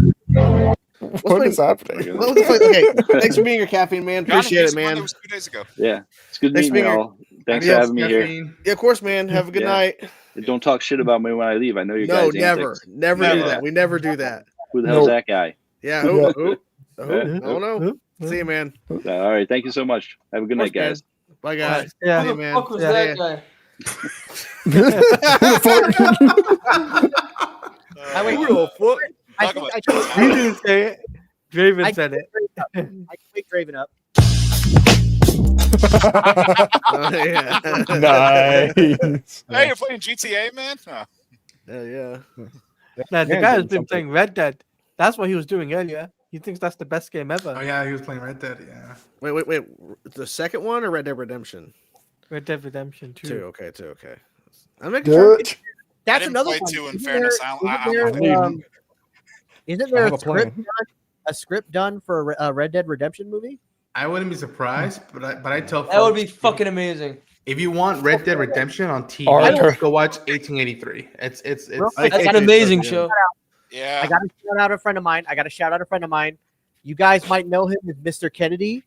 What is happening? Okay, thanks for being here, Caffeine Man. Appreciate it, man. That was 2 days ago. Yeah, it's good Thanks meeting for being y'all. Thanks for having me here. Yeah, of course, man. Have a good night. Don't talk shit about me when I leave. I know you No, guys. never do that. We never do that. Who the hell's that guy? Yeah. Who? I don't know. See you, man. All right. Thank you so much. Have a good night, guys. Bye, guys. Yeah. See Who you, the man. fuck was that guy? I think You didn't say it. Draven said it. I can wake Draven up. Nice. Hey, you're playing GTA, man? Oh. Yeah. Nah, the guy has been playing Red Dead. That's what he was doing earlier. He thinks that's the best game ever. Oh yeah, he was playing Red Dead. Yeah. Wait. The second one or Red Dead Redemption? Red Dead Redemption 2. Two. Okay. I'm making sure. That's I didn't another play one. 2 in fairness. Isn't there a script done for a Red Dead Redemption movie? I wouldn't be surprised, but I tell That would be fucking amazing. If you want Red Dead Redemption on TV, go watch 1883. It's that's an amazing show. Yeah. I got to shout out a friend of mine. You guys might know him as Mr. Kennedy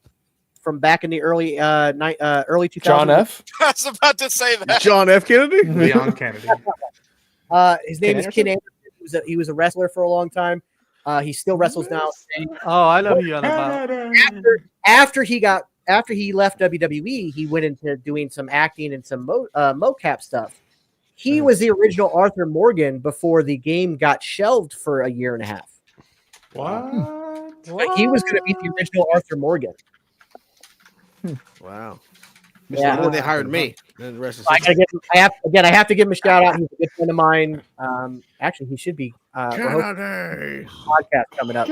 from back in the early 2000s. John F. I was about to say that. John F. Kennedy. Leon Kennedy. His name is Ken Anderson. He was a wrestler for a long time. He still wrestles now. Oh, I know who you're on about. After he left WWE, he went into doing some acting and some mocap stuff. He was the original Arthur Morgan before the game got shelved for a year and a half. What? But he was going to be the original Arthur Morgan. Wow. Yeah. When they hired me. And the rest is I have to give him a shout out. He's a good friend of mine. Actually, he should be Kennedy. podcast coming up.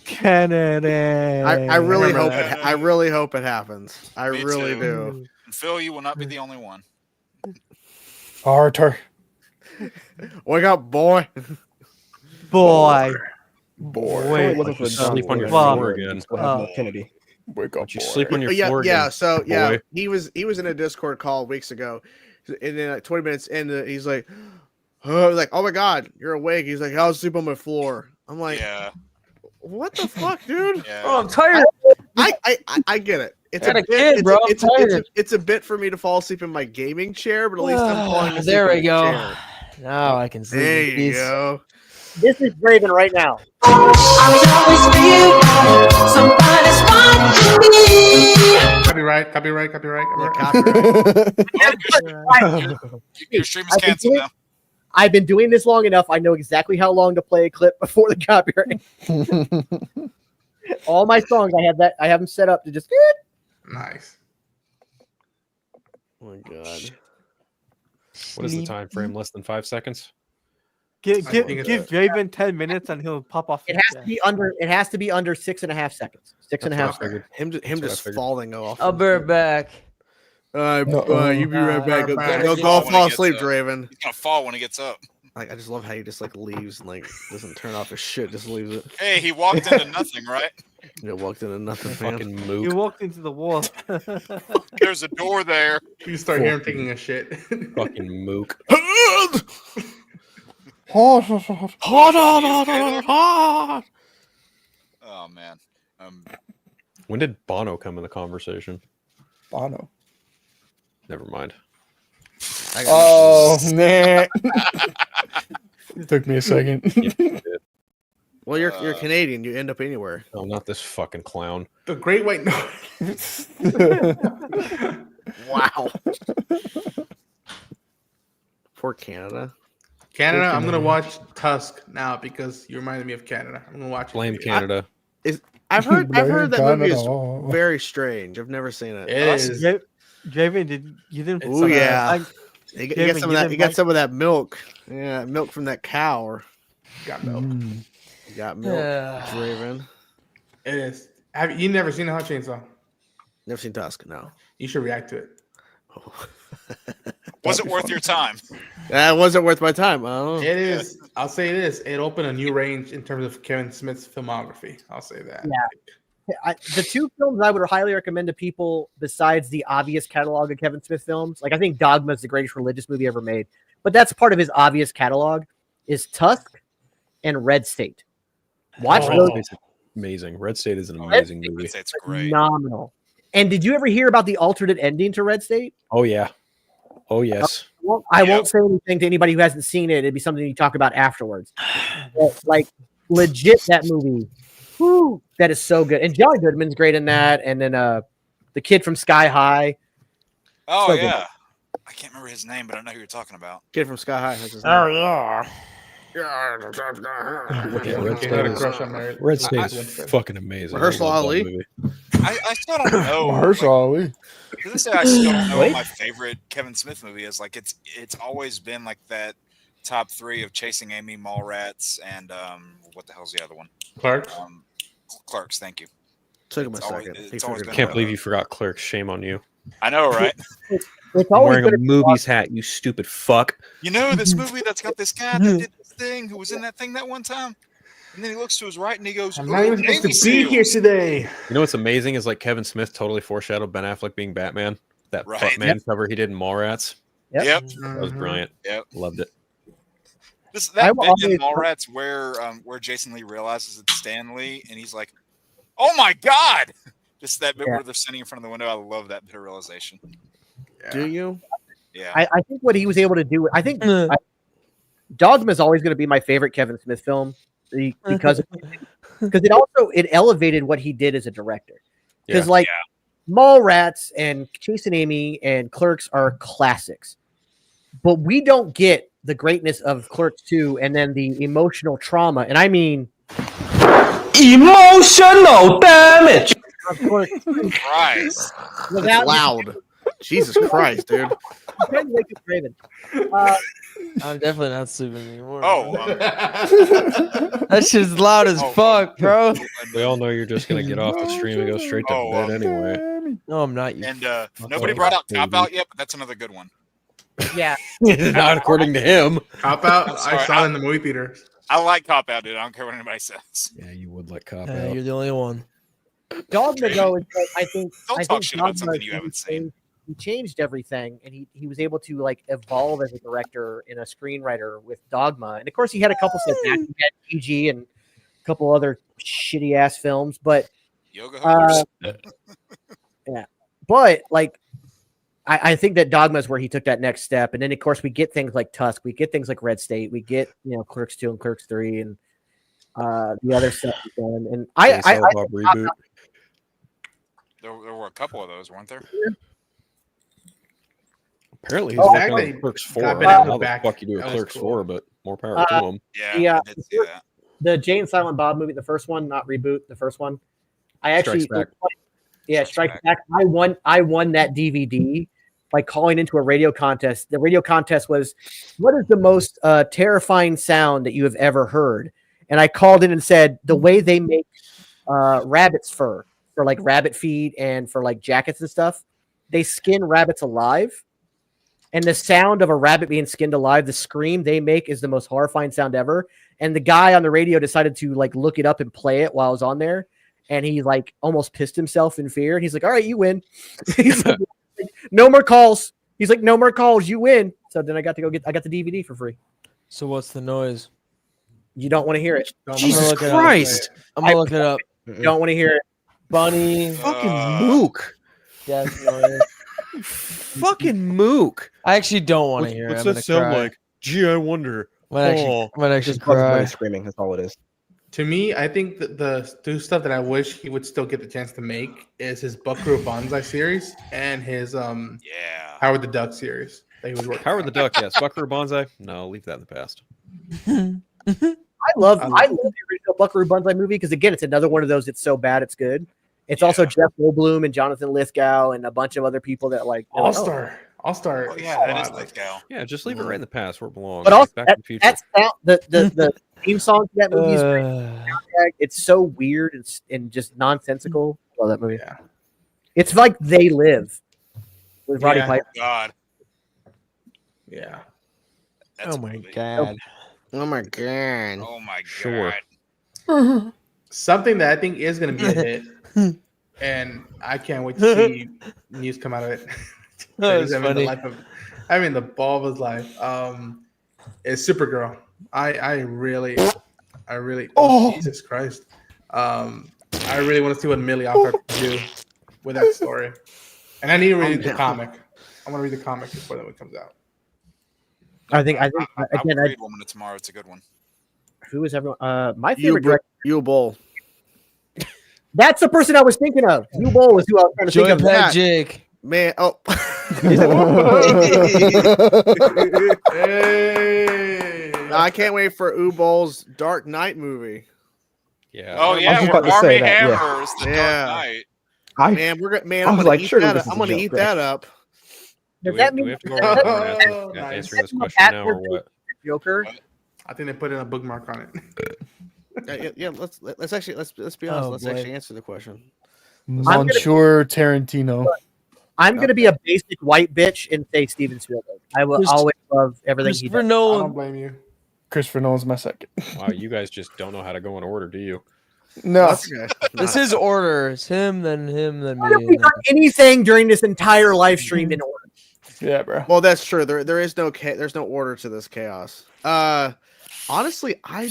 Kennedy. I really hope it. I really hope it happens. I Me really too. do. And Phil, you will not be the only one. Arthur. Wake up, boy. Boy. Boy. Wait. Sleep on your Well, floor again. Kennedy. Wake up, You sleep on your Yeah, floor yeah. again. So yeah, boy. he was in a Discord call weeks ago, and then like 20 minutes in, he's like, oh my god, you're awake. He's like, I'll sleep on my floor. I'm like, Yeah. what the fuck, dude? Yeah. Bro, I'm tired. I get it. It's Got a a bit, kid, it's, bro. I'm it's, tired. it's a bit for me to fall asleep in my gaming chair, but at least I'm falling asleep. There we in the go. chair. Now I can sleep. There in you peace. go. This is Raven right now. Copyright. Your stream is canceled now. I've been doing this long enough. I know exactly how long to play a clip before the copyright. All my songs, I have them set up to just. Nice. Oh my god. What is the time frame? Less than 5 seconds? Give Draven 10 minutes and he'll pop off. It has to be under. It has to be under 6.5 seconds. 6.5 seconds. Him just falling off. I'll be right back. You be right back. Go fall asleep, Draven. He's gonna fall when he gets up. Like I just love how he just like leaves and like doesn't turn off his shit, just leaves it. Hey, he walked into nothing, right? You walked into nothing, Fucking man. You mook. walked into the wall. There's a door there. You start hearing him taking a shit. Fucking mook. Oh man. When did Bono come in the conversation? Bono. Never mind. Oh man. Took me a second. Yeah, it did. Well, you're Canadian. You end up anywhere. Oh, not this fucking clown. The Great White North. Wow. Poor Canada. Canada, I'm gonna watch Tusk now because you reminded me of Canada. I'm gonna watch Blame it. Canada. I've heard that movie is Canada. very strange. I've never seen it. It is. JV, you didn't? Oh yeah. You David, get some of you that. didn't You got like- some of that milk. Yeah, milk from that cow. Or Got milk. you got milk. Draven. It is. Have you never seen a Hot Chainsaw? Never seen Tusk. No. You should react to it. Was it worth your time? That wasn't worth my time. I don't know. It is. I'll say this. It opened a new range in terms of Kevin Smith's filmography. I'll say that. Yeah. The two films I would highly recommend to people, besides the obvious catalog of Kevin Smith films, like I think Dogma is the greatest religious movie ever made, but that's part of his obvious catalog, is Tusk and Red State. Watch Red those. State's amazing. Red State is an amazing movie. It's great. Phenomenal. And did you ever hear about the alternate ending to Red State? Oh yeah. Oh yes. I won't say anything to anybody who hasn't seen it. It'd be something you talk about afterwards. But, like, legit, that movie. Whew, that is so good. And John Goodman's great in that. And then the kid from Sky High. Oh So yeah. I can't remember his name, but I know who you're talking about. Kid from Sky High. That's his Oh name. yeah. Red State's fucking amazing. Mahershala I love that Ali? movie. I still don't know. Mahershala Ali. To this day, I still don't know what my favorite Kevin Smith movie is. Like it's always been like that top three of Chasing Amy, Mallrats, and what the hell's the other one? Clerks. Clerks. Thank you. Took him a It's always- second. it's always been Can't believe you forgot Clerks. Shame on you. I know, right? It's I'm always wearing a been movies hat, you stupid fuck. You know this movie that's got this guy that did this thing who was in that thing that one time, and then he looks to his right and he goes, I'm not even supposed to Navy be here SEALs. today. You know what's amazing is like Kevin Smith totally foreshadowed Ben Affleck being Batman. That Right. Batman cover he did in Mallrats. Yep. Yep. That was brilliant. Yep. Loved it. That will bit in always- Mallrats where Jason Lee realizes it's Stan Lee and he's like, "Oh my god!" Just that bit where they're sitting in front of the window. I love that bit of realization. Do you? Yeah. I think what he was able to do, I think Dogma is always going to be my favorite Kevin Smith film because it elevated what he did as a director. Because Mallrats and Chasing Amy and Clerks are classics, but we don't get the greatness of Clerks 2 and then the emotional trauma, and I mean emotional damage. of Clerks Christ. That's loud. Jesus Christ, dude. I'm definitely not sleeping anymore. Oh, that shit's loud as fuck, bro. We all know you're just gonna get off the stream and go straight to bed anyway. No, I'm not. You and nobody brought out Cop Out yet, but that's another good one. Yeah. Not according to him. Cop Out. Sorry, I saw it in the movie theater. I like Cop Out, dude. I don't care what anybody says. Yeah, you would like Cop Yeah, Out. you're the only one. Dogma though is like, I think Don't I talk think shit about Dogma, something you haven't seen. He changed everything, and he was able to like evolve as a director and a screenwriter with Dogma. And of course, he had a couple setbacks. He had PG and a couple other shitty ass films, but Yoga Hosers. yeah. But like, I think that Dogma is where he took that next step. And then of course we get things like Tusk, we get things like Red State, we get Clerks 2 and Clerks 3 and the other stuff he's done. And I Reboot. There were a couple of those, weren't there? Apparently, he's Oh, working actually, on Clerks 4. got I Ben don't know Affleck how the back. fuck you do a That was Clerks cool. 4, but more power to him. Yeah, I did see that. the Jay and Silent Bob movie, the first one, not Reboot, the first one. I actually, Strikes Back. Strikes Back. I won that DVD by calling into a radio contest. The radio contest was, what is the most terrifying sound that you have ever heard? And I called in and said, the way they make rabbit's fur for like rabbit feed and for like jackets and stuff, they skin rabbits alive. And the sound of a rabbit being skinned alive, the scream they make is the most horrifying sound ever. And the guy on the radio decided to like look it up and play it while I was on there. and he like almost pissed himself in fear. And he's like, "All right, you win." He's like, "No more calls." He's like, "No more calls, you win." So then I got the DVD for free. So what's the noise? You don't want to hear it. Jesus Christ! I'm gonna look it up. You don't want to hear it. Bunny. Fucking Mook. Death noise. Fucking Mook. I actually don't want to What's, hear it. what's I'm that gonna sound cry. like? Gee, I wonder. I might actually Just Bugs Bunny cry. screaming. That's all it is. To me, I think that the two stuff that I wish he would still get the chance to make is his Buckaroo Banzai series and his Howard the Duck series that he was working Howard the Duck, yes. Buckaroo Banzai? No, leave that in the past. I love the original Buckaroo Banzai movie because again, it's another one of those. It's so bad, it's good. It's also Jeff Goldblum and Jonathan Lithgow and a bunch of other people that like All Star. Oh, yeah, that is Lithgow. Yeah, just leave it right in the past where it belongs. But also, Back to the future. the theme song to that movie is great. It's so weird and just nonsensical. I love that movie. Yeah. It's like They Live with Roddy Yeah. Piper. God. Yeah. That's Oh my movie. god. Oh my god. Oh my Sure. god. Something that I think is going to be a hit, and I can't wait to see news come out of it. That's He's having funny. the ball of his life. Is Supergirl. I really Jesus Christ. I really want to see what Millie Alcock can do with that story. And I need to read the comic. I want to read the comic before that one comes out. I think I again. will read Woman of Tomorrow. It's a good one. Who is everyone? My favorite director. You Bull. That's the person I was thinking of. You Bowl is who I was trying to think of. Joypad Jake. Man, oh. Hey. I can't wait for Ubol's Dark Knight movie. Yeah. Oh was yeah, just where about to say Army that, yeah. Hammers the Yeah. Dark Knight. I'm gonna like, eat surely that this up. is I'm a gonna joke, eat right? that up. Do Does we, that do mean we have to go Oh, around answering, nice. answering this Does question that now or mean what? Joker? I think they put in a bookmark on it. Yeah, let's be honest. Oh, Let's boy. actually answer the question. Monsieur Tarantino. I'm gonna be a basic white bitch and say Steven Spielberg. I will always love everything he Christopher does. I Nolan. don't blame you. Christopher Nolan's my second. Wow, you guys just don't know how to go in order, do you? No, That's okay. This is order. It's him, then Why have we me. done anything during this entire live stream in order? yeah, bro. Well, that's true. There is no there's no order to this chaos. Honestly, I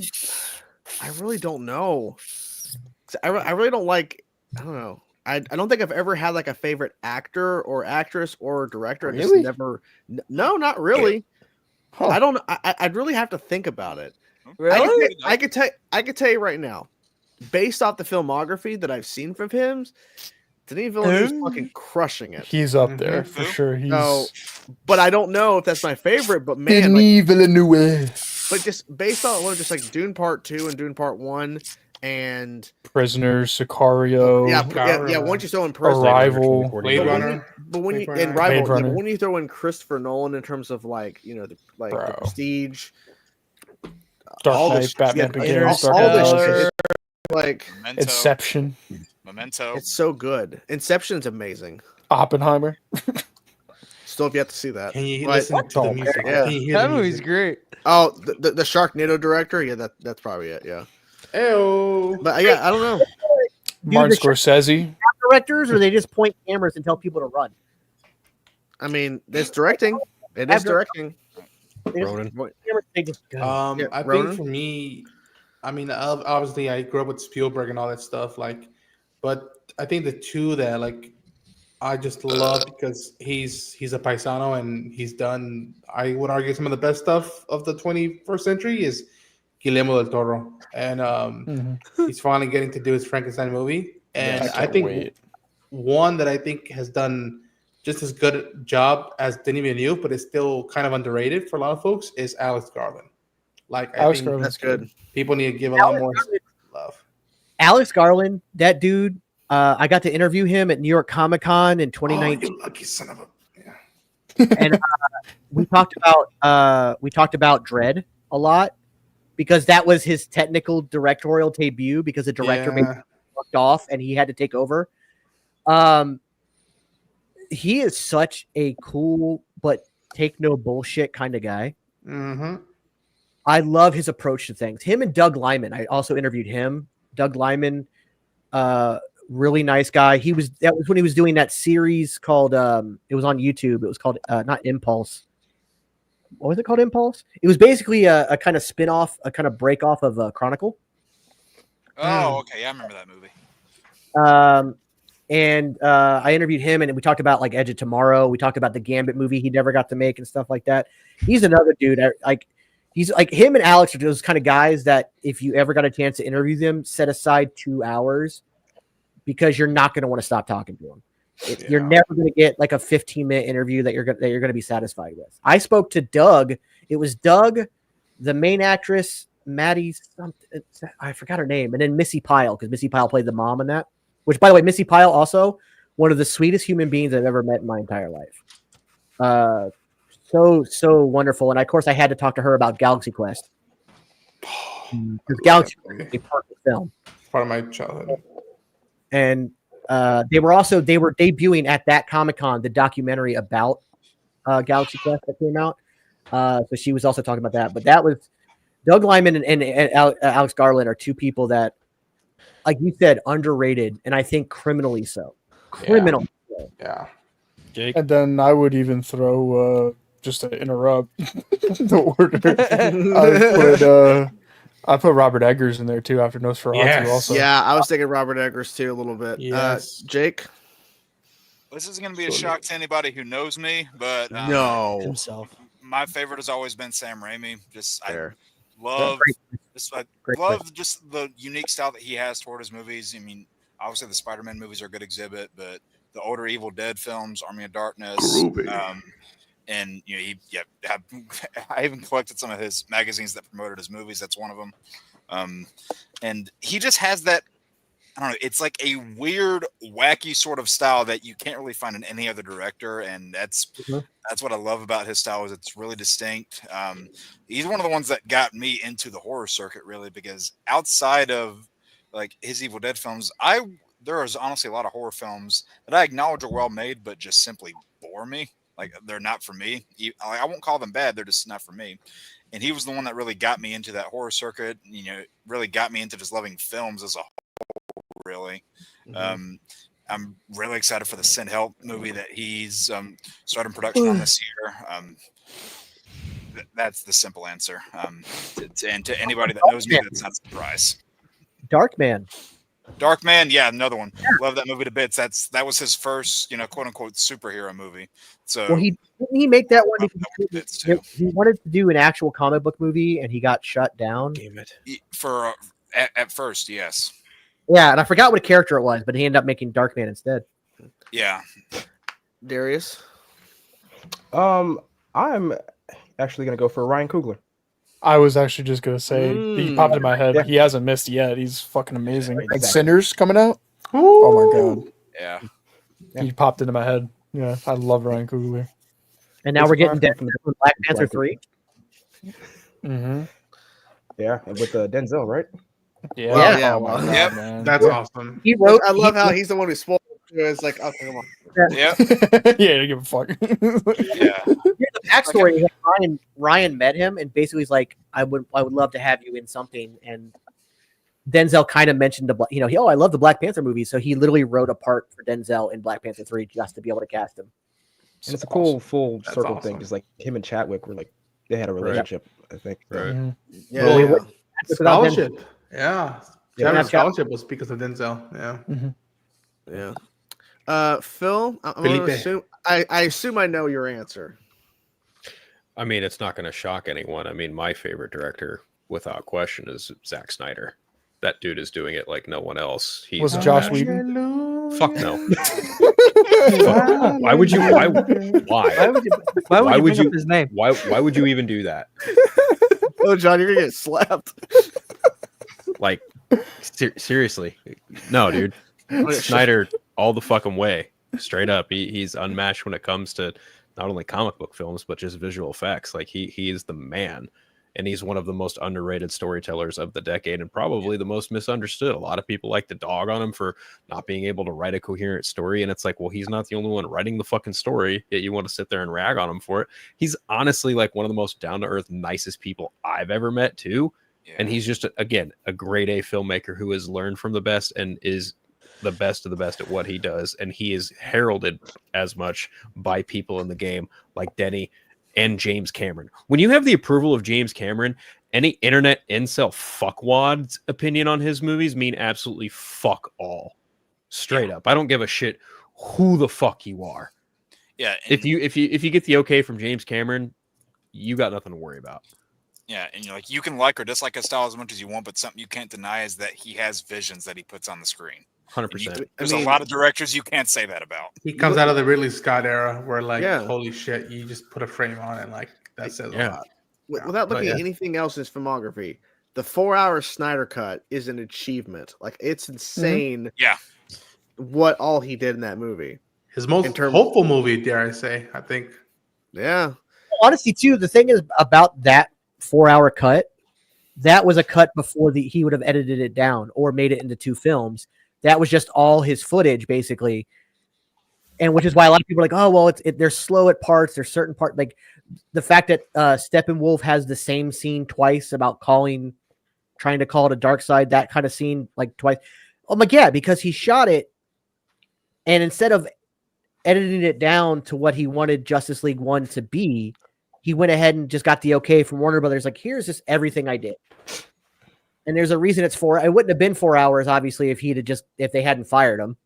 really don't know. I really don't like. I don't know. I don't think I've ever had like a favorite actor or actress or director. I just Really? never. No, not really. Huh. I don't. I'd really have to think about it. Really? I could tell you right now, based off the filmography that I've seen from him, Denis Villeneuve's fucking crushing it. He's up there for Mhm. sure. He's So, but I don't know if that's my favorite. But man, Denis Villeneuve. but just based on just like Dune Part 2 and Dune Part 1 and Prisoners, Sicario, yeah. Once you throw in Prisoner, Arrival, Blade Runner. but when you Blade and Runner. Rival, Blade yeah, but Runner. when you throw in Christopher Nolan in terms of like the Bro. Prestige, Dark all Knight, this Batman shit, Begins, all Dark this Knight shit, Rises, like Memento. Inception, Memento. it's so good. Inception's amazing. Oppenheimer. Still, if you have to see that. Can you But- listen to the music? Yeah. Can you hear That the movie's music? great. Oh, the Sharknado director, yeah, that's probably it. Yeah, Ew. but yeah, I don't know. Martin the Scorsese. Directors, or they just point cameras and tell people to run. I mean, it's directing. It is directing. They just Ronan. point cameras, they just go. Yeah, I Ronan? think for me, I mean, obviously I grew up with Spielberg and all that stuff, like, but I think the two that like I just love because he's a paisano and he's done, I would argue, some of the best stuff of the 21st century is Guillermo del Toro, and he's finally getting to do his Frankenstein movie, and Yeah, I I can't think wait. one that I think has done just as good a job as Denis Villeneuve, but is still kind of underrated for a lot of folks, is Alex Garland. Like, I Alex think Garland's That's good. people need to give a lot more love. Alex Garland, that dude. I got to interview him at New York Comic Con in 2019. Oh, you lucky son of a. Yeah. And we talked about Dread a lot because that was his technical directorial debut because the director made him fucked off and he had to take over. He is such a cool but take no bullshit kind of guy. Mm-hmm. I love his approach to things. Him and Doug Lyman. I also interviewed him. Doug Lyman Really nice guy. That was when he was doing that series called it was on YouTube. It was called not Impulse. What was it called? Impulse? It was basically a kind of spin-off, a kind of break off of Chronicle. Oh, okay. Yeah, I remember that movie. And I interviewed him, and we talked about like Edge of Tomorrow. We talked about the Gambit movie he never got to make and stuff like that. He's another dude. He's like him and Alex are those kind of guys that if you ever got a chance to interview them, set aside 2 hours because you're not going to want to stop talking to them. You're never going to get like a 15-minute interview that you're going to be satisfied with. I spoke to Doug. It was Doug, the main actress, Maddie, I forgot her name, and then Missy Pyle, because Missy Pyle played the mom in that. Which, by the way, Missy Pyle also one of the sweetest human beings I've ever met in my entire life. So wonderful, and of course I had to talk to her about Galaxy Quest. Because Galaxy Quest is a perfect film. Part of my childhood. And they were debuting at that Comic-Con the documentary about Galaxy Quest that came out. So she was also talking about that. But that was Doug Liman and Alex Garland are two people that, like you said, underrated, and I think criminally so. Criminal. Yeah. Jake? And then I would even throw, just to interrupt the order, I put Robert Eggers in there too after Nosferatu also. Yeah, I was thinking Robert Eggers too a little bit. Yes. Jake? This is going to be a shock to anybody who knows me, but no. Himself. My favorite has always been Sam Raimi. Fair. I love just the unique style that he has toward his movies. I mean, obviously the Spider-Man movies are a good exhibit, but the older Evil Dead films, Army of Darkness, and I even collected some of his magazines that promoted his movies. That's one of them. And he just has that, I don't know, it's like a weird, wacky sort of style that you can't really find in any other director, and that's what I love about his style is it's really distinct. He's one of the ones that got me into the horror circuit, really, because outside of like his Evil Dead films, there is honestly a lot of horror films that I acknowledge are well made, but just simply bore me. Like they're not for me. I won't call them bad; they're just not for me. And he was the one that really got me into that horror circuit. Really got me into just loving films as a whole. Really, I'm really excited for the Send Help movie that he's starting production on this year. That's the simple answer. And to anybody that knows me, that's not a surprise. Darkman, yeah, another one. Love that movie to bits. That was his first, quote unquote superhero movie. So he made that one because he wanted to do an actual comic book movie and he got shut down. Damn it. For at first, yes. Yeah, and I forgot what character it was, but he ended up making Darkman instead. Yeah. Darius? I'm actually gonna go for Ryan Coogler. I was actually just gonna say he popped in my head. Yeah. He hasn't missed yet. He's fucking amazing. Yeah, And exactly. Sinners coming out. Oh my god. Yeah. He popped into my head. Yeah, I love Ryan Coogler. And now we're getting Black Panther 3. Mm-hmm. Yeah, and with Denzel, right? Yeah. Oh my God, Yep. man. That's awesome. He wrote. I love how he's the one who spoiled it. It's like, okay, come on. Yep. Yeah, don't give a fuck. Yeah. The backstory: Ryan met him, and basically he's like, "I would love to have you in something." And Denzel kind of mentioned I love the Black Panther movie, so he literally wrote a part for Denzel in Black Panther 3 just to be able to cast him. And it's a cool full That's circle awesome. thing because like him and Chadwick were like they had a relationship. I think. Right. Mhm. Yeah. Without Denzel. Scholarship. Yeah. Yeah. Chadwick's scholarship was because of Denzel. Yeah. Yeah. Phil, I'm gonna Felipe. assume I assume I know your answer. I mean, it's not going to shock anyone. I mean, my favorite director, without question, is Zack Snyder. That dude is doing it like no one else. Was it Josh Whedon? Fuck no. Why would you? Why? Why would you bring up his name? Why would you even do that? Oh, John, you're gonna get slapped. Like, seriously, no, dude. Snyder, all the fucking way, straight up. He's unmatched when it comes to not only comic book films but just visual effects. Like he is the man, and he's one of the most underrated storytellers of the decade, and probably the most misunderstood. A lot of people like to dog on him for not being able to write a coherent story, and it's like, well, he's not the only one writing the fucking story. Yet you want to sit there and rag on him for it. He's honestly like one of the most down to earth, nicest people I've ever met too. And he's just again a grade A filmmaker who has learned from the best and is the best of the best at what he does, and he is heralded as much by people in the game like Denny and James Cameron. When you have the approval of James Cameron, any internet incel fuckwad's opinion on his movies mean absolutely fuck all. Straight up. I don't give a shit who the fuck you are. Yeah. If you get the okay from James Cameron, you got nothing to worry about. Yeah, and you're like, you can like or dislike his style as much as you want, but something you can't deny is that he has visions that he puts on the screen. 100%. There's a lot of directors you can't say that about. He comes out of the Ridley Scott era where, like, holy shit, you just put a frame on it, like, that says a lot. Without looking at anything else in his filmography, the 4-hour Snyder Cut is an achievement. Like, it's insane. Yeah. What all he did in that movie. His most hopeful movie, dare I say, I think. Yeah. Honestly, too, the thing is about that 4-hour cut, that was a cut before he would have edited it down or made it into 2 films. That was just all his footage, basically. And which is why a lot of people are like, oh, well, they're slow at parts. There's certain parts, like the fact that Steppenwolf has the same scene twice about trying to call it a dark side, that kind of scene, like twice. Oh my God, because he shot it, and instead of editing it down to what he wanted Justice League 1 to be, he went ahead and just got the okay from Warner Brothers. Like, here's just everything I did. And there's a reason it wouldn't have been 4 hours, obviously, if they hadn't fired him.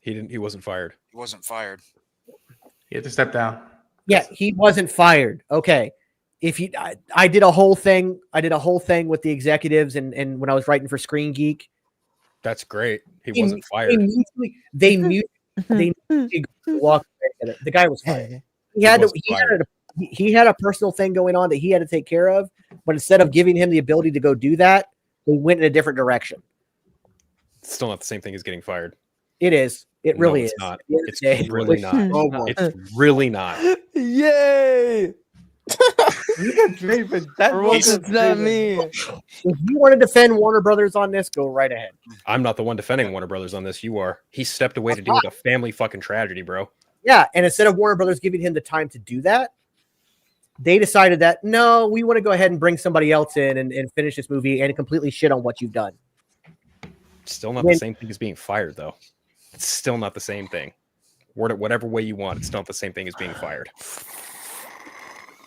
He wasn't fired. He wasn't fired. He had to step down. Yeah, he wasn't fired. Okay. I did a whole thing with the executives and when I was writing for Screen Geek. That's great. He wasn't fired. They knew the guy was fired. He had a personal thing going on that he had to take care of, but instead of giving him the ability to go do that, they went in a different direction. It's still not the same thing as getting fired. It is. It really is. Not. It's really not. It's really not. Yay! You got Draven. What's that mean? If you want to defend Warner Brothers on this, go right ahead. I'm not the one defending Warner Brothers on this. You are. He stepped away to deal with a family fucking tragedy, bro. Yeah, and instead of Warner Brothers giving him the time to do that, they decided that, no, we want to go ahead and bring somebody else in and finish this movie and completely shit on what you've done. Still not the same thing as being fired, though. It's still not the same thing. Word it whatever way you want. It's not the same thing as being fired.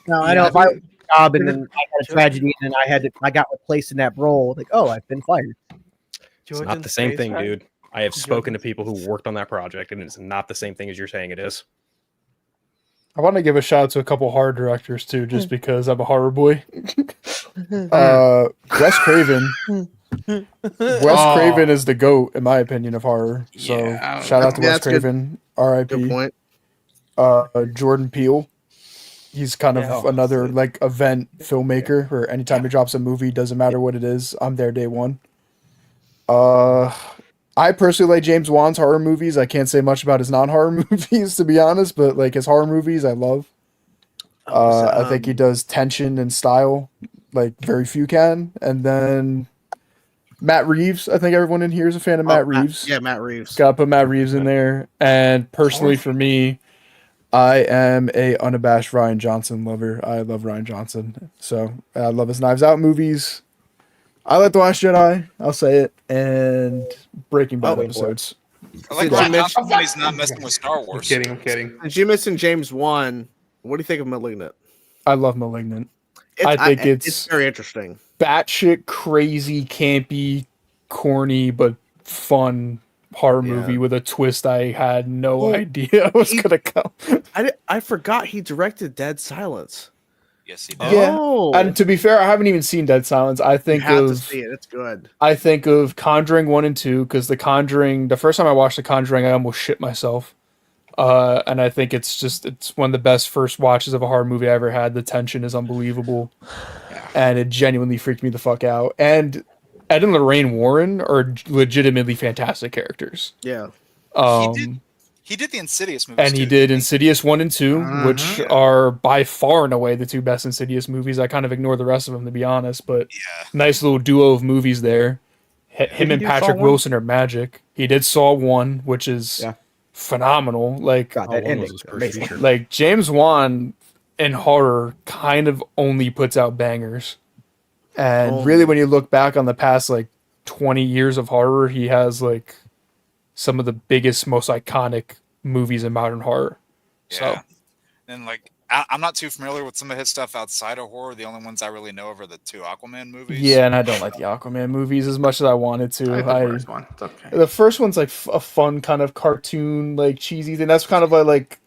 No, I know if I was a job and then I had a tragedy and then I got replaced in that role, like, oh, I've been fired. It's not the same thing, dude. I have spoken to people who worked on that project, and it's not the same thing as you're saying it is. I want to give a shout out to a couple horror directors too, just because I'm a horror boy. Wes Craven. Wes Craven is the GOAT, in my opinion, of horror. So shout out to Wes Craven, R.I.P. Good point. Jordan Peele. He's kind of another like event filmmaker where anytime he drops a movie, doesn't matter what it is, I'm there day one. I personally like James Wan's horror movies. I can't say much about his non-horror movies, to be honest, but like his horror movies, I love. I think he does tension and style like very few can. And then Matt Reeves. I think everyone in here is a fan of Matt Reeves. Matt Reeves. Gotta put Matt Reeves in there. And personally, for me, I am a unabashed Rian Johnson lover. I love Rian Johnson. So I love his Knives Out movies. I like The Last Jedi, I'll say it, and Breaking Bad episodes. I like Rian Johnson when he's not messing with Star Wars. I'm kidding. Since you mentioned James Wan, what do you think of Malignant? I love Malignant. I think it's very interesting. Batshit crazy, campy, corny, but fun horror movie with a twist I had no idea was gonna come. I forgot he directed Dead Silence. Yes, he did. Yeah, and to be fair, I haven't even seen Dead Silence. I think you have to see it. It's good. I think of Conjuring 1 and 2 because The Conjuring. The first time I watched The Conjuring, I almost shit myself. And I think it's one of the best first watches of a horror movie I ever had. The tension is unbelievable, and it genuinely freaked me the fuck out. And Ed and Lorraine Warren are legitimately fantastic characters. Yeah. He did the Insidious movies, and he did Insidious 1 and 2, which are by far and away the two best Insidious movies. I kind of ignore the rest of them, to be honest, but nice little duo of movies there. Him and Patrick Wilson are magic. He did Saw 1, which is phenomenal. Like, God, that ending was amazing. Like James Wan in horror kind of only puts out bangers. And really, when you look back on the past like 20 years of horror, he has like some of the biggest, most iconic movies in modern horror. Yeah. And like, I'm not too familiar with some of his stuff outside of horror. The only ones I really know of are the 2 Aquaman movies. Yeah, and I don't like the Aquaman movies as much as I wanted to. I like the first one. It's okay. The first one's like a fun kind of cartoon, like cheesy thing. That's kind of like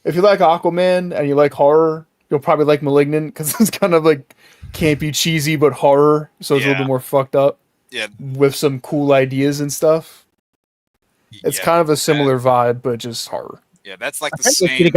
if you like Aquaman and you like horror, you'll probably like Malignant because it's kind of like campy, cheesy, but horror. So it's a little bit more fucked up. Yeah. With some cool ideas and stuff. It's kind of a similar vibe, but just horror. Yeah, that's like the same.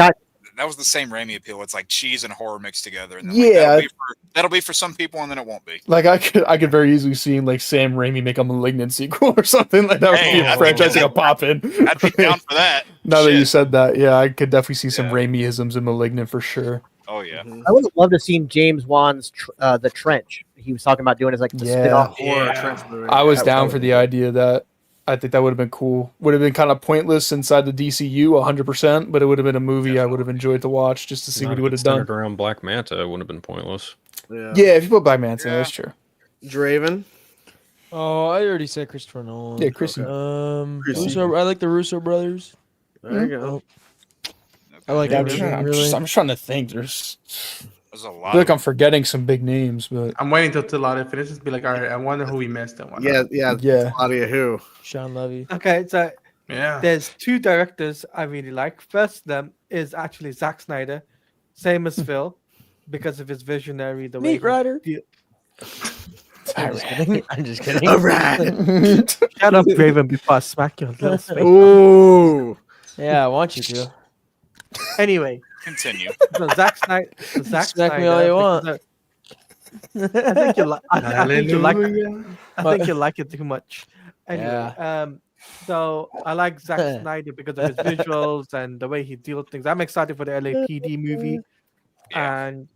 That was the same Raimi appeal. It's like cheese and horror mixed together. And then, like, that'll be for some people, and then it won't be. Like I could very easily see like Sam Raimi make a Malignant sequel or something like that. Would be a franchise like a pop in. I'd be down for that. Now that you said that, yeah, I could definitely see some Raimi-isms in Malignant for sure. Oh yeah, I would have loved to have seen James Wan's The Trench. He was talking about doing as like the spin-off horror Trench movie. I was down for the idea of that. I think that would have been cool. Would have been kind of pointless inside the DCU 100%, but it would have been a movie I would have enjoyed to watch just to see what he would have done. Around Black Manta, it wouldn't have been pointless. Yeah, if you put Black Manta, that's true. Draven. Oh, I already said Christopher Nolan. Yeah, Chrissy. Russo, I like the Russo brothers. There you go. I like I'm everything, just trying to think. There's a lot. I feel like I'm forgetting some big names, but I'm waiting till Claudia finishes. Be like, all right, I wonder who we missed. Yeah. Claudia, who? Sean Levy. Okay, so Yeah. there's 2 directors I really like. First of them is actually Zack Snyder, same as Phil, because of his visionary. The Meat way Rider. I'm just kidding. I'm just kidding. All right. Shut up, Raven, before I smack your little face. Ooh. Yeah, I want you to. Anyway, continue. So Zack Snyder. Smack me all you want. I think you like. I think you like. I think you like it too much. Anyway, so I like Zack Snyder because of his visuals and the way he deals things. I'm excited for the LAPD movie, and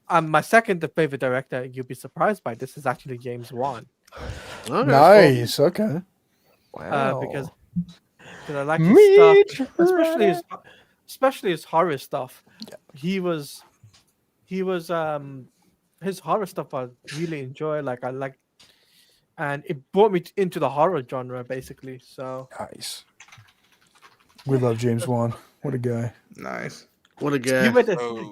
I'm my second favorite director. You'll be surprised by this is actually James Wan. Nice. Okay. Wow. Because I like his stuff, especially his horror stuff. He was his horror stuff I really enjoy. Like I like, and it brought me into the horror genre basically. So nice. We love James Wan. What a guy. Nice. What a guy.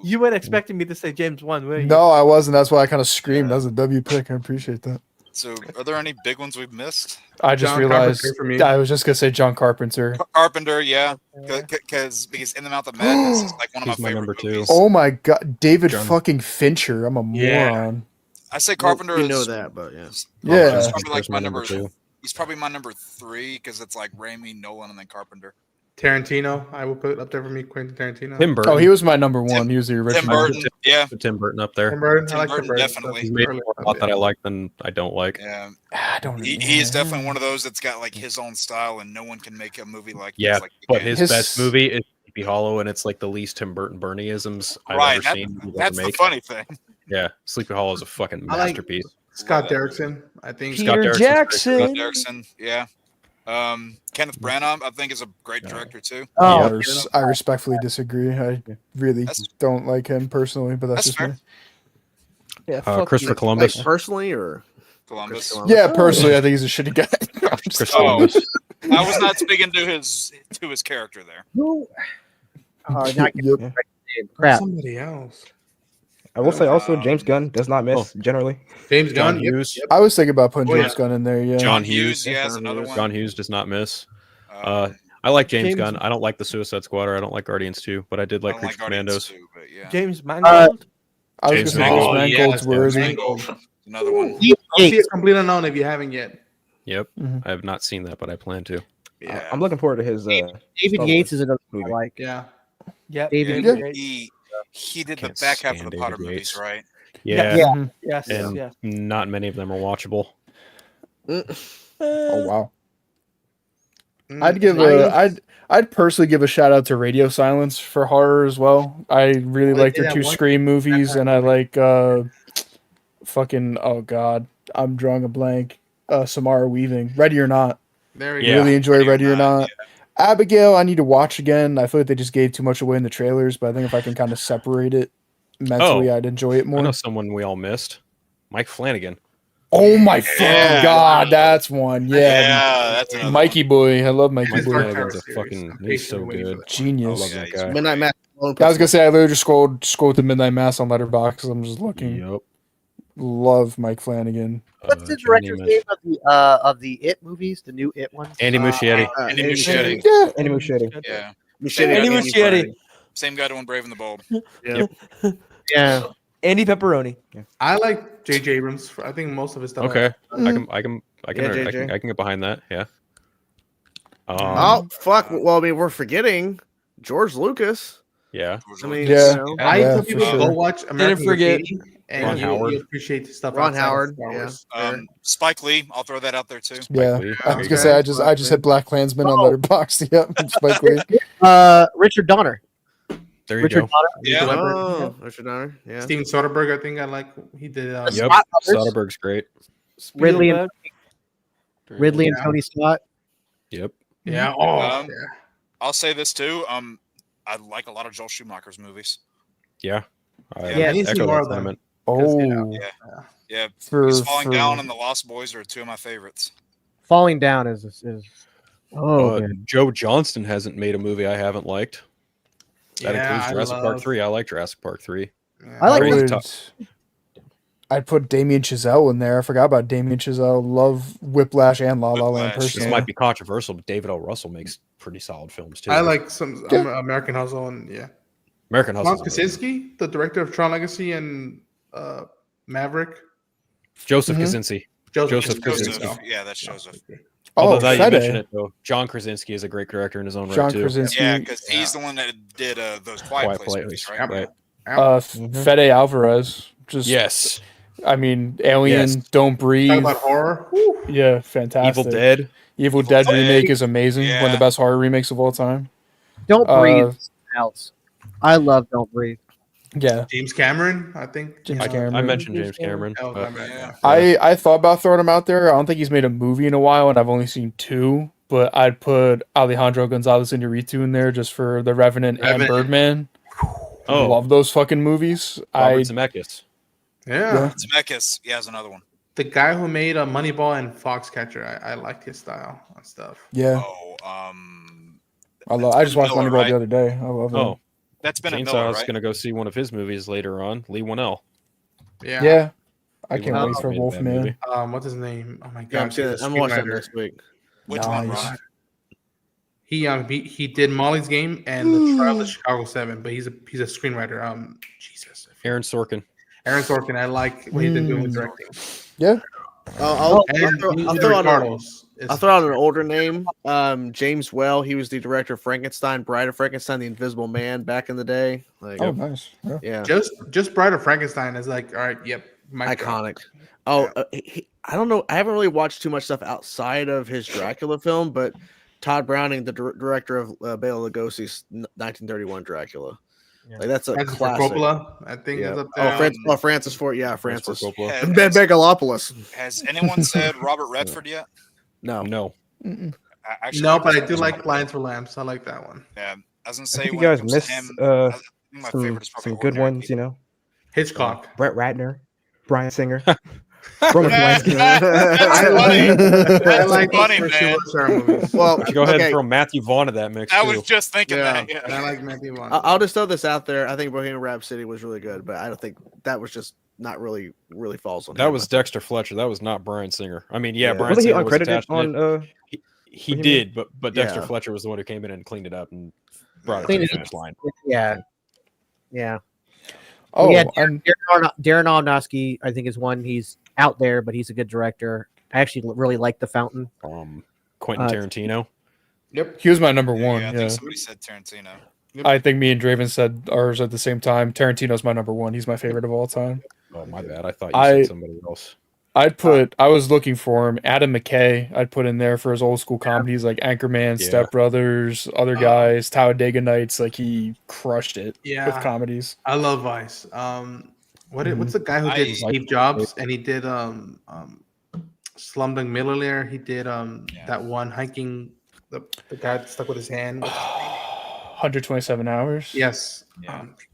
You weren't expecting me to say James Wan, were you? No, I wasn't. That's why I kind of screamed. That was a W pick. I appreciate that. So, are there any big ones we've missed? I just realized. I was just gonna say John Carpenter. Carpenter, yeah, because In the Mouth of Madness is like one of my favorite number 2. movies. Oh my god, David fucking Fincher. I'm a moron. I say Carpenter. You know that, but yeah. Yeah. He's probably like my number 2. He's probably my number 3 because it's like Raimi, Nolan, and then Carpenter. Tarantino, I will put it up there for me. Quentin Tarantino. Tim Burton. Oh, he was my number 1. He was the original. Tim Burton, yeah. Tim Burton up there. Tim Burton, I Tim like Burton, Tim Burton. definitely. He's made a lot that I like than I don't like. Yeah, I don't. He is definitely one of those that's got like his own style, and no one can make a movie like Yeah, this. Like but his best movie is Sleepy Hollow, and it's like the least Tim Burton Bernie-isms I've ever seen. That's the funny thing. Yeah, Sleepy Hollow is a fucking masterpiece. Scott Derrickson, I think. Peter Jackson. Scott Derrickson, yeah. Kenneth Branagh, I think, is a great director too. Oh, I respectfully disagree. I really don't like him personally, but that's just fair. me. Yeah, Christopher Columbus. Like personally, or Columbus. Yeah, personally, I think he's a shitty guy. Chris Columbus. I was not speaking to his character there. Crap. Somebody else. I will say also James Gunn does not miss generally. James John Gunn. Hughes. I was thinking about putting James Gunn in there. Yeah. John Hughes. Yeah, that's another one. John Hughes does not miss. I like James Gunn. I don't like the Suicide Squad, or I don't like Guardians 2, but I did like Creature Commandos. Too, but yeah. James Mangold. I was James going to say Mangold. Mangold's worthy. Mangold. Another one. I'll see it complete unknown if you haven't yet. Yep, I have not seen that, but I plan to. Yeah. I'm looking forward to his. David Yates is another one I like. Yeah. Yeah. David He did the Can't back half of stand the Potter David movies, Yates. right? Yeah. Yes. And Yes. not many of them are watchable. Oh wow. I'd personally give a shout out to Radio Silence for horror as well. I really like their 2 Scream movies, and I like fucking oh god, I'm drawing a blank. Samara Weaving, Ready or Not. There we Yeah. go. Really enjoy Ready or Not. Abigail, I need to watch again. I feel like they just gave too much away in the trailers, but I think if I can kind of separate it mentally, I'd enjoy it I more. know someone we all missed. Mike Flanagan. Oh my fucking god, that's one. Yeah, that's another Mikey boy. I love Mikey Mike boy. Flanagan's a fucking. He's so good. Genius. I love that guy. Midnight Mass. I was gonna say I literally just scrolled to Midnight Mass on Letterboxd. I'm just looking. Yep. Love Mike Flanagan. What's the director's name of the It movies? The new It ones? Andy Muschietti. Andy Muschietti. Yeah, Andy Muschietti. Yeah. Andy Muschietti. Same guy doing Brave and the Bold. Yep. Yeah. Andy Pepperoni. I like J.J. Abrams. I think most of his stuff. Okay, Mm. I can JJ. I can get behind that. Yeah. Oh fuck! Well, I mean, we're forgetting George Lucas. Yeah. I mean, Yeah. you know, I tell for people sure. go watch American forget Graffiti, Ron and Howard. you appreciate the stuff. Ron outside of Howard, Star Wars. Spike Lee. I'll throw that out there too. Yeah, Lee. I was gonna say I just hit Black Klansman on Letterboxd. Yep, Spike Lee. Richard Donner. There you Richard go. Donner. Yeah. Oh, Richard Donner. Yeah. Steven Soderbergh. I think I like. He did. Yep. Scott Brothers. Soderbergh's great. Ridley and Yeah. Tony Scott. Yep. Yeah. Oh. Um, yeah. I'll say this too. I like a lot of Joel Schumacher's movies. Yeah. I Yeah, I need to see echo more that of them. sentiment. Oh, Yeah. for, He's Falling for- Down and The Lost Boys are two of my favorites. Falling Down is good. Joe Johnston hasn't made a movie I haven't liked. That Yeah, includes I Jurassic love- Park 3. I like Jurassic Park 3. Yeah. I like Crazy would- tough. I'd put Damien Chazelle in there. I forgot about Damien Chazelle. Love Whiplash and La La Land Whiplash, personally. This might be controversial, but David O. Russell makes pretty solid films too. I like some American Hustle and yeah. American John Hustle. Krasinski, the director of Tron Legacy and Maverick. Joseph Mhm. Kosinski. Joseph Joseph Krasinski. Joseph. Yeah, that's Joseph. Oh, Although now you mention Fede. it though, John Krasinski is a great director in his own right John too. Krasinski. Yeah, because he's the one that did those Quiet Place movies, right? Right. Fede Alvarez. Just Yes. I mean, Alien, Yes. Don't Breathe. Talk about horror. Woo. Yeah, fantastic. Evil Dead. Evil Dead Dead. remake is amazing. One of Yeah. the best horror remakes of all time. Don't Breathe. Uh, Else. I love Don't Breathe. Yeah, James Cameron, I think. James I Cameron. mentioned James Cameron. Oh, but- my bad, yeah. I thought about throwing him out there. I don't think he's made a movie in a while, and I've only seen two. But I'd put Alejandro Gonzalez Iñárritu in there just for The Revenant and Revenant. Birdman. Oh, Love those fucking movies. Robert Zemeckis. Yeah. Zemeckis, he has another one. The guy who made Moneyball and Foxcatcher, I liked his style and stuff. Yeah, Oh, I just watched Miller, Moneyball right? the other day. I love it. Oh, that's Bennett Chainsaw Miller, is right? going to go see one of his movies later on. Lee Winnell. Yeah. Yeah, I Lee can't Winnell wait for made that Wolfman. movie. What's his name? Oh my Yeah, god. he's a I'm watching that screenwriter. next week. Which one, Nice. Ron? He did Molly's Game and The Trial of Chicago 7, but he's a screenwriter. Jesus. Aaron Sorkin. Aaron Sorkin, I like what he's been doing with directing. Yeah, I'll And throw out Carlos. I'll throw out an older name. James Well. He was the director of Frankenstein, Bride of Frankenstein, The Invisible Man back in the day. Like, oh nice. Yeah. yeah, Just Bride of Frankenstein is like, all right, yep. mic drop. iconic. Oh, I don't know. I haven't really watched too much stuff outside of his Dracula film, but Todd Browning, the director of Bela Lugosi's 1931 Dracula, like that's a Francis Ford classic. Coppola, I think Yeah. is up there. Francis Ford, yeah, Francis. Ford Coppola. Has, Megalopolis. has anyone said Robert Redford yet? No, No. Actually, No, but I do like Lions for Lambs. I like that one. Yeah, I was gonna I say think you when it guys comes to missed him, I think my some favorite is probably good Ordinary ones, you know. Hitchcock. Brett Ratner, Brian Singer, Roman That's Polanski. funny. I like funny, those man. Sarah movies. Well, Go ahead okay. and throw Matthew Vaughn in that mix I too. was just thinking that. Yeah, Yeah. I like Matthew Vaughn. I'll just throw this out there. I think Bohemian Rhapsody was really good, but I don't think that was just not really falls on. That him. was Dexter Fletcher. That was not Brian Singer. I mean, yeah, Yeah. Brian Wasn't he Singer was uncredited attached to on? it. He Bohemian? did, but Dexter Yeah. Fletcher was the one who came in and cleaned it up and brought it to Cleaned the it finish line. Yeah. Yeah. Oh, yeah, and Darren Aronofsky, I think, is one. He's out there, but he's a good director. I actually really like The Fountain. Quentin Tarantino. Yep. he was my number Yeah, one. I Yeah, think somebody said Tarantino. I think me and Draven said ours at the same time. Tarantino's my number one. He's my favorite of all time. Oh my bad. I thought you said somebody else. I was looking for him. Adam McKay, I'd put in there for his old school comedies like Anchorman, Yeah. Step Brothers, Other Guys, Talladega Nights. Like he crushed it Yeah. with comedies. I love Vice. What's the guy who did Steve Jobs and he did Slumdog Millionaire? He did that one hiking the guy that stuck with his hand. 127 hours. Yes.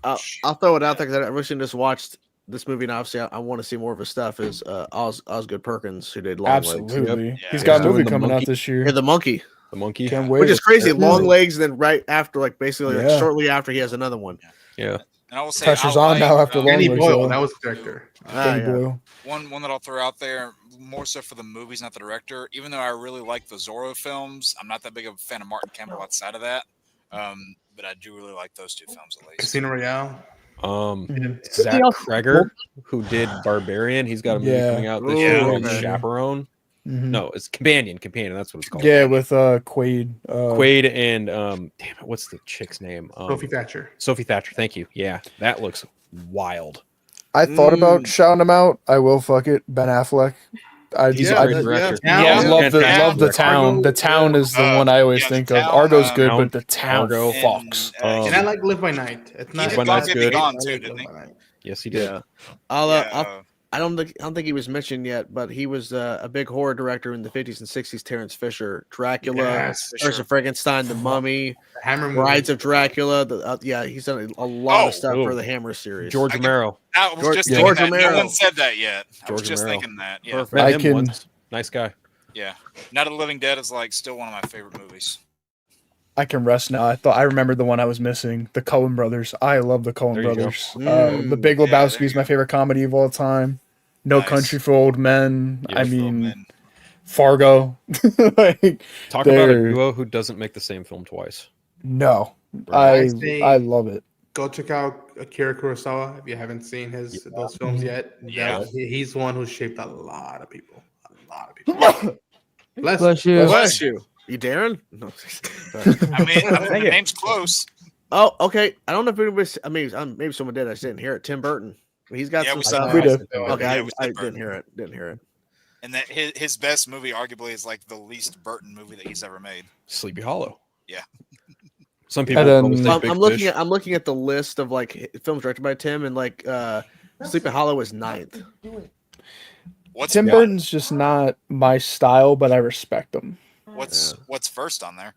I'll throw it out there because I recently just watched this movie, and obviously I want to see more of his stuff, is Osgood Perkins, who did Long Legs. Absolutely. Yep. He's got a movie Doing the coming out monkey. this year. Yeah, the monkey. The monkey. Can't wait. Which is crazy. Yeah. Long Legs, then right after, like basically like Yeah. shortly after, he has another one. Yeah. And I will say, Pressure's I on like, now after Long Danny Legs. Boyle, though. that was the director. Danny yeah. Boyle. one that I'll throw out there, more so for the movies, not the director. Even though I really like the Zorro films, I'm not that big of a fan of Martin Campbell outside of that. But I do really like those two films at least. Casino Royale. Zach Kreger, who did Barbarian, he's got a movie Yeah. coming out this Ooh, year called okay. Chaperone. Mhm. No, it's Companion. That's what it's called. Yeah, with Quaid. Quaid and damn it, what's the chick's name? Sophie Thatcher. Sophie Thatcher. Thank you. Yeah, that looks wild. I thought about shouting him out. I will. Fuck it. Ben Affleck. He's a great director. I love the Fantastic. town. The town is the one I always think of. Argo's good, but the town Argo. fucks. And I like Live by Night. It's not. Live by Night's good. Gone too, didn't he? Yes, he did. Yeah. I don't think he was mentioned yet, but he was a big horror director in the 50s and 60s. Terrence Fisher, Dracula, Yes, Curse of Frankenstein, The Mummy, Hammer Brides of Dracula. He's done a lot of stuff for the Hammer series. George Romero. I was just thinking that. No one said that yet. I was just thinking that. Yeah. Perfect. Nice guy. Yeah. Night of the Living Dead is like still one of my favorite movies. I can rest now. I remembered the one I was missing. The Coen Brothers. I love the Coen There you go. Brothers. The Big Lebowski is my favorite comedy of all time. No Country for Old Men. Yeah, I mean, Fargo. Like, Talk about a duo who doesn't make the same film twice. No, I I love it. Go check out Akira Kurosawa if you haven't seen those films yet. Yeah. He's the one who's shaped a lot of people. Bless you. Bless you. You Darren? No. I mean, the name's close. Oh, okay. I don't know if anybody. I mean, maybe someone did. I just didn't hear it. Tim Burton. He's got some stuff. We did. Okay, Yeah, I didn't hear it. Didn't hear it. And that his best movie arguably is like the least Burton movie that he's ever made. Sleepy Hollow. Yeah. Some people. I'm looking at the list of like films directed by Tim, and like Sleepy Hollow is 9th. Tim Burton's just not my style, but I respect him. What's first on there?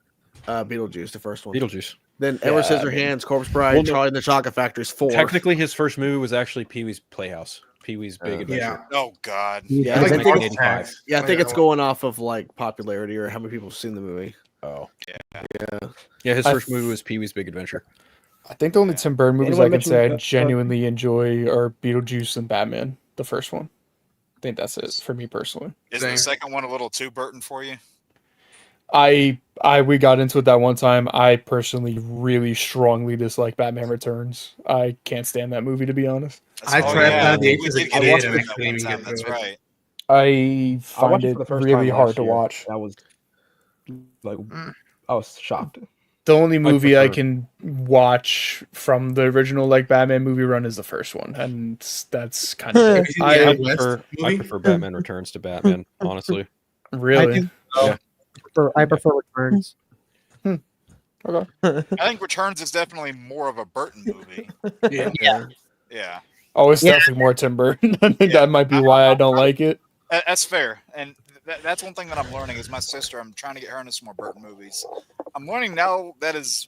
Beetlejuice, the first one. Beetlejuice. Then Edward Scissorhands, Corpse Bride, Well, no. Charlie and the Chocolate Factory is 4. Technically, his first movie was actually Pee-wee's Playhouse. Pee-wee's Big Adventure. Oh God. Yeah, That was I like think 1985. I think it's going off of like popularity or how many people have seen the movie. Oh. Yeah. Yeah, his first movie was Pee-wee's Big Adventure. I think the only Tim Burton movies Anyone I can say I mention- genuinely enjoy are Beetlejuice and Batman, the first one. I think that's it for me personally. Is the second one a little too Burton for you? We got into it that one time. I personally really strongly dislike Batman Returns. I can't stand that movie, to be honest. I tried the H as a kid and I couldn't even get That's through it. right. I find watched it for the first really time hard last to year. watch. That was like I was shocked. The only movie I prefer- can watch from the original like Batman movie run is the first one, and that's kind of it. I movie? prefer Batman Returns to Batman, honestly. Really. I prefer Returns. Okay. I think Returns is definitely more of a Burton movie. Yeah. Yeah. Oh, it's definitely more Tim Burton. I think that might be why I don't like it. That's fair. And that's one thing that I'm learning is my sister, I'm trying to get her into some more Burton movies. I'm learning now that is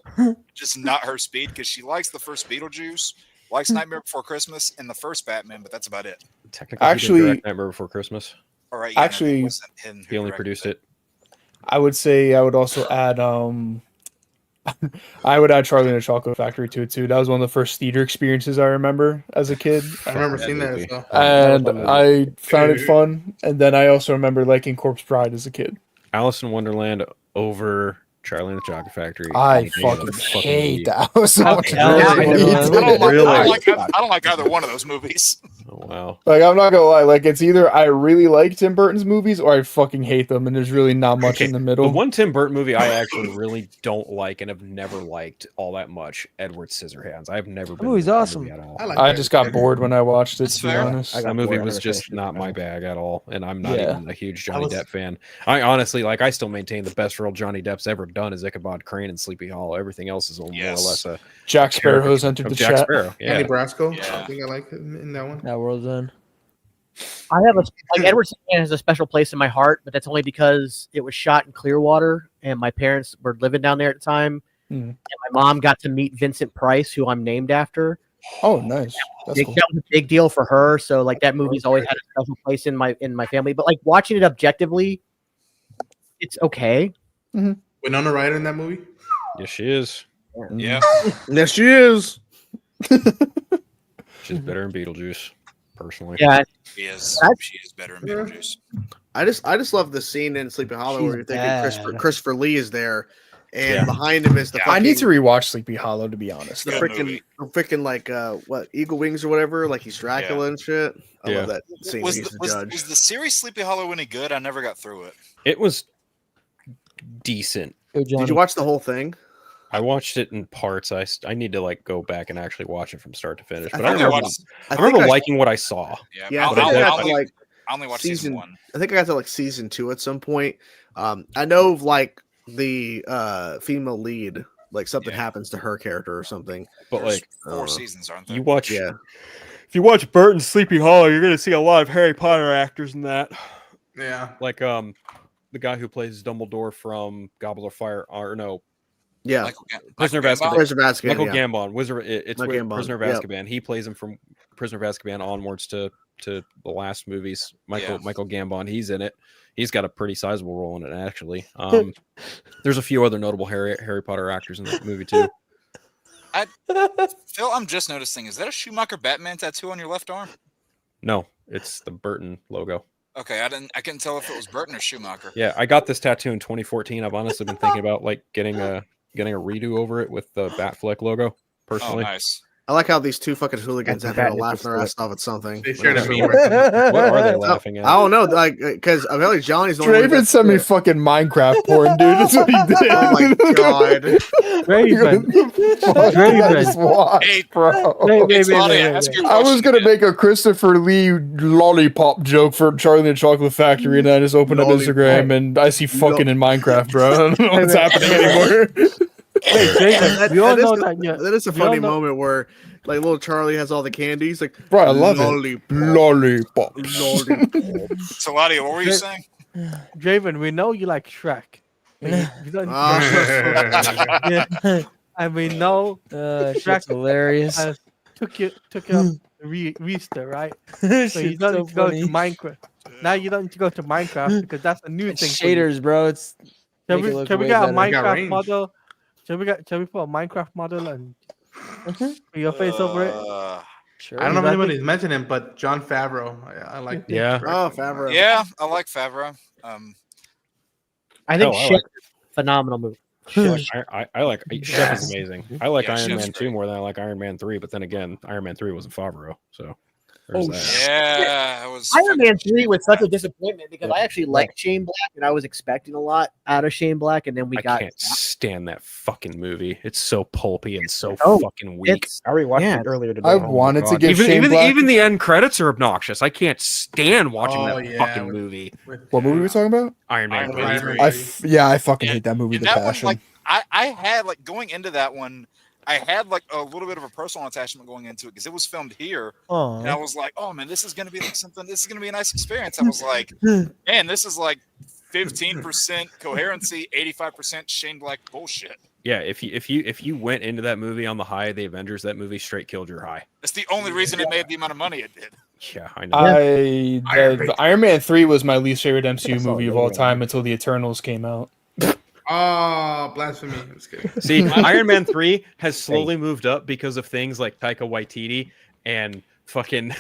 just not her speed because she likes the first Beetlejuice, likes Nightmare Before Christmas, and the first Batman, but that's about it. Technically, Actually- he did direct Nightmare Before Christmas. All right. Actually, it wasn't him who He only directed produced it. I would say I would also add I would add Charlie and the Chocolate Factory to it too. That was one of the first theater experiences I remember as a kid. I remember seeing that as well. And I found it fun. And then I also remember liking Corpse Bride as a kid. Alice in Wonderland over Charlie and the Chocolate Factory. I any day of fucking the hate week. that. Was so much hell yeah, better. I don't like either one of those movies. Oh, wow. Like, I'm not gonna lie, like it's either I really like Tim Burton's movies or I fucking hate them, and there's really not much in the middle. The one Tim Burton movie I actually really don't like and have never liked all that much, Edward Scissorhands. I've never been. Oh, he's into that awesome. movie at all. I just got bored when I watched it, to be fair. honest. That movie bored. I was never just finished it. not my bag at all, and I'm not Yeah. even a huge Johnny Depp fan. I honestly, like, I still maintain the best role Johnny Depp's ever done is Ichabod Crane and Sleepy Hollow. Everything else is more or less a Jack Sparrow has entered of the Jack chat. Sparrow. Andy Yeah, Brasco. Yeah. I think I like him in that one. That world's end. I have like Edward Scissorhands has a special place in my heart, but that's only because it was shot in Clearwater, and my parents were living down there at the time. Mhm. And my mom got to meet Vincent Price, who I'm named after. Oh, nice. That's cool. That was a big deal for her. So like that movie's always had a special place in my family. But like watching it objectively, it's okay. Winona Ryder in that movie? Yes, she is. Yeah. Yes, she is. She's better than Beetlejuice, personally. Yeah. She is better than Beetlejuice. I just love the scene in Sleepy Hollow where you're thinking Christopher Lee is there, and behind him is the. I need to rewatch Sleepy Hollow, to be honest. The freaking like what Eagle Wings or whatever, like he's Dracula and shit. I love that scene. Was the series Sleepy Hollow any good? I never got through it. It was decent. Did you watch the whole thing? I watched it in parts. I need to like go back and actually watch it from start to finish. But I remember liking what I saw. Yeah, I only watched season 1. I think I got to like season 2 at some point. I know like the female lead, like something happens to her character or something. But like 4 seasons, aren't there? You watch, if you watch Burton's Sleepy Hollow, you're gonna see a lot of Harry Potter actors in that. Yeah, like the guy who plays Dumbledore from Goblet of Fire, or no. Yeah, Prisoner of Azkaban. Michael Gambon. Wizard. It's Gambon. Prisoner of Azkaban. He plays him from Prisoner of Azkaban onwards to the last movies. Michael Gambon. He's in it. He's got a pretty sizable role in it, actually. There's a few other notable Harry Potter actors in that movie too. Phil, I'm just noticing. Is that a Schumacher Batman tattoo on your left arm? No, it's the Burton logo. Okay, I couldn't tell if it was Burton or Schumacher. Yeah, I got this tattoo in 2014. I've honestly been thinking about like getting a redo over it with the Batfleck logo. Personally, nice. I like how these two fucking hooligans have to laugh their ass off at something. They shared a meme. What are they laughing at? I don't know, like because I feel like Johnny's the only one. Draven sent me fucking Minecraft porn, dude. That's what he did. Oh my god, Draven. Hey, bro. I was gonna make a Christopher Lee lollipop joke for Charlie and the Chocolate Factory, and then I just opened up Instagram and I see fucking in Minecraft, bro. I don't know what's happening anymore. That is a funny moment where like little Charlie has all the candies. Like, bro, I love it. Lollipop. So, Ladia, what were you saying? Draven, we know you like Shrek. And we know Shrek hilarious. Took you up Reester, right? So you don't need to go to Minecraft. Now you don't need to go to Minecraft because that's a new thing. Shaders, bro. It's can we get a Minecraft model? Shall we put a Minecraft model and put your face over it? Sure. I don't know if anybody's mentioned him, but Jon Favreau. I like. Yeah. Oh, Favreau. Yeah, I like Favreau. I think phenomenal movie. I like Chef is amazing. I like Iron Man 2 more than I like Iron Man 3, but then again, Iron Man 3 wasn't Favreau, so yeah, it was Iron Man 3 was such a disappointment because I actually liked Shane Black and I was expecting a lot out of Shane Black, and then I can't stand that fucking movie. It's so pulpy and so fucking weak. I rewatched it earlier today. I wanted to give Shane Black... even the end credits are obnoxious. I can't stand watching that fucking movie. What movie are we talking about? Iron Man 3. I fucking hate that movie. The Passion. One, like, I had like going into that one. I had like a little bit of a personal attachment going into it because it was filmed here, and I was like, "Oh man, this is gonna be like something. This is gonna be a nice experience." I was like, "Man, this is like 15% coherency, 85% Shane Black bullshit." Yeah, if you went into that movie on the high of the Avengers, that movie straight killed your high. That's the only reason it made the amount of money it did. Yeah, I know. The Iron Man 3 was my least favorite MCU movie of all time until the Eternals came out. Oh, blasphemy. I'm just kidding. See, Iron Man 3 has slowly moved up because of things like Taika Waititi and fucking...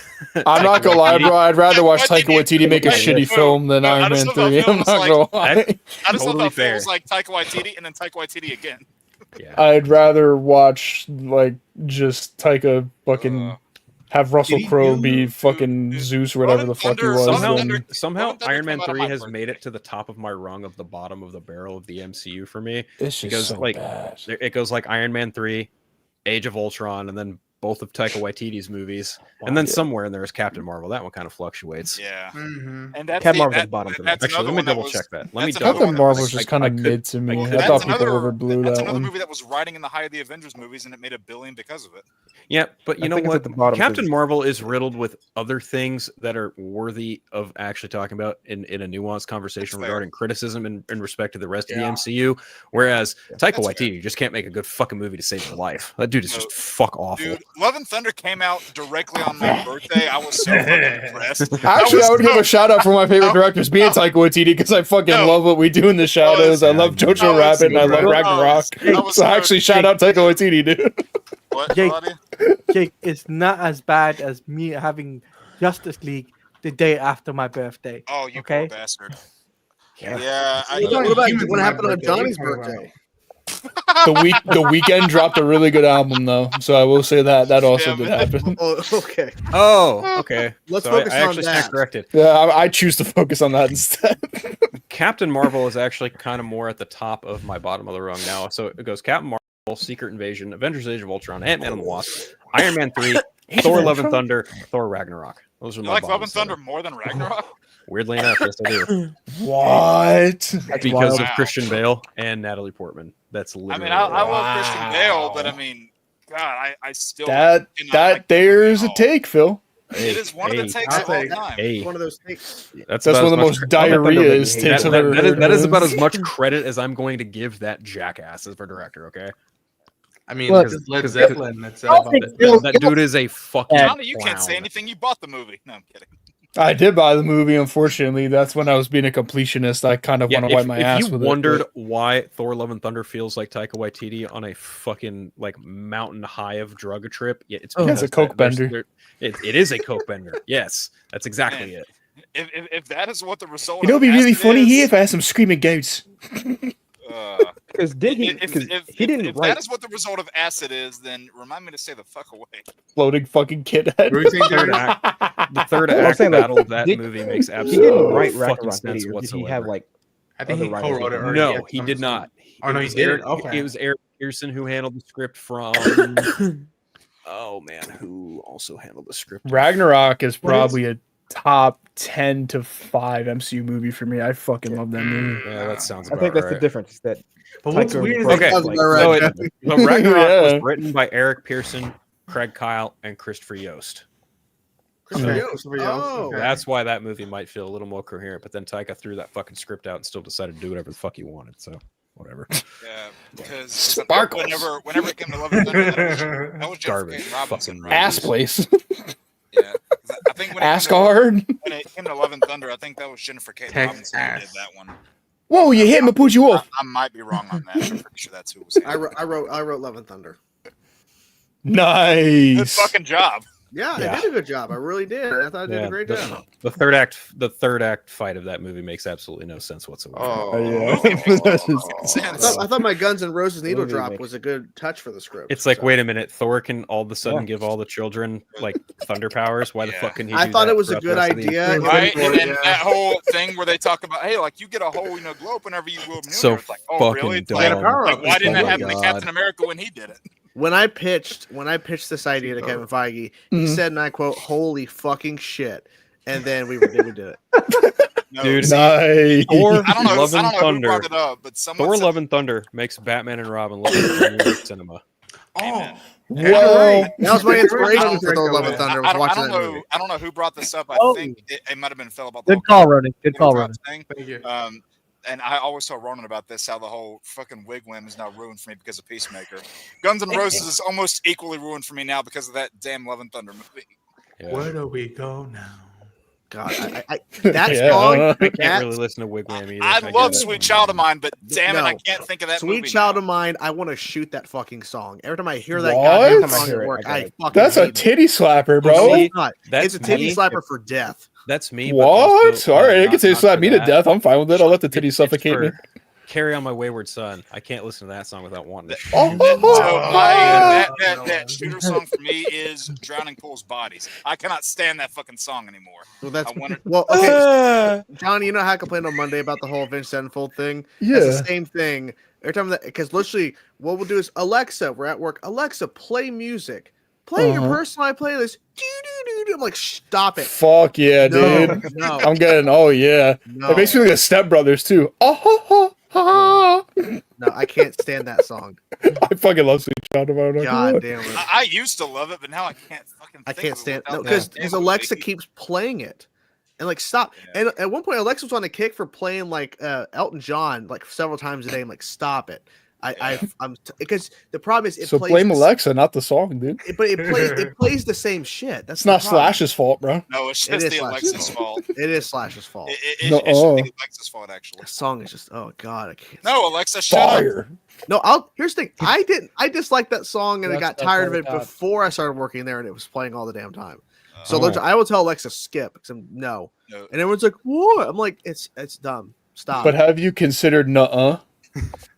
I'm not gonna lie, bro. I'd rather watch Taika Waititi make a shitty film than Iron Man 3. I'm not gonna lie. I just thought it was like Taika Waititi and then Taika Waititi again. Yeah. I'd rather watch, like, just Taika fucking... have Russell Crowe be fucking Zeus or whatever the fuck he was. Somehow Iron Man 3 has made it to the top of my rung of the bottom of the barrel of the MCU for me. It's just because so like bad. It goes like Iron Man 3, Age of Ultron, and then both of Taika Waititi's movies, and then somewhere in there is Captain Marvel. That one kind of fluctuates. Yeah, and that's Captain Marvel's bottom for me. Actually, let me double check that. Captain Marvel's just kind of mid to me. I thought people overblew that one. That's another movie that was riding in the high of the Avengers movies, and it made $1 billion because of it. Yeah, but you I know think it's what? at the bottom Captain 'cause- Marvel is riddled with other things that are worthy of actually talking about in a nuanced conversation regarding criticism in respect to the rest of the MCU. Whereas Taika Waititi just can't make a good fucking movie to save your life. That dude is just fuck awful. Dude, Love and Thunder came out directly on my birthday. I was so fucking impressed. Actually, I would give a shout out for my favorite directors being Taika Waititi because I fucking love what we do in the shadows. I love Jojo Rabbit and I love Ragnarok. So actually, shout out Taika Waititi, dude. What, Jake, it's not as bad as me having Justice League the day after my birthday. Oh, you okay? poor bastard. Yeah. What happened on Johnny's birthday? The Weeknd dropped a really good album though, so I will say that also did happen. Okay. Oh, okay. Let's So focus I on actually that. stand corrected. Yeah, I choose to focus on that instead. Captain Marvel is actually kind of more at the top of my bottom of the rung now. So it goes Captain Marvel, Secret Invasion, Avengers: Age of Ultron, Ant-Man and the Wasp, Iron Man 3, Thor: Love and Thunder, Thor: Ragnarok. Those are You my like Love bottom and Thunder more than Ragnarok? Weirdly enough, yes, I do. What? Because of Christian Bale and Natalie Portman. That's literally. I love Christian Bale, but I mean, God, I still there's a take, Phil. It is one of the takes of all time. Hey. One of those takes. That's one of the most diarrheas takes I've ever heard. That is about as much credit as I'm going to give that jackass as for director. Okay. I mean, Led Zeppelin. That dude is a fucking. Johnny, you clown. can't say anything. You bought the movie. No, I'm kidding. I did buy the movie, unfortunately. That's when I was being a completionist. I kind of want to wipe my ass with it. If you wondered why Thor: Love and Thunder feels like Taika Waititi on a fucking like mountain high of drug trip, yeah, it's a coke bender. It is a coke bender. Yes, that's exactly it. If that is what the result, You know, it'd be of really acid funny is, here if I had some screaming goats. Because did he? Because he didn't if write. that is what the result of acid is, then remind me to stay the fuck away. Floating fucking kid head. The third act battle of that movie makes He absolutely didn't write no Ragnarok, fucking sense did he? Or did whatsoever. he have like? I think he other writers co-wrote it. on Or No, he did not. Oh no, he was did. Eric, Okay. It was Eric Pearson who handled the script from. Oh man, who also handled the script? Ragnarok is probably a top 10 to 5 MCU movie for me. I fucking love that movie. Yeah, that sounds I about think that's the right. difference. That But what's Taika weird is Okay, Sounds so about right. Ragnarok Yeah. was written by Eric Pearson, Craig Kyle, and Christopher Yost. Christopher Yost. Oh, That's why that movie might feel a little more coherent. But then Taika threw that fucking script out and still decided to do whatever the fuck he wanted. So whatever. Yeah, because whenever it came to Love and Thunder, that was Garbage. Jennifer Robinson, Fucking right? Ass place. Yeah, 'cause I think when Asgard. when it came to Love and Thunder, I think that was Jennifer Kate Robinson who did that one. Whoa, you hit me, put you off. I might be wrong on that. I'm pretty sure that's who was. I wrote Love and Thunder. Nice. Good fucking job. Yeah, I did a good job. I really did. I thought I did a great job. The third act fight of that movie makes absolutely no sense whatsoever. Yeah. I thought my Guns N' Roses needle Movie drop makes- was a good touch for the script. It's like, so. wait a minute, Thor can all of a sudden give all the children like thunder powers. Why the fuck can he? I do thought that it was a throughout the good rest of the idea. MCU? Right, and then that whole thing where they talk about, hey, like you get a whole globe whenever you will. So it's like, oh fucking really? It's dumb. like, why didn't Oh that my happen to God. Captain America when he did it? When I pitched this idea to Kevin Feige, he said, and I quote, "Holy fucking shit!" And then we did it. No, Dude, Nice. Thor, I don't know. Love I and don't know who Thunder. brought it up, but someone Thor, said, Love and Thunder makes Batman and Robin look like New York cinema. Amen. Whoa. That was my inspiration for Thor: Love and Thunder. Was watching that movie. I don't know who brought this up. I think it might have been Phil about the Good call, Ronan. Good call, Ronan. thing. Thank you. And I always tell Ronan about this, how the whole fucking wigwam is now ruined for me because of Peacemaker. Guns N' Roses is almost equally ruined for me now because of that damn Love and Thunder movie. Yeah. Where do we go now? God, that song. I can't really listen to Wigwam either. I get love it. Sweet Child of Mine, but damn it, No. I can't think of that Sweet movie Child now. of Mine. I want to shoot that fucking song every time I hear that What? goddamn Every time I song hear at it, work. I I gotta- fucking That's a hate it. titty slapper, No, bro. it's not. That's It's a titty me. slapper for death. That's me. but What? also, All right, I can say not slap for me to that. death. I'm fine with it. I'll let the titty It's suffocate me. for Carry On My Wayward Son. I can't listen to that song without wanting to shoot Oh, shit. So that shooter song for me is Drowning Pool's Bodies. I cannot stand that fucking song anymore. Well, that's I wanted- well. Okay, Johnny, you know how I complained on Monday about the whole Avenged Sevenfold thing? Yeah. It's the same thing every time that because literally what we'll do is Alexa, we're at work. Alexa, play music. Play your personalized playlist. I'm like, stop it. Fuck yeah, No, dude. no. I'm getting, oh yeah. No. It makes me like a Step Brothers too. Oh, ha, ha, ha. No, I can't stand that song. I fucking love Sweet Child of Mine. God damn it. I used to love it, but now I can't fucking. I think can't of it stand without no that because damn Alexa movie. keeps playing it. And like stop. Yeah. And at one point Alexa was on a kick for playing like Elton John like several times a day. I'm like, stop it. I'm because the problem is it So plays blame the- Alexa, not the song, dude. but it plays the same shit. That's It's not the problem. Slash's fault, bro. No, it's It just is the Slash's Alexa's fault. It is Slash's fault. It should be Alexa's fault, actually. The song is just oh god, I can't. No, Alexa, shut up. No, here's the thing. I disliked that song and I got Alexa, tired of turn it it up. before I started working there and it was playing all the damn time. So Oh. literally, I will tell Alexa skip because I'm no. And everyone's like, what? I'm like, it's dumb. Stop. But have you considered nuh-uh?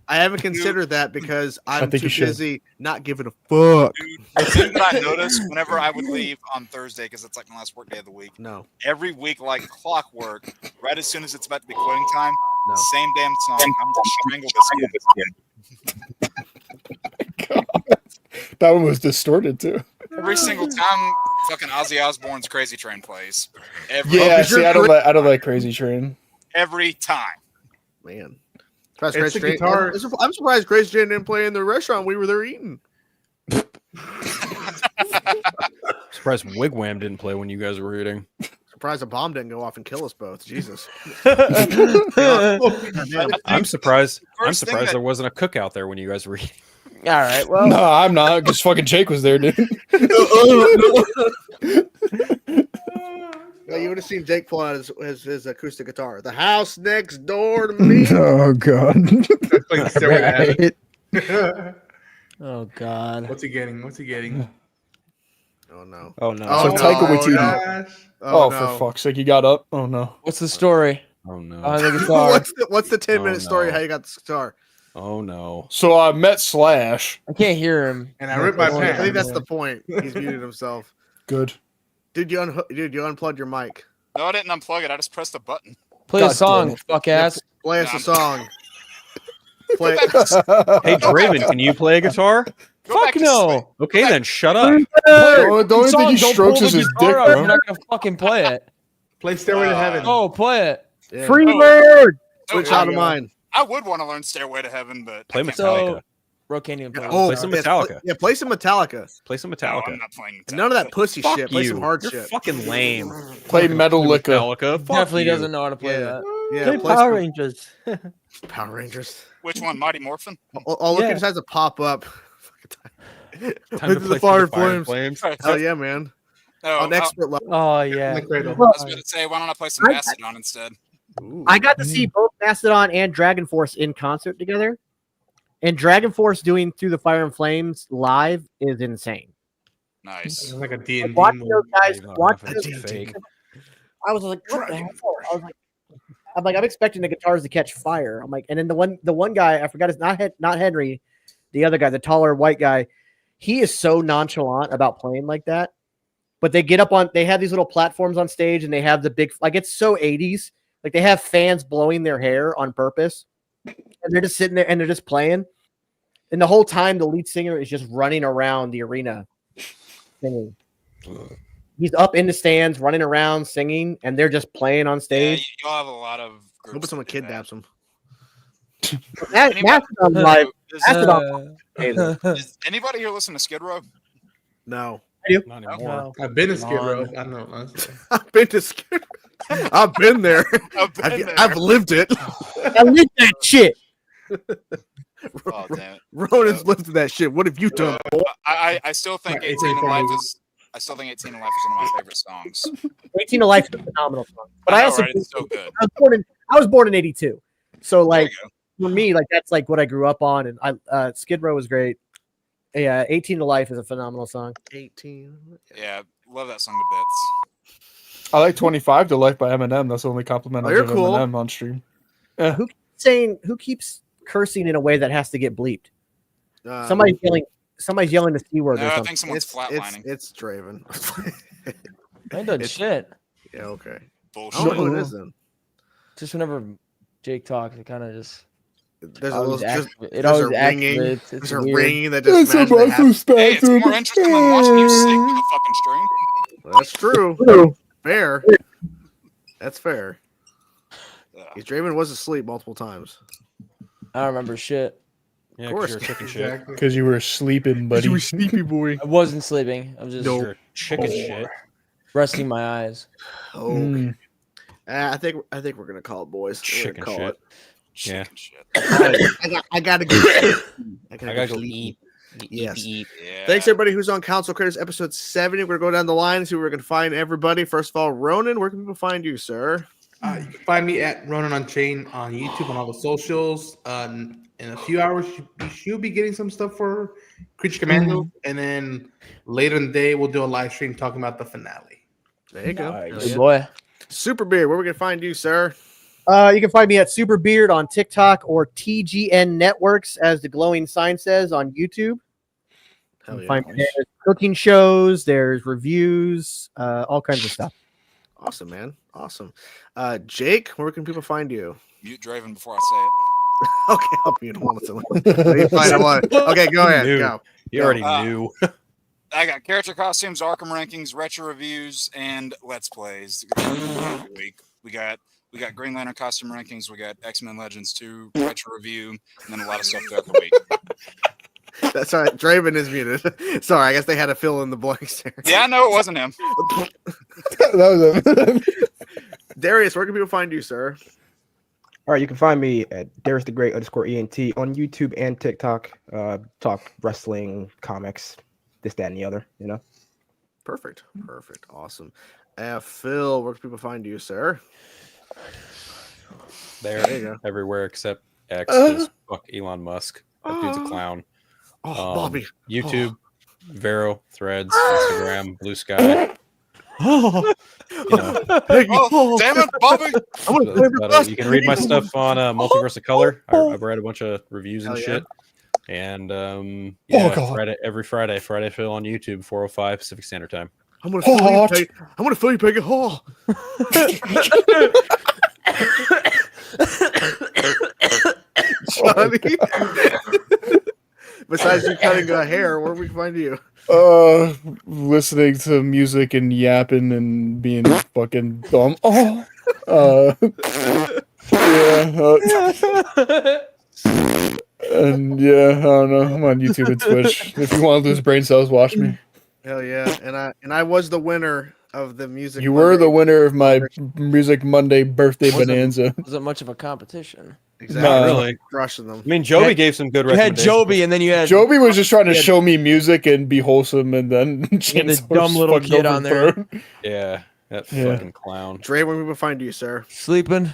I haven't considered that because I'm think too you should. busy not giving a fuck. Dude, the thing that I noticed whenever I would leave on Thursday, because it's like my last work day of the week. No. Every week, like clockwork, right as soon as it's about to be quitting time, No. same damn song. I'm gonna strangle this kid. That one was distorted too. Every single time, fucking Ozzy Osbourne's Crazy Train plays. Every, Yeah, see, I don't like Crazy Train. every time. Man. It's Crazy a Train- guitar. I'm surprised Crazy Train didn't play in the restaurant we were there eating. Surprised Wigwam didn't play when you guys were eating. Surprised a bomb didn't go off and kill us both. Jesus. I'm surprised. I'm First thing surprised that- there wasn't a cookout there when you guys were eating. All right. Well, No, I'm not. Because fucking Jake was there, dude. Yeah, you would have seen Jake pull out his acoustic guitar. The house next door to me. Oh god. Like Stairway to Heaven. oh god. What's he getting? What's he getting? Oh no. Oh no. Oh, So Taika no. Waititi. Gosh. Oh, no. for fuck's sake, he got up. Oh no. What's the story? Oh no. On the guitar. What's the 10-minute Oh, story no. how you got the guitar? Oh no. So I met Slash. I can't hear him. And I ripped my I think pants. that's the point. He's muted himself. Good. Dude, you unplugged your mic. No, I didn't unplug it. I just pressed a button. Play God a song, damn fuck ass. Play us a song. Play. Hey Draven, can you play a guitar? Go Fuck back to sleep. no. Okay, then shut up. The only thing he Don't strokes pull is the his guitar dick, out if You're bro. not gonna fucking play it. Play Stairway to Heaven. Oh, play it. Yeah. Freebird. Switch Oh, out of mine. I would want to learn Stairway to Heaven, but Play I can't. Metallica. Rocanian play. Oh, Play some yes, Metallica. Yeah, play some Metallica. Play some No, Metallica. I'm not playing Metallica. None of that pussy Fuck shit. Play you. some hard You're shit. fucking lame. Play Metallica. Metallica. Fuck Definitely you. doesn't know how to play Yeah. that. Yeah, Play play Power some Rangers. Power Rangers. Which one? Mighty Morphin? All look, Yeah. it just has to pop up. Time This to is play the Fire through Flames. Flames. Hell yeah, man. No, On expert level. Oh yeah. In the cradle. I was going to say, why don't I play some I- Mastodon instead? Ooh. I got to see both Mastodon and Dragon Force in concert together, and Dragon Force doing Through the Fire and Flames live is insane. Nice. It's like a D&D Watch movie. those guys. No, Watch that's those. fake. I was like, what the hell? I'm like, I'm expecting the guitars to catch fire. I'm like, and then the one guy, I forgot his not Henry, the other guy, the taller white guy, he is so nonchalant about playing like that. But they get up on, they have these little platforms on stage, and they have the big, like it's so 80s. Like they have fans blowing their hair on purpose, and they're just sitting there and they're just playing. And the whole time, the lead singer is just running around the arena singing. He's up in the stands, running around singing, and they're just playing on Yeah, stage. you'll have a lot of Hope groups. someone that do that. kidnaps him. Mastodon live. Mastodon. Does anybody here listen to Skid Row? No. Not anymore. I've been to Skid Row. I don't know. Honestly. I've been to Skid. I've been there. I've lived it. I lived that shit. Oh, damn it. Ronan's lived that shit. What have you done? boy? I still think Right, 18 in 18 Life movie. is. I still think 18 in Life is one of my favorite songs. 18 to Life is a phenomenal song. But I know, also right? It's so good. I was born in 82. So like There for me, like that's like what I grew up on, and I Skid Row was great. Yeah, 18 to Life is a phenomenal song. 18. Yeah, love that song to bits. I like 25 to Life by Eminem. That's the only compliment Oh, I you're give cool. Eminem on stream. Who keeps cursing in a way that has to get bleeped? Somebody's yelling the C word or No, I something. think someone's flatlining. It's Draven. I ain't done It's- shit. Yeah, okay. Bullshit. I don't know who it is then. Just whenever Jake talks, it kind of just. There's a always little just, it there's always a ringing. activates. It's There's a weird. ringing that just magically happens. Hey, it's more interesting than watching you sleep with a fucking stream. That's true. Fair. That's fair. Yeah. Draven was asleep multiple times. I don't remember shit. Yeah, Of course. you're a chicken shit. Because you were sleeping, buddy. You were sleepy boy. I wasn't sleeping. I was just You're a chicken shit. resting my eyes. Okay. I think we're gonna call it, boys. We're gonna Chicken call shit. it. Yeah. I gotta go. I gotta go go eat. Yes. Yeah. Thanks everybody who's on Council Creators episode 70. We're gonna go down the line and see where we can find everybody. First of all, Ronan, where can people find you, sir? You can find me at Ronan Unchained on YouTube on all the socials. In a few hours, you should be getting some stuff for Creature Commando, and then later in the day, we'll do a live stream talking about the finale. There you go. Good boy. Super Beard, where we can find you, sir? You can find me at Superbeard on TikTok or TGN Networks, as the glowing sign says, on YouTube. Hell yeah. Find there's cooking shows, there's reviews, all kinds of stuff. Awesome, man. Awesome. Jake, where can people find you? Mute Draven before I say it. Okay, I'll mute him. Okay, go ahead. Knew. Go. You already knew. I got character costumes, Arkham rankings, retro reviews, and let's plays. Week we got Green Lantern costume rankings, we got X-Men Legends 2 retro review, and then a lot of stuff throughout the week. That's all right. Draven is muted. Sorry, I guess they had to fill in the blanks there. Yeah, I know it wasn't him. That was Darius, where can people find you, sir? All right, you can find me at Darius the Great _ENT on YouTube and TikTok. Talk wrestling, comics, this, that, and the other. You know. Perfect. Awesome. Phil, where can people find you, sir? There you go. Everywhere except X. 'cause fuck Elon Musk. That dude's a clown. Oh, Bobby. YouTube, Vero, Threads, Instagram, Blue Sky. Oh, damn it, Bobby! You can read my stuff on Multiverse of Color. I read a bunch of reviews and shit. And every Friday Phil on YouTube, 4:05 Pacific Standard Time. I'm gonna fill you, Peggy Hall. Johnny. Besides you cutting hair, where we can find you? listening to music and yapping and being fucking dumb. And I don't know. I'm on YouTube and Twitch. If you want to lose brain cells, watch me. Hell yeah! And I was the winner of the music. You were the winner of my Music Monday birthday bonanza. Wasn't much of a competition. Exactly. Not really. Crushing them. I mean, Joby gave some good You had recommendations. Joby, and then you had Joby was just trying to show me music and be wholesome, and then this dumb little kid on there. Yeah, that fucking clown. Dre, where we will find you, sir? Sleeping.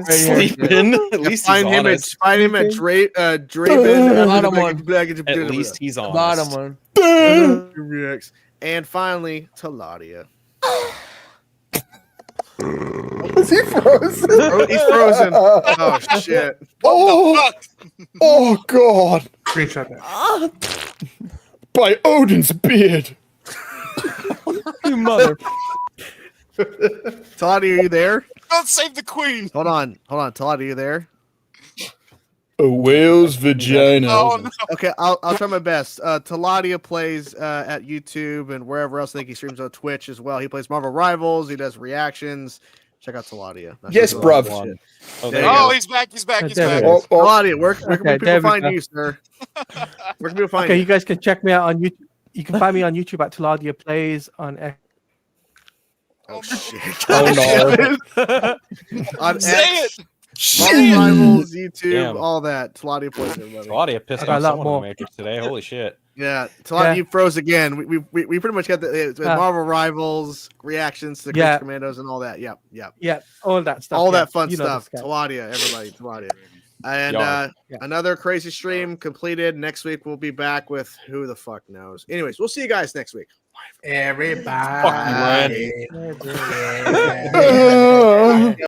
Sleeping. At least find he's him honest. find him at Draven. Bottom one. At least he's honest. Bottom one. And finally, Taladia. Is he frozen? He's frozen. Oh shit. Oh god. Screenshot that. By Odin's beard. You mother. Taladia, are you there? Don't save the queen. Hold on. Taladia, are you there? A whale's vagina. Oh, no. Okay, I'll try my best. Taladia plays at YouTube and wherever else. I think he streams on Twitch as well. He plays Marvel Rivals. He does reactions. Check out Taladia. Yes, bruv. He's back. He's back. Taladia, where can people find you, sir? Where can people find you? You guys can check me out on YouTube. You can find me on YouTube at Taladia Plays on X. Oh shit. Oh no. On Say X, it. Marvel Rivals, YouTube, Damn. all that. Taladia plays everybody. Claudia pissed got a off lot someone in more. the Matrix today. Holy shit. Yeah, Taladia, you froze again. We pretty much got the Yeah. Marvel Rivals reactions to Yeah. Commandos and all that. Yep. Yeah, all that stuff. All yeah. that fun You know stuff. this guy. Taladia, everybody, Taladia. And Yar. another crazy stream completed. Next week we'll be back with who the fuck knows. Anyways, we'll see you guys next week. Everybody. Fuck you, Ryan. Everybody.